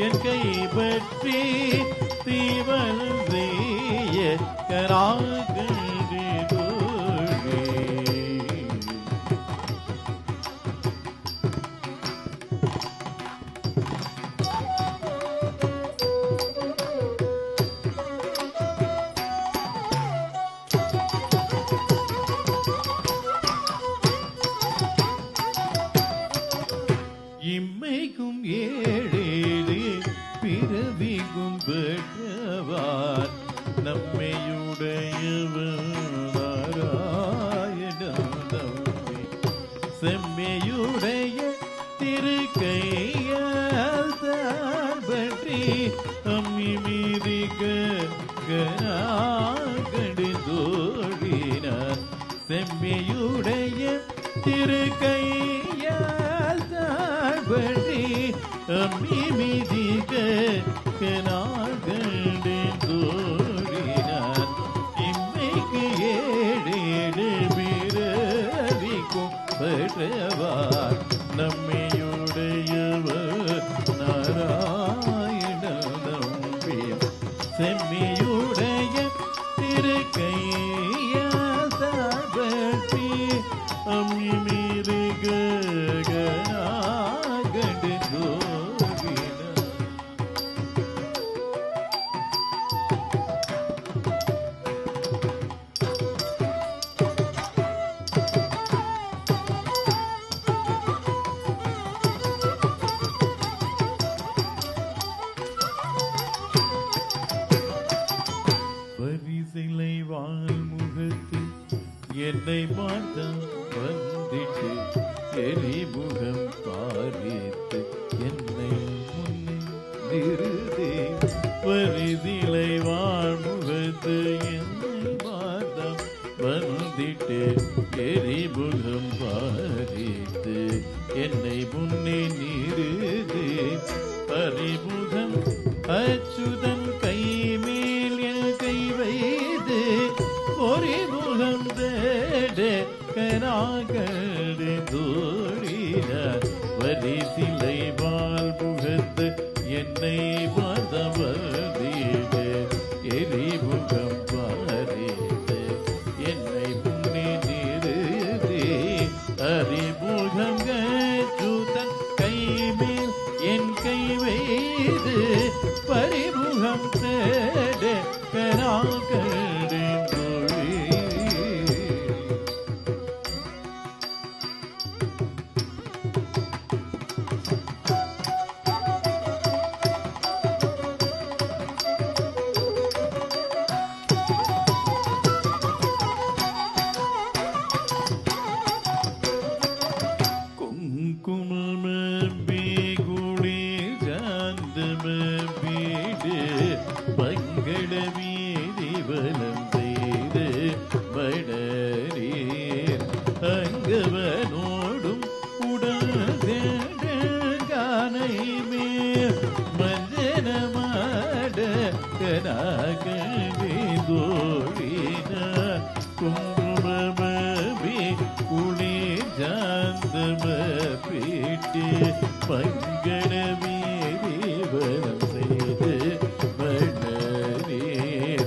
என் கை பற்றி தீவனம் செய்ய கராகண்டே தோழி. இம்மைக்கும் ஏழேழு பிறவிக்கும் பெற்றவார் நம்மையுடையவர் நாராயணாவே செம்மையுடைய திருக்கையால் தான் பற்றி அம்மி மீதிக கடிதோழினார் செம்மையுடைய திருக்கையால் தான் பற்றி அம்மி மீதிக கடிதோழினார் இம்மைக்கு ஏழேழு பிறவிக்கும் பெற்றவார் நம்மையுடையவர் நாராயண நம்பி செம்மியுடைய திருக்கையால் பற்றி அம்மி மீது கடு தோழினார். பரிசிலை வாழ்முகத்து என்னை பார்த்தான் வந்திட்டு எரிமுகம் பாரித்து என்னை முன்னே நிறுதே பரிசிலை வாழ்முகத்து என்னை பார்த்தான் வந்திட்டு எரிமுகம் பாரித்து என்னை முன்னே நிறுதே பரிமுகம் அச்சுதன் கைமேல் என் கை வைத்து பொறிமுகம் தேட கராகடு தோழினார் வரிசிலை வாழ்முகத்து என்னை பார்த்தவதீடு எரிமுகம் பாரித்து என்னை முன்னே நிறுதி அறிமுகம் அச்சுதன் கைமேல் என் கை வைத்து பரிமுகம் தேட கராகடு தோழி. குங்குமம்பி குளிர் சாந்தமம்பீடு மங்கள வீதி வலம் செய்து மடரீர் அங்கவனோடும் உடற்கானை மேல் மஞ்சனமாட கனாகி தோழினார் குங்குமம்பி குளிர் சாந்தமபீட்டு மங்கள வீதி வலம் செய்து மடரீர்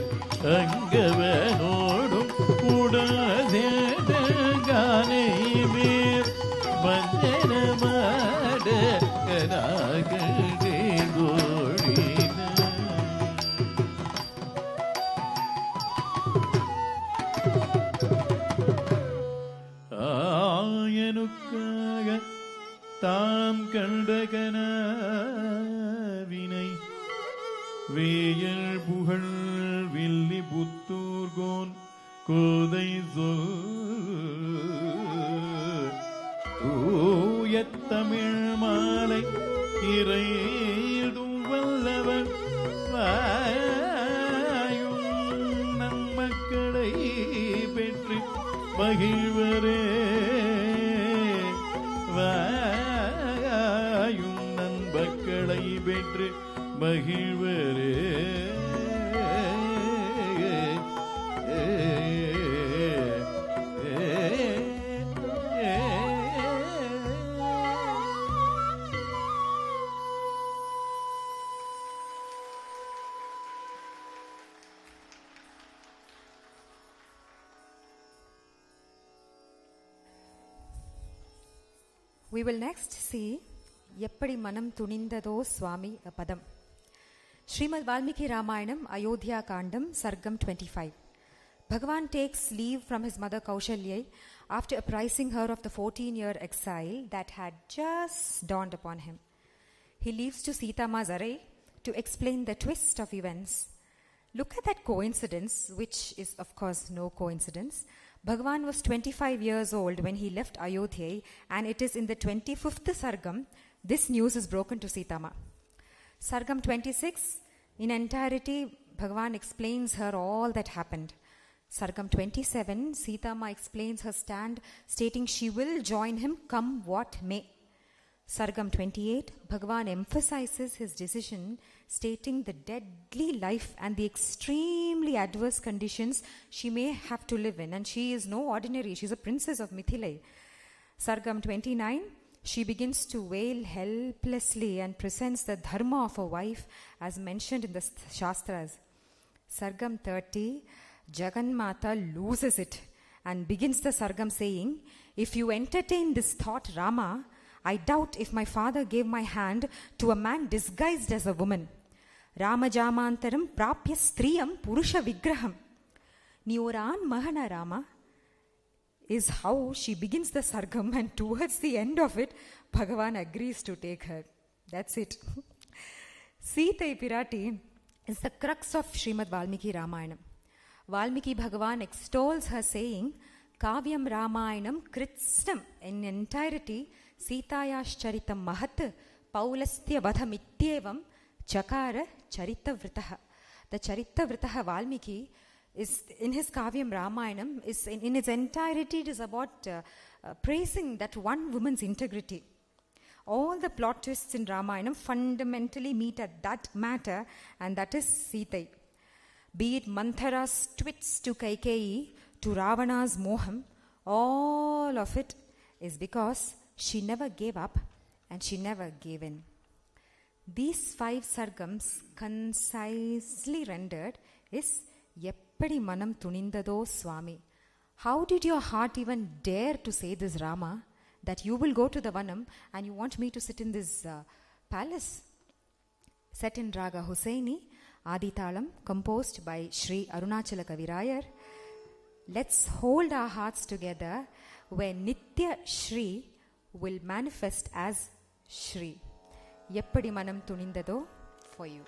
அங்கவனோடும் உடற்கானை மேல் மஞ்சனமாட கனாகி தோழினார். ஆயனுக்காக தாம் கண்ட கனவினை வேயல் புகழ் வில்லி புத்தூர்கோன் கோதை சொல் தூய தமிழ் மாலை இறைதும் வல்லவர் வாயும் நன்மக்களை பெற்று மகிழ்வரே வாயும் நண்பக்களை பெற்று மகிழ்வரே. We will next see Yeppadi Manam Tunindado Swami a Padam. Srimad Valmiki Ramayanam, Ayodhya Kandam, Sargam 25. Bhagavan takes leave from his mother Kaushalya after apprising her of the 14-year exile that had just dawned upon him. He leaves to Sita Ma's array to explain the twist of events. Look at that coincidence, which is of course no coincidence. Bhagavan was 25 years old when he left Ayodhya, and it is in the 25th Sargam this news is broken to Sita Ma. Sargam 26, in entirety, Bhagavan explains her all that happened. Sargam 27, Sita Ma explains her stand, stating she will join him come what may. Sargam 28, Bhagavan emphasizes his decision, stating the deadly life and the extremely adverse conditions she may have to live in. And she is no ordinary, she is a princess of Mithila. Sargam 29, she begins to wail helplessly and presents the dharma of a wife as mentioned in the Shastras. Sargam 30, Jaganmata loses it and begins the Sargam saying, if you entertain this thought, Rama, I doubt if my father gave my hand to a man disguised as a woman. Ramajamantaram prapya striyam purusha vigraham. Nioran mahana Rama is how she begins the Sargam, and towards the end of it, Bhagavan agrees to take her. That's it. Sita Pirati is the crux of Srimad Valmiki Ramayanam. Valmiki Bhagavan extols her saying, Kavyam Ramayanam Kritsnam, in entirety, Sitayascharitam Mahat Paulastya Vadhamityevam Chakara Charitavritah. The Charitavritah Valmiki is in his Kavyam Ramayanam, is in its entirety it is about praising that one woman's integrity. All the plot twists in Ramayanam fundamentally meet at that matter, and that is Sita. Be it Manthara's twits to Kaikeyi, to Ravana's moham, all of it is because she never gave up and she never gave in. These 5 sargams, concisely rendered, is Yeppadi Manam Tunindado Swami. How did your heart even dare to say this, Rama, that you will go to the Vanam and you want me to sit in this palace? Set in Raga Hussaini, Aditalam, composed by Sri Arunachala Kavirayar. Let's hold our hearts together where Nithyaashree will manifest as Shri. Yeppadi Manam Tunindado for you.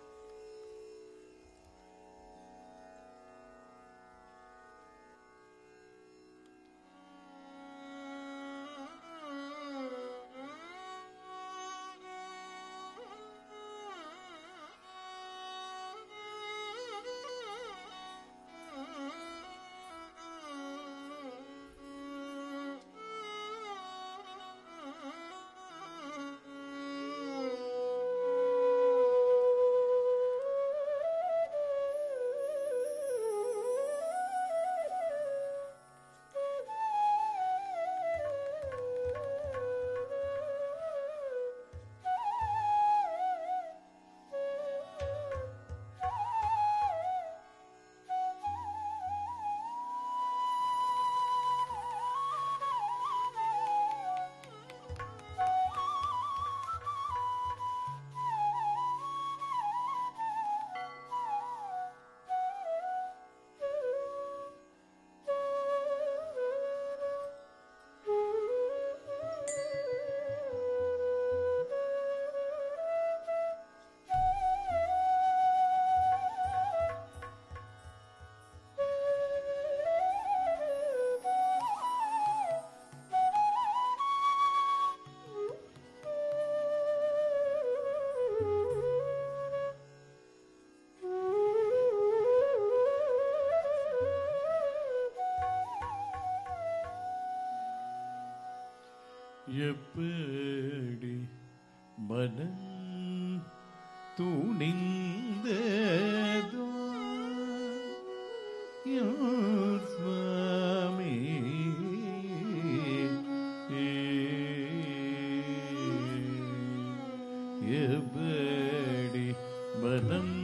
எப்படி மனம் துணிந்ததோ என் சுவாமி, எப்படி மனம்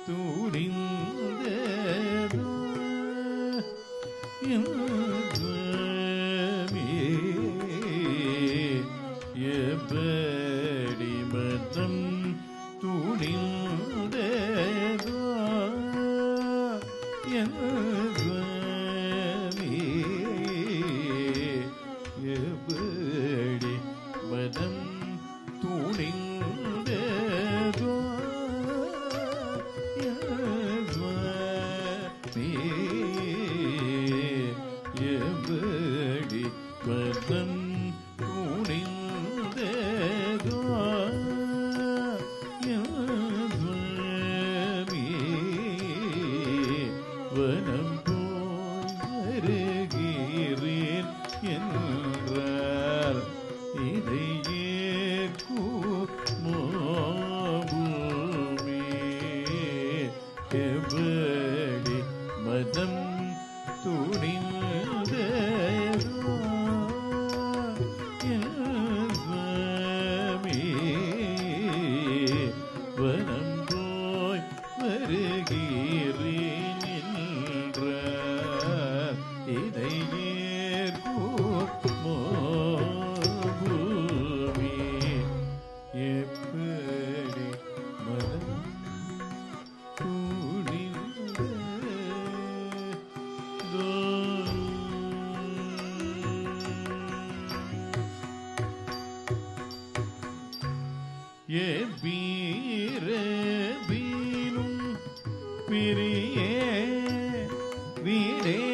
துணிந்ததோ என் சுவாமி, எப்படி மனம் துணிந்ததோ என் சுவாமி, எப்படி மனம் துணிந்ததோ என் சுவாமி, எப்படி மனம் துணிந்ததோ என் சுவாமி, வனம் போய் வருகிறேன் என்றார் இதை ஏற்குமோ பூமி, எப்படி மதம் துணிந்ததோ என் சுவாமி, வனம் போய் வருகிறேன் என்றார் இதை ஏற்குமோ பூமி, எப்படி மனம் துணிந்ததோ. வீரபீனும் பிரியே வீடேதோட்டீரே,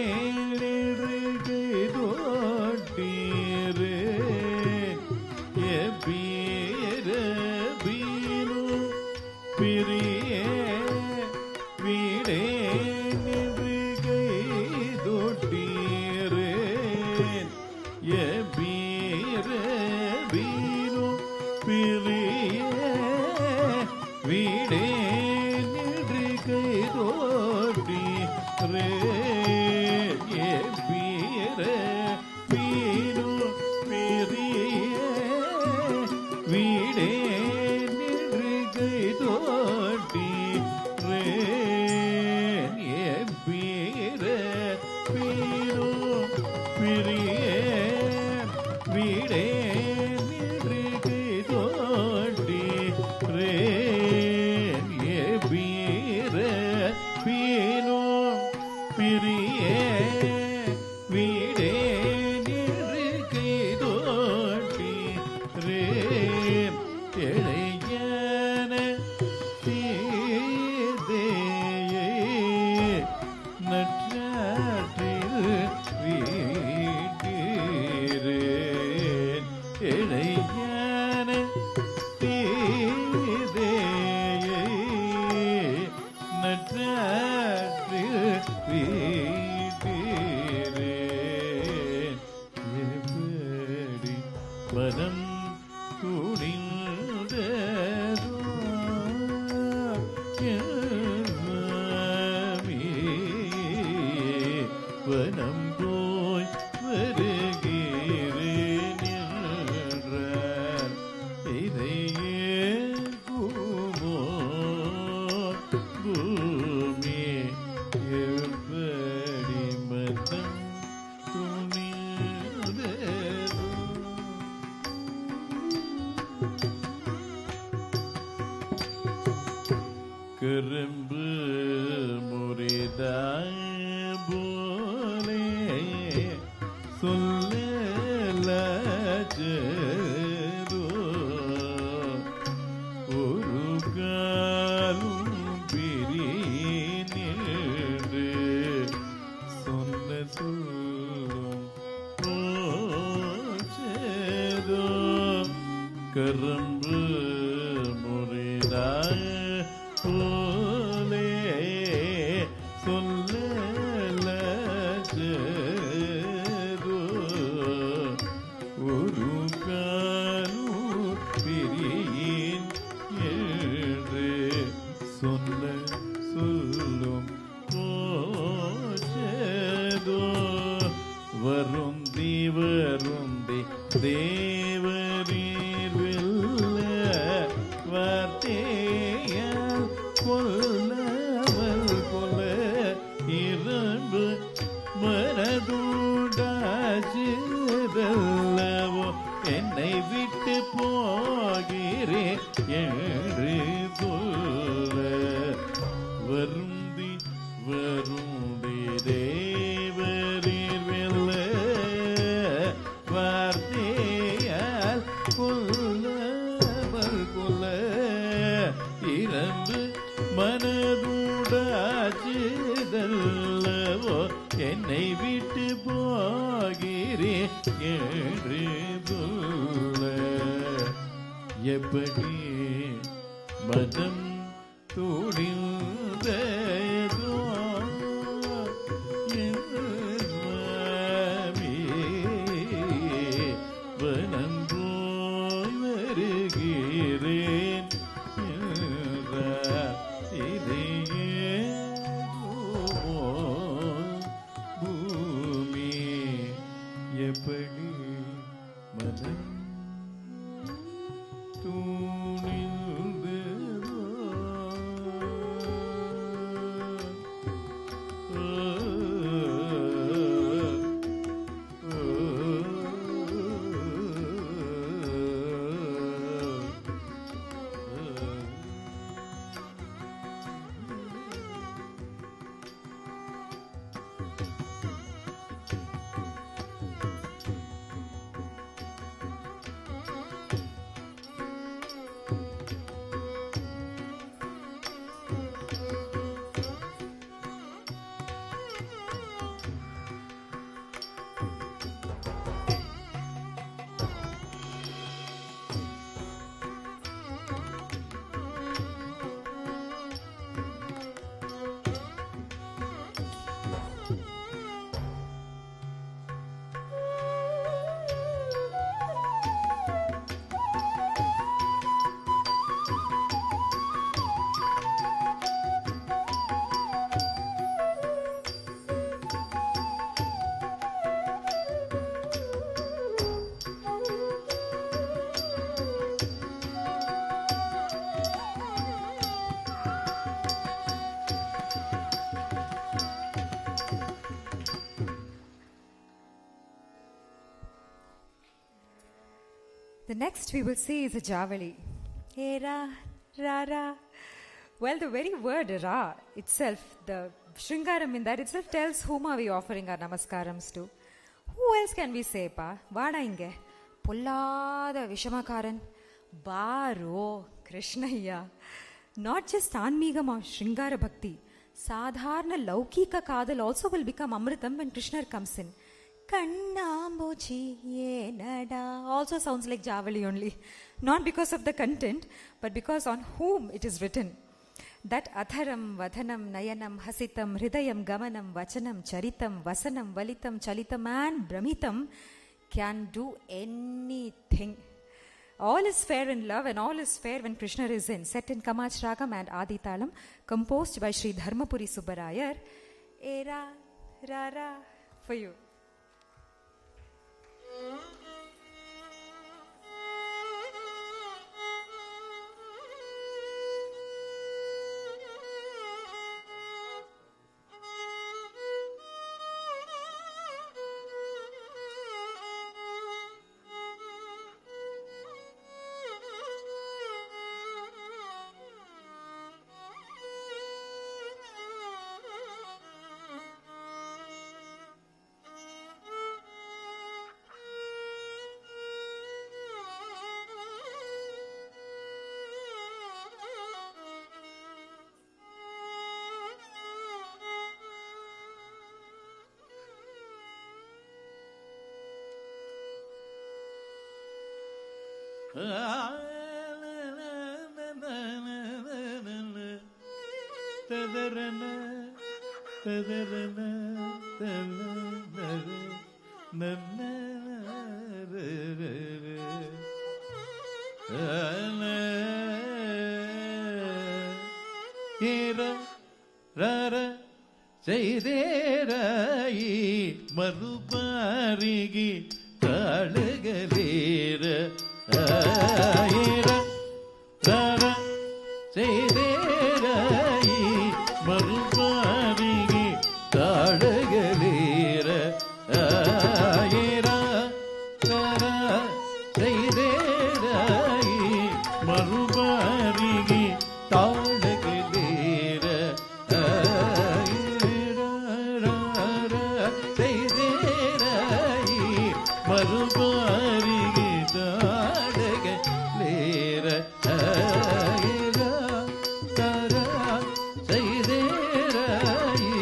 வீரபீனும் பிரியே வீடேதோட்டீரே, வீரபீனும் பிரியே வீடே நின்று கைதோட்டி ரே, வீர வீரு பிரிய வீடே நின்று கைதோட்டி ரே, வீர வீரு பிரிய வீடே நின்று கைதோட்டி ரே, வீர வீணோ பிரிய வீடே நின்று கைதோட்டி ரே, இளைஞன சீதையே நற்றாற்றில் வீட்டிரேன், இளைஞன சீதையே நற்றாற்றில் வீட்டிரேன், எப்படி மனம் துணிந்ததோ என் சுவாமி, வனம் போய் வருகிறேன் என்றார் இதை ஏற்குமோ பூமி, எப்படி மனம் துணிந்ததோ. கரும்பு முறிதாய் போலே சொல்லலாச்சரோ, ஒரு காலும் பிரிநின்று சொன்ன சொல்லும் போச்சதோ, கரும்பு முறிதாய் போலே சொல்லலாச்சரோ, ஒரு காலும் பிரியேன் என்று சொன்ன சொல்லும் போச்சதோ வருந்தி வருந்தி தேவரீர் வெல்ல வார்த்தையால் கொல்லவல் கொல இரண்டு மனதூடாச்சுதல்லவோ என்னை விட்டு போகிறேன் என்று சொல்ல வருந்தி வருந்தி தேவரீர் வெல்ல வார்த்தையால் கொல்லவல் கொல இரண்டு மனதூடாச்சுதல்லவோ என்னை விட்டு போகிறேன் என்று சொல்ல எப்படி மனம் துணிந்ததோ என் சுவாமி வனம் போய் வருகிறேன் என்றார் இதையே பூமி எப்படி மனம் துணிந்ததோ The next we will see is a Javali. Era, Rara. Well, the very word Ra itself, the Shringaram in that itself tells whom are we offering our namaskarams to. Who else can we say, pa? Vada inge. Pollada Vishamakaran. Baro Krishnaya. Not just Anmigam or Shringara Bhakti. Sadharna Laukika Kadal also will become Amritam when Krishna comes in. Kannambochi yenada also sounds like Javali only. Not because of the content, but because on whom it is written. That atharam, vadhanam, nayanam, hasitam, hridayam, gamanam, vachanam, charitam, vasanam, valitam, chalitam and brahmitam can do anything. All is fair in love and all is fair when Krishna is in. Set in Kamach Ragam and Adi Talam, composed by Sri Dharmapuri Subbarayar. Era, Rara, for you. ஏற ரர செய்தேராயி மறுபாரிகி தாளுகளேர ஏற ரர செய்தேராயி மறுபாரிகி தாளுகளேர ஏற ரர செய்தேராயி மறுபாரிகி தாளுகளேர செய்தேராயி மறுபாரிகி தாளுகளேர செய்தேராயி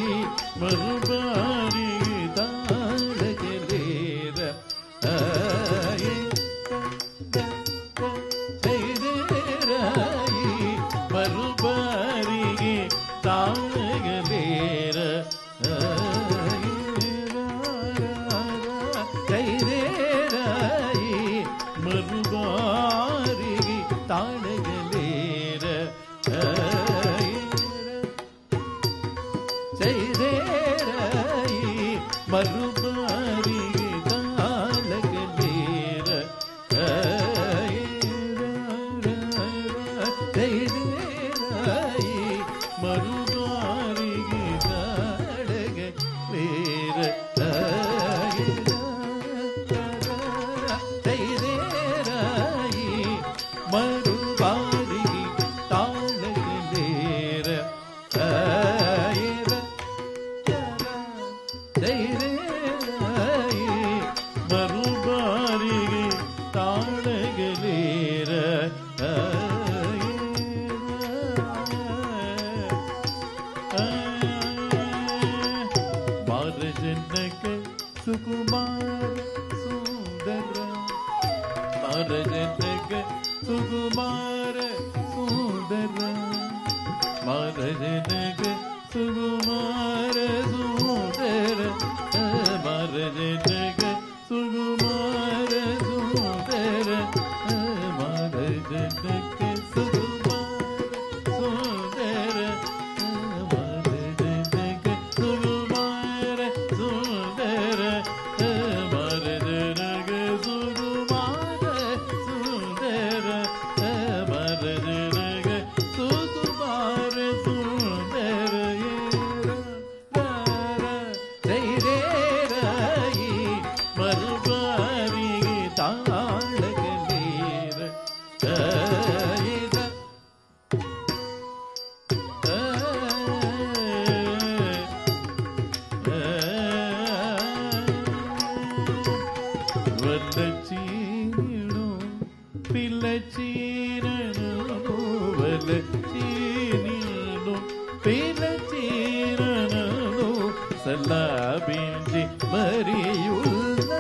மறுபாரிகி தாளுகளேர செய்தேராயி மறுபாரிகி தாளுகளேர செய்தேராயி மறுபாரிகி தாளுகளேர செய்தேராயி மறுபாரிகி தாளுகளேர செய்தேராயி மறுபாரிகி தாளுகளேர செய்தேராயி மறுபாரிகி தாளுகளேர செய்தேராயி மறுபாரிகி தாளுகளேர மாரஜனக சுகுமார சுந்தர மாரஜனக சுகுமார சுந்தர மாரஜனக சுகுமார சுந்தர மாரஜனக சுகுமார சுந்தர மாரஜனக சுகுமார சுந்தர மாரஜனக சுகுமார சுந்தர மாரஜனக சுகுமார சுந்தர மாரஜனக சுகுமார சுந்தர செய்தேராயி மறுபாரிகி தாளுகளேர வல்லச்சீனிடும் பிள்ளச்சீரனும் வல்லச்சீனிடும் பிள்ளச்சீரனும் சலாபிஞ்சி மரியுள்ளாசியேவு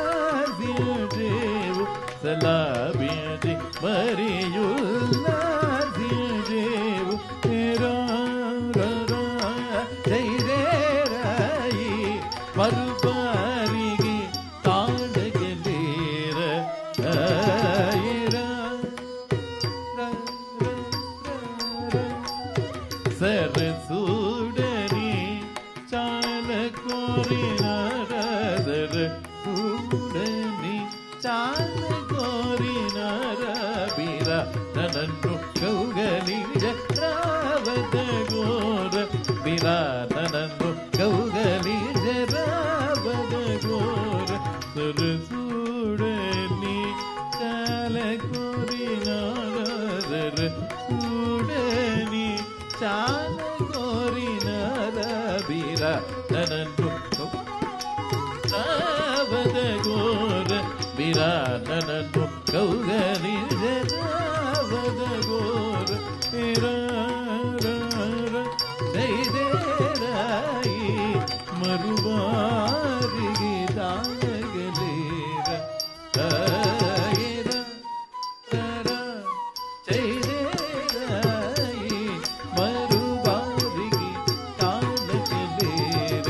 சலாபிஞ்சி மரியுள்ளாசியேவு செய்தேராயி மறுபாரிகி தாளுகளேர சரசூடனி சால கோரினார சரசூடனி சால கோரினார ಬೀರ ನನ್ನನ್ನು ಕೌಗಲಿಂಜ ರಾವತ ಗೋರ ಬೀರ ನನ್ನನ್ನು ಕೌಗಲಿಂಜ ರಾವತ ಗೋರ ಸುರಸೂಡನಿ ಚಾಲ ಕೋರಿನಾರ ಸೂಡನಿ ಚಾಲ ಕೋರಿನಾರ ಬೀರ ನನ್ನನ್ನು ರಾವತ ಗೋರ ಬೀರ ನನ್ನನ್ನು ಕೌಗಲಿಂಜ ರಾವತ ಗೋರ செய்தேராயி மறுபாரிகி தாளகளேர செய்தேராயி மறுபாரிகி தாளகளேர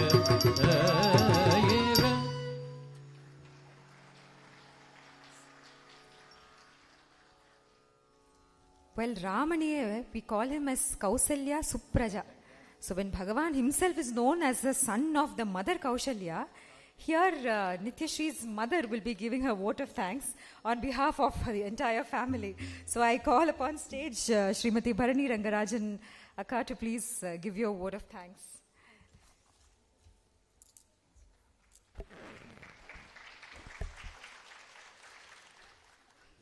Well, Ramaniya, we call him as Kausalya Supraja. So when Bhagavan himself is known as the son of the mother Kaushalya, here Nithyaashree's mother will be giving her vote of thanks on behalf of the entire family. So I call upon stage Srimati Bharani Rengarajan Akka to please give your vote of thanks.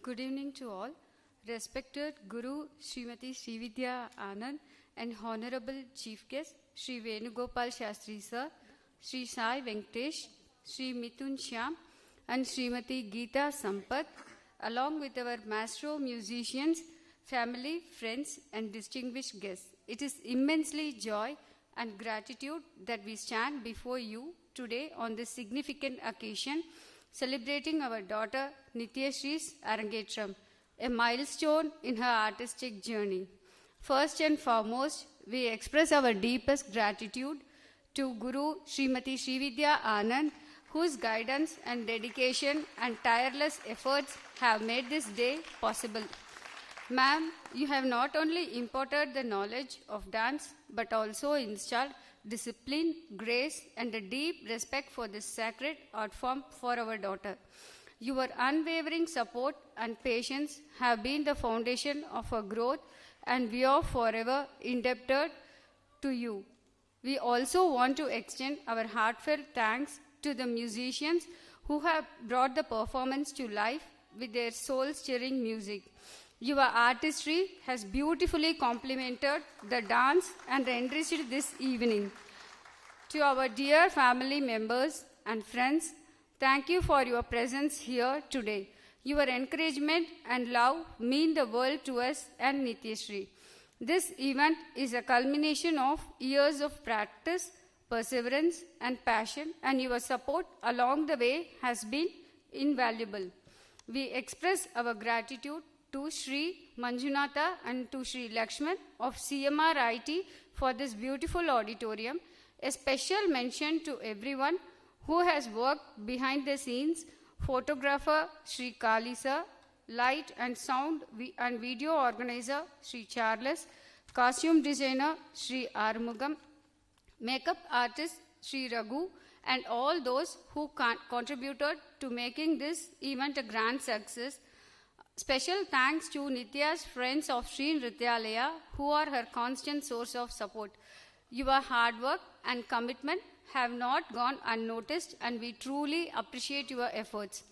Good evening to all. Respected Guru Srimati Srividya Anand and Honorable Chief Guest Sri Venugopal Shastri Sir, Sri Sai Venkatesh, Sri Mithun Shyam and Srimati Geeta Sampath, along with our maestro musicians, family, friends and distinguished guests. It is immensely joy and gratitude that we stand before you today on this significant occasion, celebrating our daughter Nithyaashree's Arangetram, a milestone in her artistic journey. First and foremost, we express our deepest gratitude to Guru Srimati Srividya Anand, whose guidance and dedication and tireless efforts have made this day possible. Ma'am, you have not only imparted the knowledge of dance, but also installed discipline, grace, and a deep respect for this sacred art form for our daughter. Your unwavering support and patience have been the foundation of her growth, and we are forever indebted to you. We also want to extend our heartfelt thanks to the musicians who have brought the performance to life with their soul-stirring music. Your artistry has beautifully complemented the dance and enriched this evening. To our dear family members and friends, thank you for your presence here today. Your encouragement and love mean the world to us and Nithyaashree. This event is a culmination of years of practice, perseverance and passion, and your support along the way has been invaluable. We express our gratitude to Sri Manjunatha and to Sri Lakshman of CMR IT for this beautiful auditorium. A special mention to everyone who has worked behind the scenes, photographer Sri Kalisa, light and sound and video organizer Sri Charles, costume designer Sri Armugam, makeup artist Sri Raghu, and all those who contributed to making this event a grand success. Special thanks to Nithya's friends of Sri Nrityalaya, who are her constant source of support. Your hard work and commitment have not gone unnoticed, and we truly appreciate your efforts.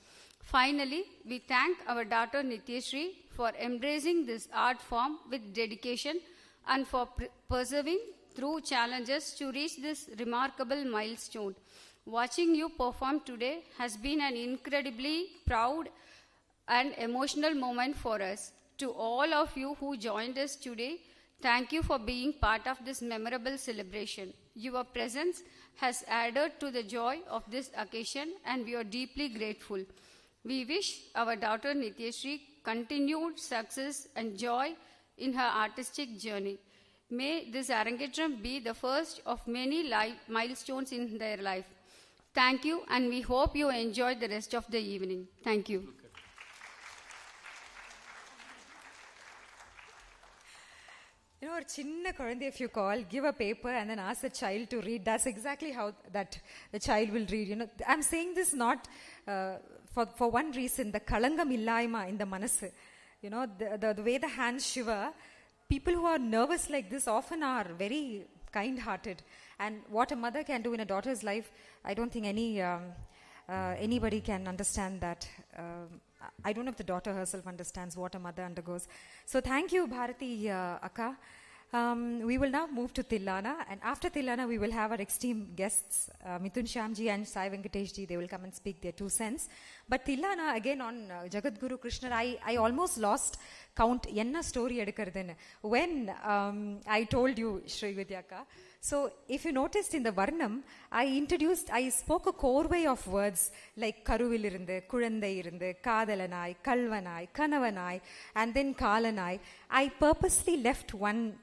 Finally, we thank our daughter Nithyaashree for embracing this art form with dedication and for persevering through challenges to reach this remarkable milestone. Watching you perform today has been an incredibly proud and emotional moment for us. To all of you who joined us today, thank you for being part of this memorable celebration. Your presence has added to the joy of this occasion, and we are deeply grateful. We wish our daughter Nithyaashree continued success and joy in her artistic journey. May this Arangetram be the first of many milestones in their life. Thank you, and we hope you enjoy the rest of the evening. Thank you. You know, a chinna korande, if you call, give a paper and then ask the child to read. That's exactly how that the child will read. You know, I'm saying this not for one reason. The kalangam illaima in the manasu. You know, the way the hands shiver. People who are nervous like this often are very kind-hearted. And what a mother can do in a daughter's life, I don't think anybody can understand that. I don't know if the daughter herself understands what a mother undergoes. So thank you, Bharati Akka. We will now move to Tillana, and after Tillana we will have our esteemed guests, Mithun Shyamji and Sai Venkateshji. They will come and speak their 2 cents. But Tillana, again on Jagadguru Krishna, I almost lost count enna story edukardenu when I told you, Shri Vidyaka. So if you noticed in the Varnam, I spoke a corvey of words like Karuvil irundu, Kuzhandai irundu, Kadalanai, Kalvanai, Kanavanai, and then Kalanai. I purposely left one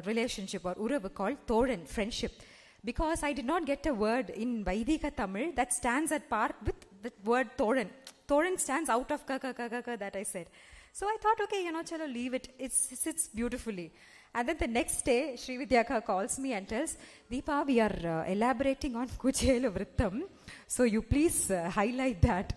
relationship or uravu called Thoran, friendship, because I did not get a word in Vaidika Tamil that stands at par with the word Thoran. Thoran stands out of ka that I said. So I thought, okay, chalo, leave it. It sits beautifully. And then the next day, Sri Vidyaka calls me and tells, Deepa, we are elaborating on Kuchela Vrittam. So you please highlight that.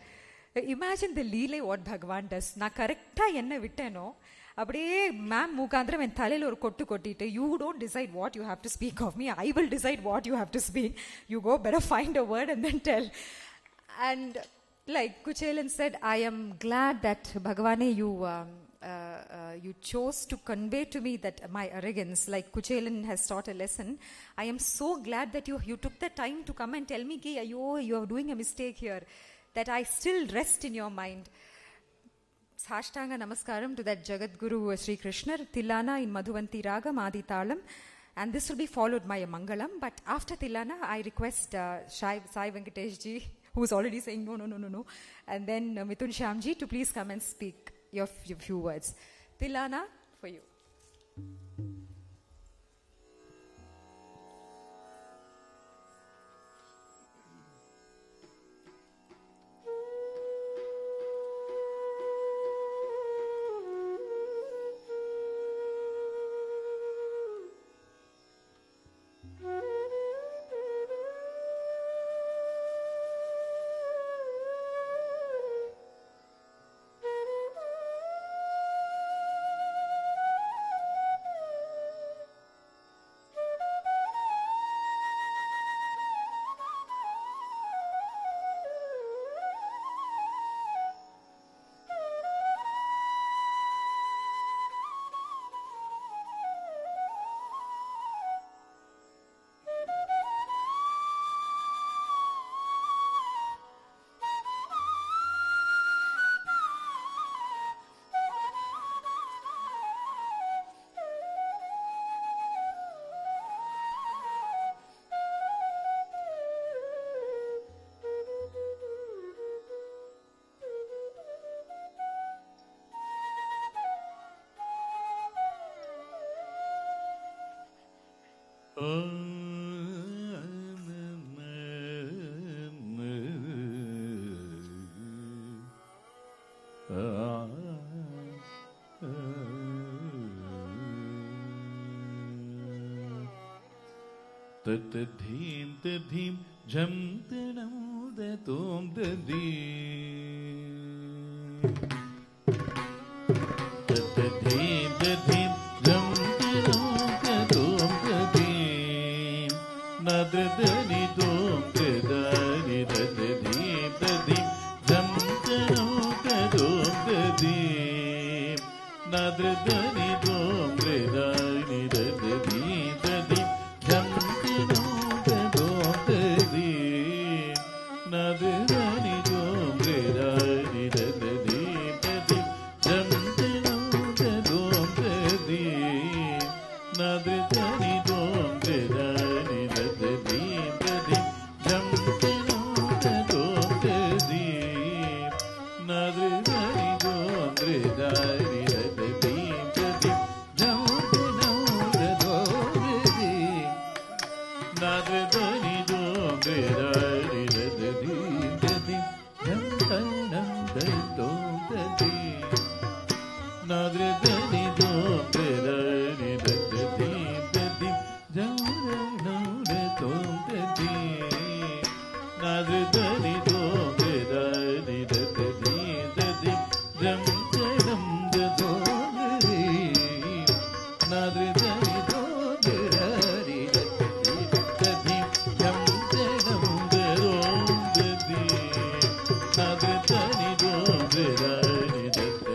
Imagine the Leela what Bhagavan does. Na correcta enna vitteno. Abde ma'am Mukandram and Thalil or Kottu Kotite. You don't decide what you have to speak of me. I will decide what you have to speak. You go better find a word and then tell. And like Kuchelan said, I am glad that Bhagavane you chose to convey to me that my arrogance, like Kuchelan has taught a lesson. I am so glad that you took the time to come and tell me, ki, you are doing a mistake here, that I still rest in your mind. Sashtanga Namaskaram to that Jagat Guru Sri Krishna, Tilana in Madhuvanti Raga, Madi Talam, and this will be followed by a Mangalam. But after Tilana, I request Sai Venkatesh ji, who is already saying no, and then Mithun Shyamji to please come and speak your few words. Tilana, for you. Tathim tathim jam tanam datom tadim. Tathim tathim jam tanam datom tadim. Nadadani dom tadani tathim tathim jam tanam datom tadim. Nadadani dom tadani tathim tathim jam Nadani dom redani dadadi dadi jamtino dadom dadi Nadani dom redani dadadi dadi jamtino dadom dadi Nadani dom redani dadadi dadi jamtino dadom dadi Nadani dom redani Nadredani dom redani dadadi dadi jamrano dom dadi Nadredani dom redani dadadi dadi jamtanam dadom dadi Nadredani dom redani dadadi dadi jamtanam dadom dadi Nadredani dom redani dadadi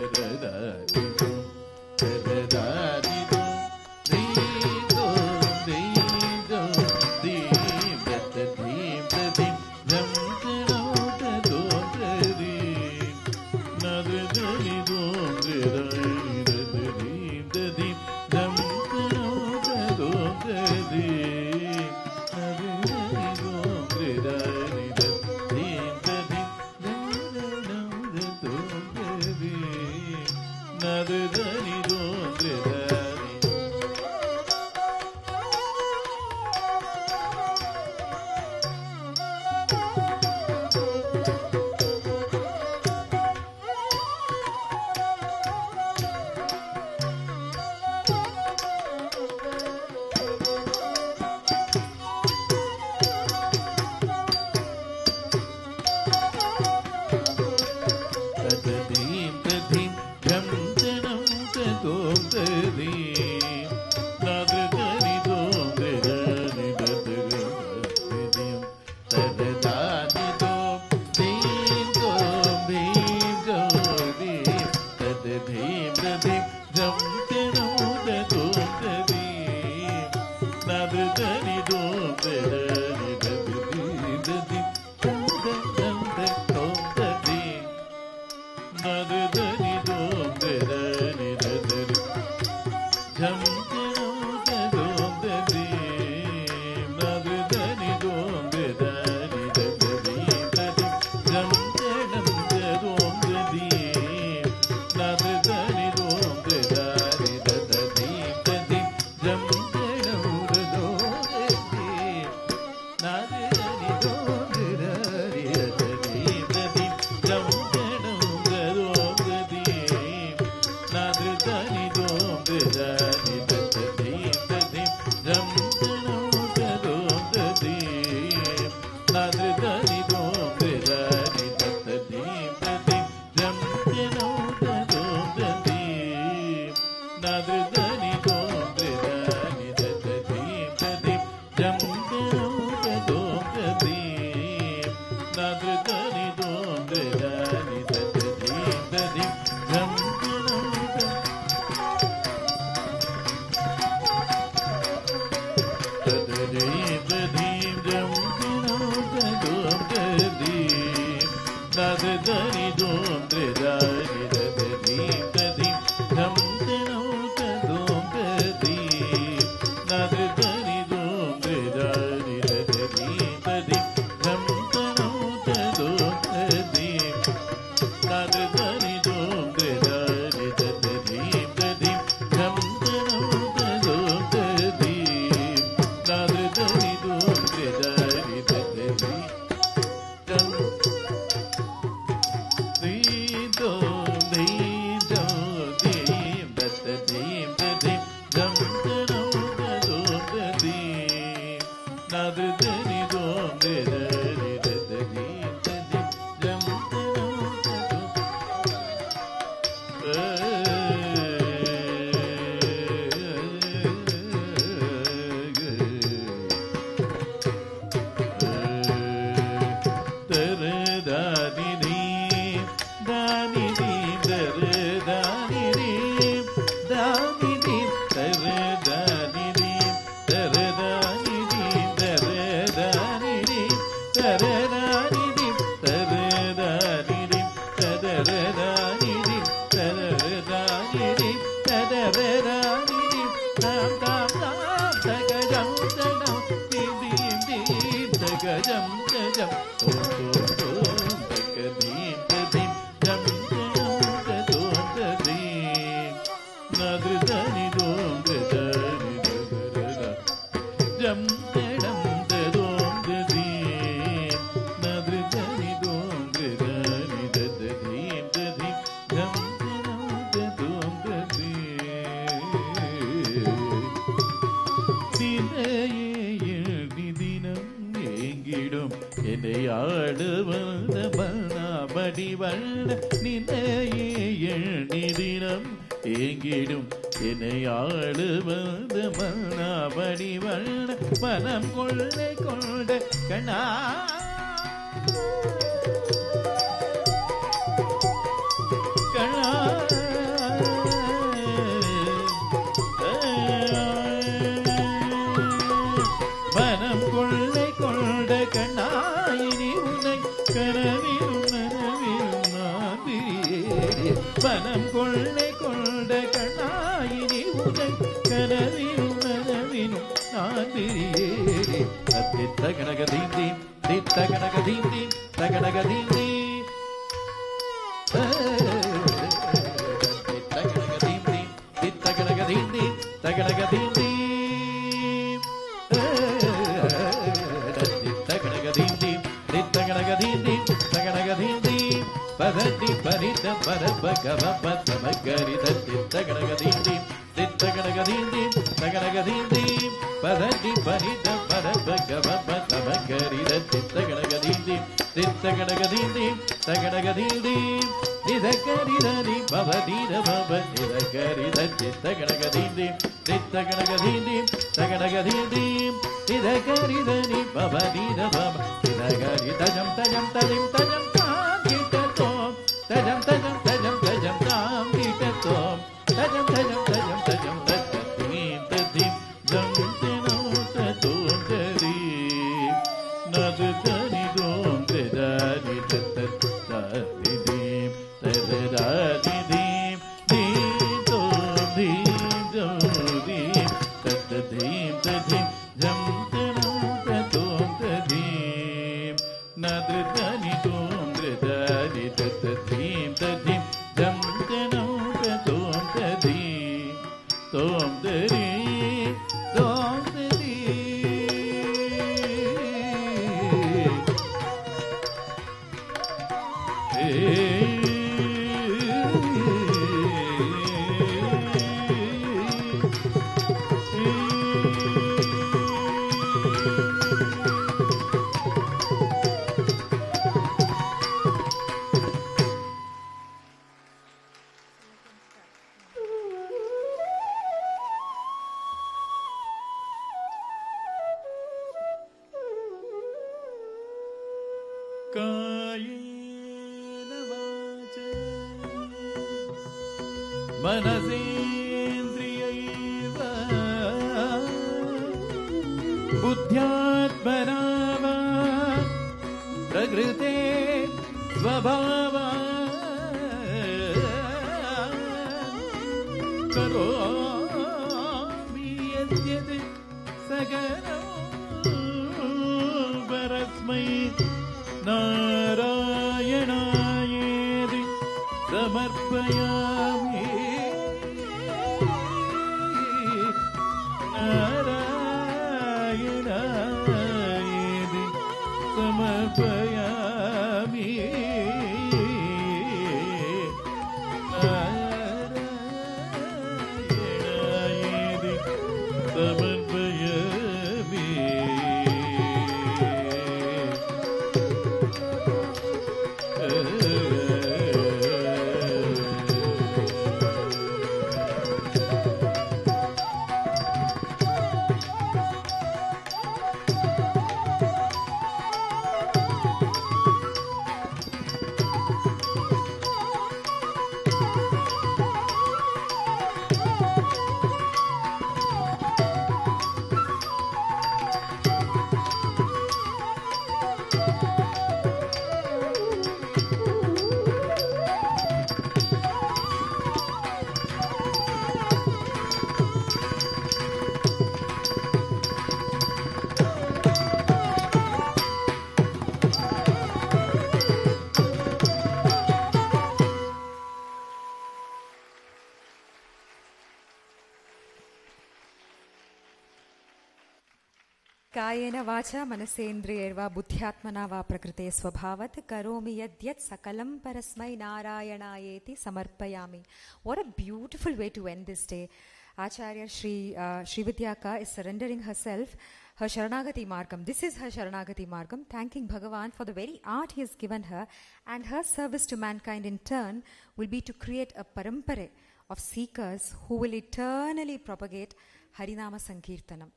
कायेन वाचा मनसेन्द्रियैर्वा बुद्ध्यात्मना वा प्रकृते स्वभावत् करोमि यद्यत् सकलं परस्मै नारायणायेति समर्पयामि. What a beautiful way to end this day. Acharya Srividyaka is surrendering herself, her Sharanagati Margam. This is her Sharanagati Margam, thanking Bhagavan for the very art he has given her, and her service to mankind in turn will be to create a parampare of seekers who will eternally propagate Harinama Sankirtanam.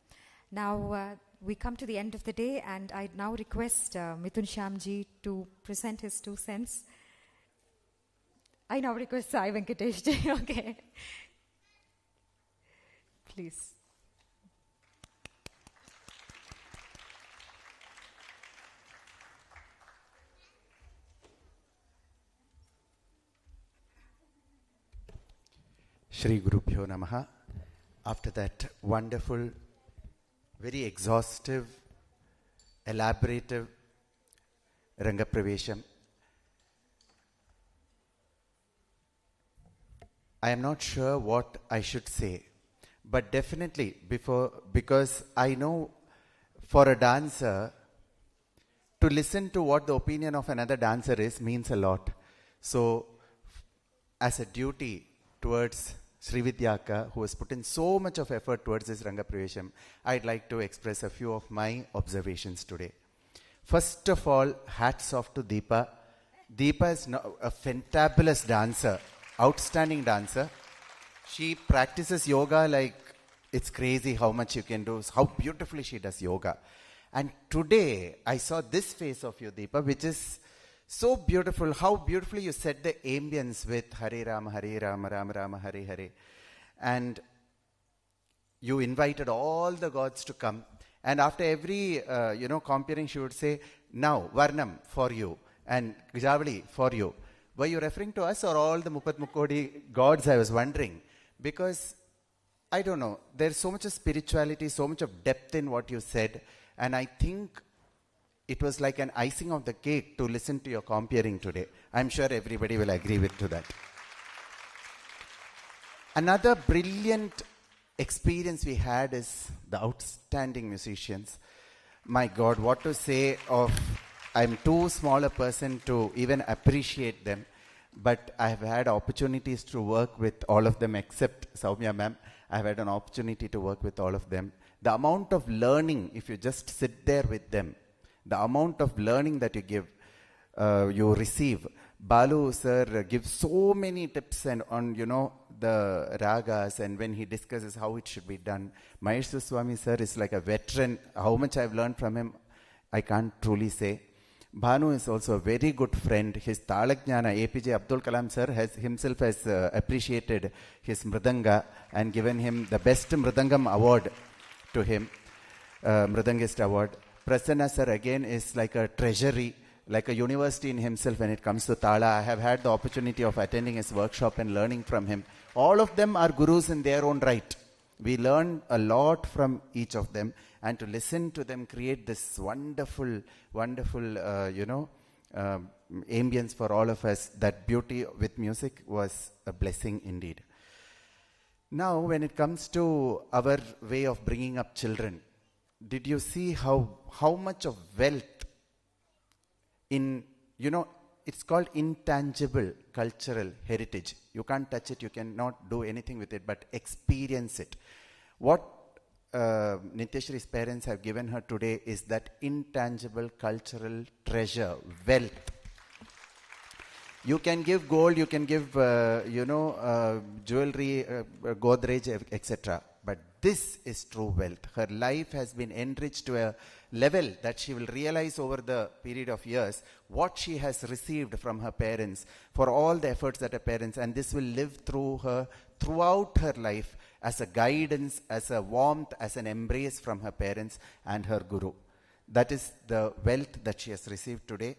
Now we come to the end of the day, and I now request Mithun Shyamji to present his 2 cents. I now request Sai Venkatesh ji. Okay. Please. Shri Gurubhyo Namaha. After that wonderful, very exhaustive, elaborative Rangapravesham, I am not sure what I should say, but definitely because I know for a dancer, to listen to what the opinion of another dancer is means a lot. So, as a duty towards Srividyaka, who has put in so much of effort towards this Rangapravesham, I'd like to express a few of my observations today. First of all, hats off to Deepa. Deepa is a fantabulous dancer, outstanding dancer. She practices yoga like it's crazy how much you can do, how beautifully she does yoga. And today, I saw this face of you, Deepa, which is so beautiful, how beautifully you set the ambience with Hare Rama, Rama Rama, Hare Hare. And you invited all the gods to come. And after every, comparing, she would say, now, Varnam for you, and Javali for you. Were you referring to us or all the Mupat Mukodi gods? I was wondering. Because, I don't know, there's so much of spirituality, so much of depth in what you said. And I think it was like an icing of the cake to listen to your comparing today. I'm sure everybody will agree to that. Another brilliant experience we had is the outstanding musicians. My God, what to say of, I'm too small a person to even appreciate them, but I have had opportunities to work with all of them except Soumya ma'am. I have had an opportunity to work with all of them. The amount of learning, if you just sit there with them, the amount of learning that you give, you receive. Balu sir gives so many tips and on, the ragas, and when he discusses how it should be done. Mahesh Swami sir is like a veteran. How much I've learned from him, I can't truly say. Bhanu is also a very good friend. His Talajnana, APJ Abdul Kalam sir has appreciated his Mridanga and given him the best Mridangam award to him, Mridangist award. Prasanna sir again is like a treasury, like a university in himself when it comes to Tala. I have had the opportunity of attending his workshop and learning from him. All of them are gurus in their own right. We learn a lot from each of them, and to listen to them create this wonderful, ambience for all of us. That beauty with music was a blessing indeed. Now, when it comes to our way of bringing up children, did you see how much of wealth in, it's called intangible cultural heritage. You can't touch it, you cannot do anything with it, but experience it. What Nithyaashree's parents have given her today is that intangible cultural treasure, wealth. You can give gold, you can give, jewelry, Godrej, etc. But this is true wealth. Her life has been enriched to a level that she will realize over the period of years what she has received from her parents for all the efforts that her parents, and this will live through her throughout her life as a guidance, as a warmth, as an embrace from her parents and her guru. That is the wealth that she has received today.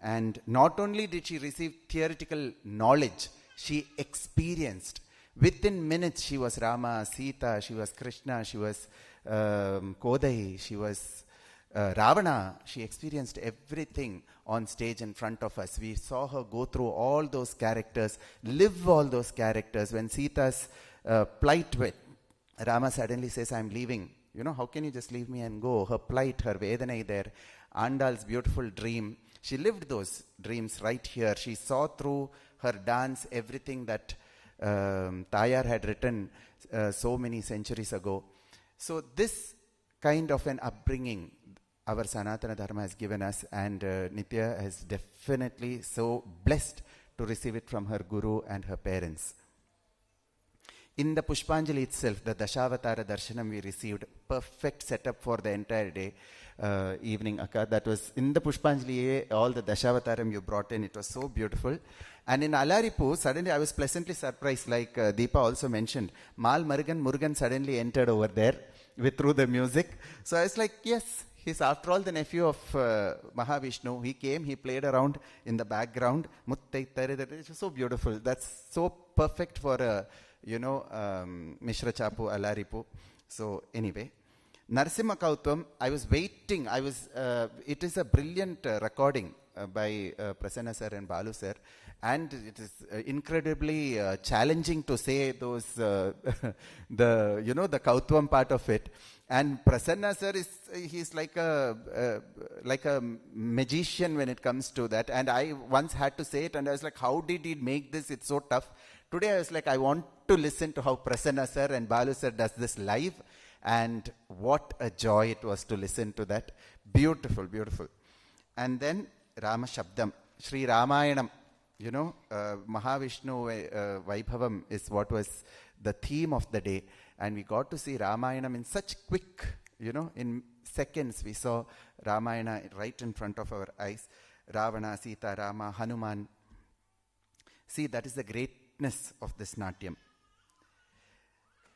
And not only did she receive theoretical knowledge, she experienced. Within minutes, she was Rama, Sita, she was Krishna, she was Kodai, she was Ravana. She experienced everything on stage in front of us. We saw her go through all those characters, live all those characters. When Sita's plight with Rama suddenly says, I'm leaving, You know, how can you just leave me and go? Her plight, her Vedanai there, Andal's beautiful dream. She lived those dreams right here. She saw through her dance everything that Tayar had written so many centuries ago. So this kind of an upbringing our Sanatana Dharma has given us, and Nithya is definitely so blessed to receive it from her guru and her parents. In the Pushpanjali itself, the Dashavatara Darshanam we received, perfect setup for the entire day, evening Akka. That was in the Pushpanjali, all the Dashavataram you brought in, it was so beautiful. And in Alaripu, suddenly I was pleasantly surprised, like Deepa also mentioned, Mal Murugan suddenly entered over there through the music. So I was like, yes, he's after all the nephew of Mahavishnu. He came, he played around in the background. It was so beautiful. That's so perfect for a, Mishra Chapu, Alaripu. So anyway, Narasimha Kautam, I was waiting. It is a brilliant recording by Prasanna sir and Balu sir. And it is incredibly challenging to say those, the Kautvam part of it. And Prasanna sir he's like a magician when it comes to that. And I once had to say it, and I was like, how did he make this? It's so tough. Today I was like, I want to listen to how Prasanna sir and Balu sir does this live. And what a joy it was to listen to that. Beautiful, beautiful. And then Rama Shabdam, Sri Ramayanam. Mahavishnu Vaibhavam is what was the theme of the day. And we got to see Ramayanam in such quick, in seconds we saw Ramayana right in front of our eyes. Ravana, Sita, Rama, Hanuman. See, that is the greatness of this Natyam.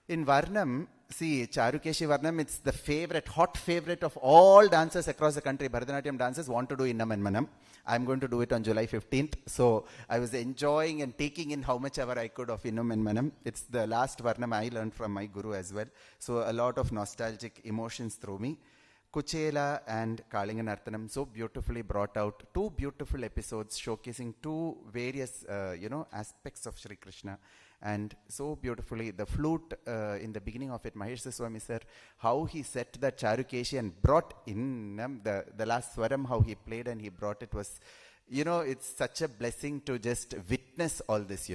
In Varnam, see, Charukeshi Varnam, it's the favorite, hot favorite of all dancers across the country. Bharatanatyam dancers want to do Innam and Manam. I'm going to do it on July 15th. So I was enjoying and taking in how much ever I could of Innam and Manam. It's the last Varnam I learned from my guru as well. So a lot of nostalgic emotions through me. Kuchela and Kalinganarthanam so beautifully brought out two beautiful episodes showcasing two various, aspects of Sri Krishna. And so beautifully, the flute in the beginning of it, Mahesh Swami sir, how he set the Charukeshi and brought in the last Swaram, how he played and he brought it was, it's such a blessing to just witness all this,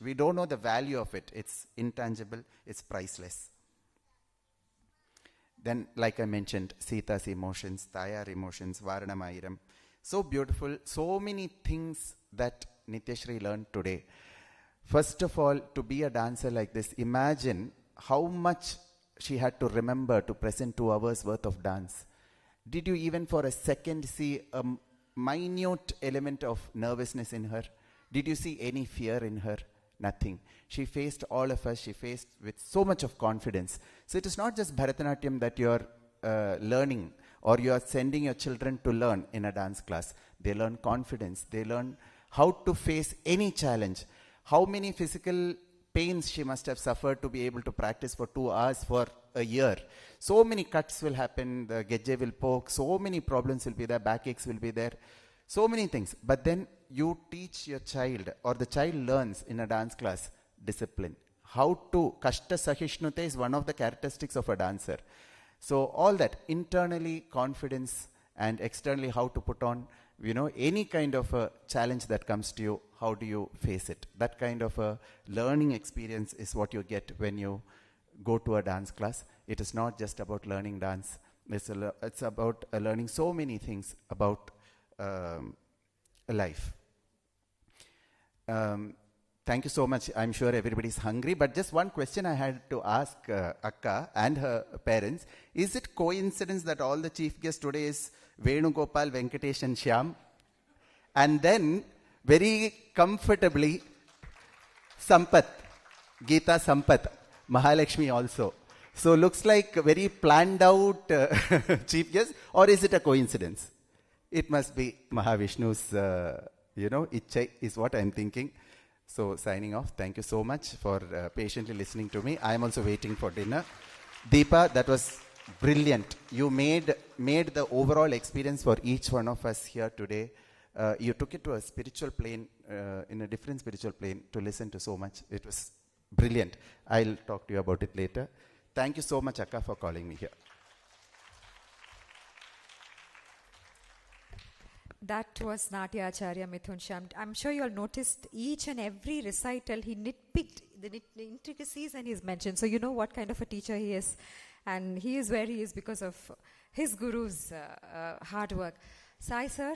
We don't know the value of it. It's intangible, it's priceless. Then, like I mentioned, Sita's emotions, Tayar emotions, Varanamayiram. So beautiful, so many things that Nithyaashree learned today. First of all, to be a dancer like this, imagine how much she had to remember to present 2 hours worth of dance. Did you even for a second see a minute element of nervousness in her? Did you see any fear in her? Nothing. She faced all of us. She faced with so much of confidence. So it is not just Bharatanatyam that you are learning or you are sending your children to learn in a dance class. They learn confidence. They learn how to face any challenge. How many physical pains she must have suffered to be able to practice for 2 hours for a year. So many cuts will happen, the gejje will poke, so many problems will be there, backaches will be there, so many things. But then you teach your child, or the child learns in a dance class, discipline. How to, kashta sahishnute is one of the characteristics of a dancer. So all that, internally confidence and externally how to put on, any kind of a challenge that comes to you, how do you face it? That kind of a learning experience is what you get when you go to a dance class. It is not just about learning dance. It's about learning so many things about life. Thank you so much. I'm sure everybody's hungry, but just one question I had to ask Akka and her parents. Is it coincidence that all the chief guests today is Venugopal, Venkatesh and Shyam? And then, very comfortably, Sampath, Geeta Sampath, Mahalakshmi also. So looks like a very planned out chief guest, or is it a coincidence? It must be Mahavishnu's, Ichchai is what I'm thinking. So signing off, thank you so much for patiently listening to me. I am also waiting for dinner. Deepa, that was brilliant. You made the overall experience for each one of us here today. You took it to a spiritual plane, in a different spiritual plane to listen to so much. It was brilliant. I'll talk to you about it later. Thank you so much, Akka, for calling me here. That was Natyacharya Mithun Sham. I'm sure you all noticed each and every recital, he nitpicked the intricacies and he's mentioned. So you know what kind of a teacher he is. And he is where he is because of his guru's hard work. Sai sir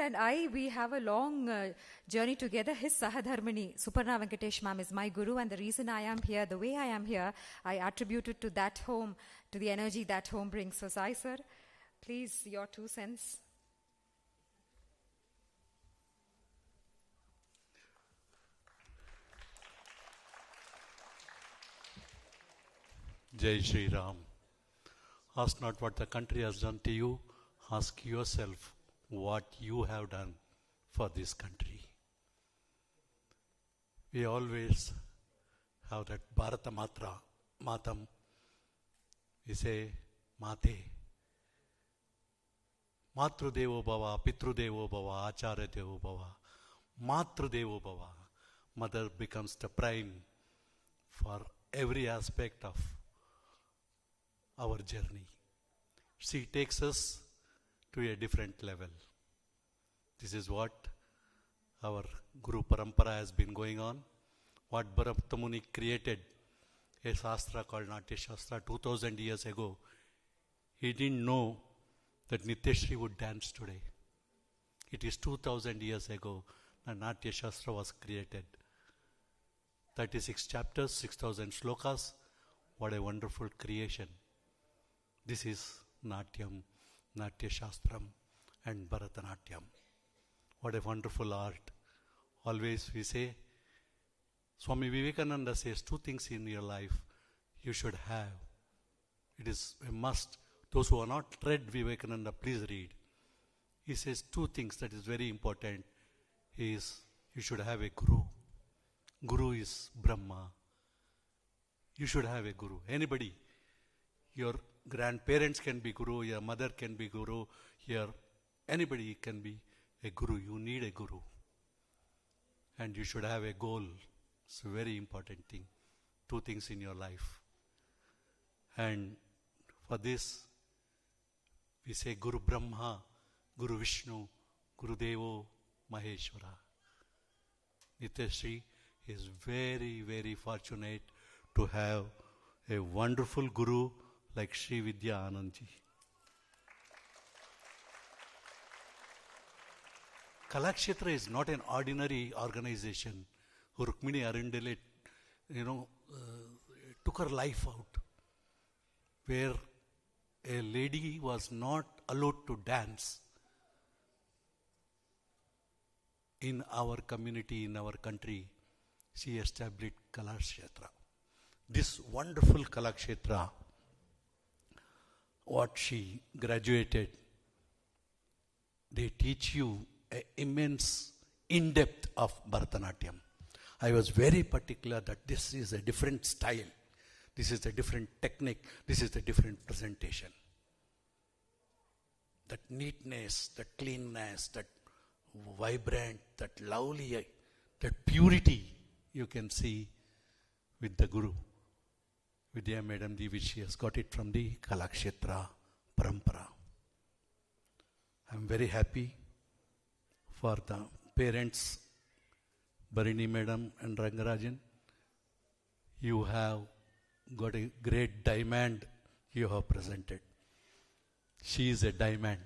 and I, we have a long journey together. His Sahadharmani, Suparna Venkatesh ma'am, is my guru, and the reason I am here, the way I am here, I attribute it to that home, to the energy that home brings. So Sai sir, please, your 2 cents. Jai Shri Ram. Ask not what the country has done to you, ask yourself what you have done for this country. We always have that Matam. We say, Mate. Matrudevo Bhava, Pitrudevo Bhava, Acharya Devo Bhava. Matrudevo Bhava. Mother becomes the prime for every aspect of our journey. She takes us to a different level. This is what our Guru Parampara has been going on. What Bharata Muni created, a Shastra called Nithyaashree 2000 years ago. He didn't know that Nithyaashree would dance today. It is 2000 years ago that Nithyaashree was created. 36 chapters, 6000 shlokas. What a wonderful creation. This is Natyam, Nithyaashree and Bharatanatyam. What a wonderful art. Always we say, Swami Vivekananda says 2 things in your life you should have. It is a must. Those who are not read Vivekananda, please read. He says 2 things that is very important. Is you should have a guru. Guru is Brahma. You should have a guru. Anybody. Your grandparents can be guru, your mother can be guru, anybody can be a guru. You need a guru. And you should have a goal. It's a very important thing. 2 things in your life. And for this, we say Guru Brahma, Guru Vishnu, Guru Devo Maheshwara. Nithyaashree is very, very fortunate to have a wonderful guru like Sri Vidya Anandji. Kalakshetra is not an ordinary organization. Rukmini Arundale, took her life out, where a lady was not allowed to dance in our community, in our country. She established Kalakshetra. This wonderful Kalakshetra, what she graduated, they teach you an immense in-depth of Bharatanatyam. I was very particular that this is a different style, this is a different technique, this is a different presentation. That neatness, that cleanness, that vibrant, that lovely, that purity you can see with the Guru. Vidya Madam Ji, which she has got it from the Kalakshetra Parampara. I am very happy for the parents, Barini Madam and Rengarajan. You have got a great diamond you have presented. She is a diamond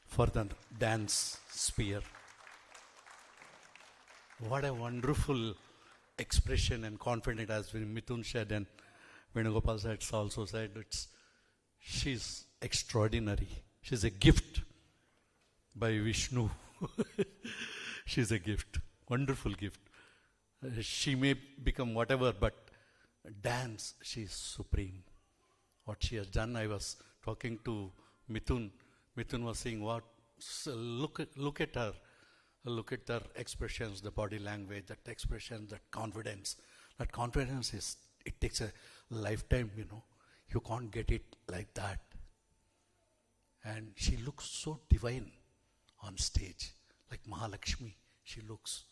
for the dance sphere. What a wonderful expression and confidence, as Mithun said and Venugopal said, also said, she's extraordinary. She's a gift by Vishnu. She's a gift, wonderful gift. She may become whatever, but dance, she's supreme. What she has done, I was talking to Mithun. Mithun was saying, what? So look at her. Look at her expressions, the body language, that expression, that confidence. That confidence it takes a lifetime, You can't get it like that. And she looks so divine on stage, like Mahalakshmi. She looks.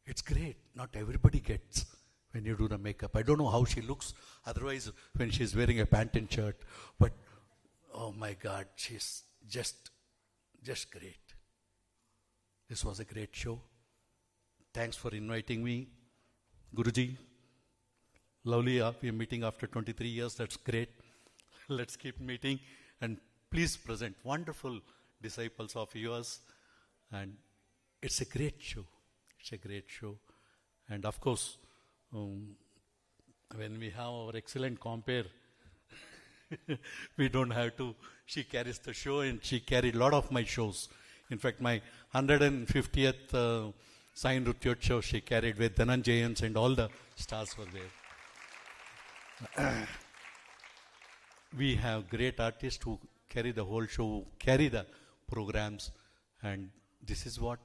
It's great. Not everybody gets when you do the makeup. I don't know how she looks otherwise when she's wearing a pant and shirt, but oh my God, she's just great. This was a great show. Thanks for inviting me. Guruji, lovely, we are meeting after 23 years, that's great. Let's keep meeting, and please present wonderful disciples of yours, and it's a great show. It's a great show. And of course, when we have our excellent compare, we don't have to, she carries the show, and she carried a lot of my shows. In fact, my 150th Sai Nrutyot show she carried with Dhananjayans, and all the stars were there. We have great artists who carry the whole show, who carry the programs, and this is what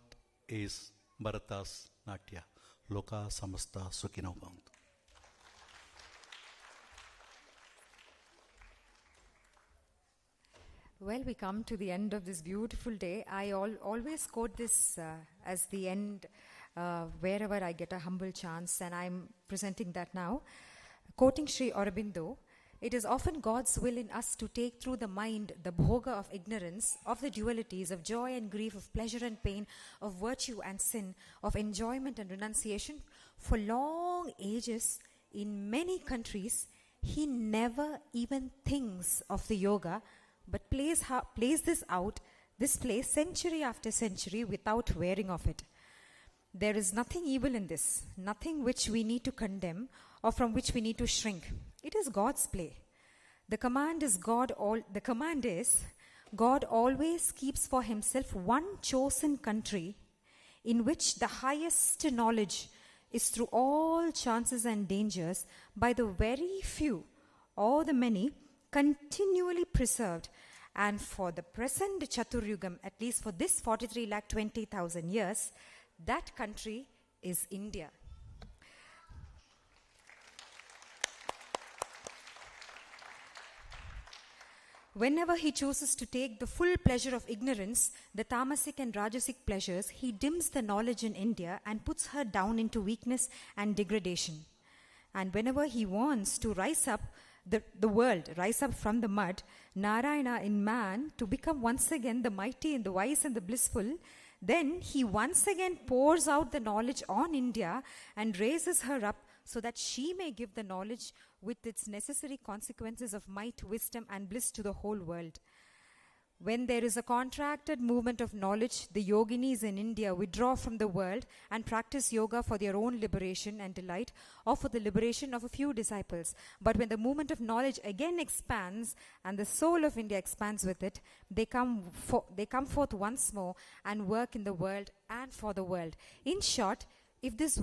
is Bharata's Natya. Loka samasta sukhino bhavantu. Well, we come to the end of this beautiful day. I always quote this as the end wherever I get a humble chance, and I'm presenting that now. Quoting Sri Aurobindo, it is often God's will in us to take through the mind the bhoga of ignorance, of the dualities, of joy and grief, of pleasure and pain, of virtue and sin, of enjoyment and renunciation. For long ages, in many countries, he never even thinks of the yoga, but plays this play century after century without wearing of it. There is nothing evil in this, nothing which we need to condemn or from which we need to shrink. It is God's play. The command is God always keeps for himself one chosen country in which the highest knowledge is through all chances and dangers by the very few or the many continually preserved, and for the present Chaturyugam, at least for this 43,20,000 years, that country is India. Whenever he chooses to take the full pleasure of ignorance, the tamasic and rajasic pleasures, he dims the knowledge in India and puts her down into weakness and degradation. And whenever he wants to rise up, the world, rise up from the mud, Narayana in man, to become once again the mighty and the wise and the blissful, then he once again pours out the knowledge on India and raises her up so that she may give the knowledge with its necessary consequences of might, wisdom and bliss to the whole world. When there is a contracted movement of knowledge, the yoginis in India withdraw from the world and practice yoga for their own liberation and delight, or for the liberation of a few disciples. But when the movement of knowledge again expands and the soul of India expands with it, they come forth once more and work in the world and for the world. In short, if this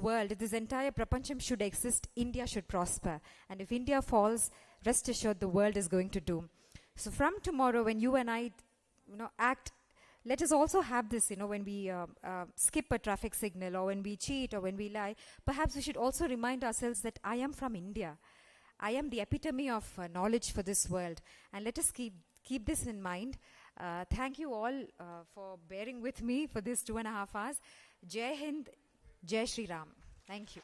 entire prapancham should exist, India should prosper. And if India falls, rest assured the world is going to doom. So from tomorrow, when you and I, act, let us also have this, when we skip a traffic signal, or when we cheat, or when we lie, perhaps we should also remind ourselves that I am from India. I am the epitome of knowledge for this world. And let us keep this in mind. Thank you all for bearing with me for this 2.5 hours. Jai Hind, Jai Shri Ram. Thank you.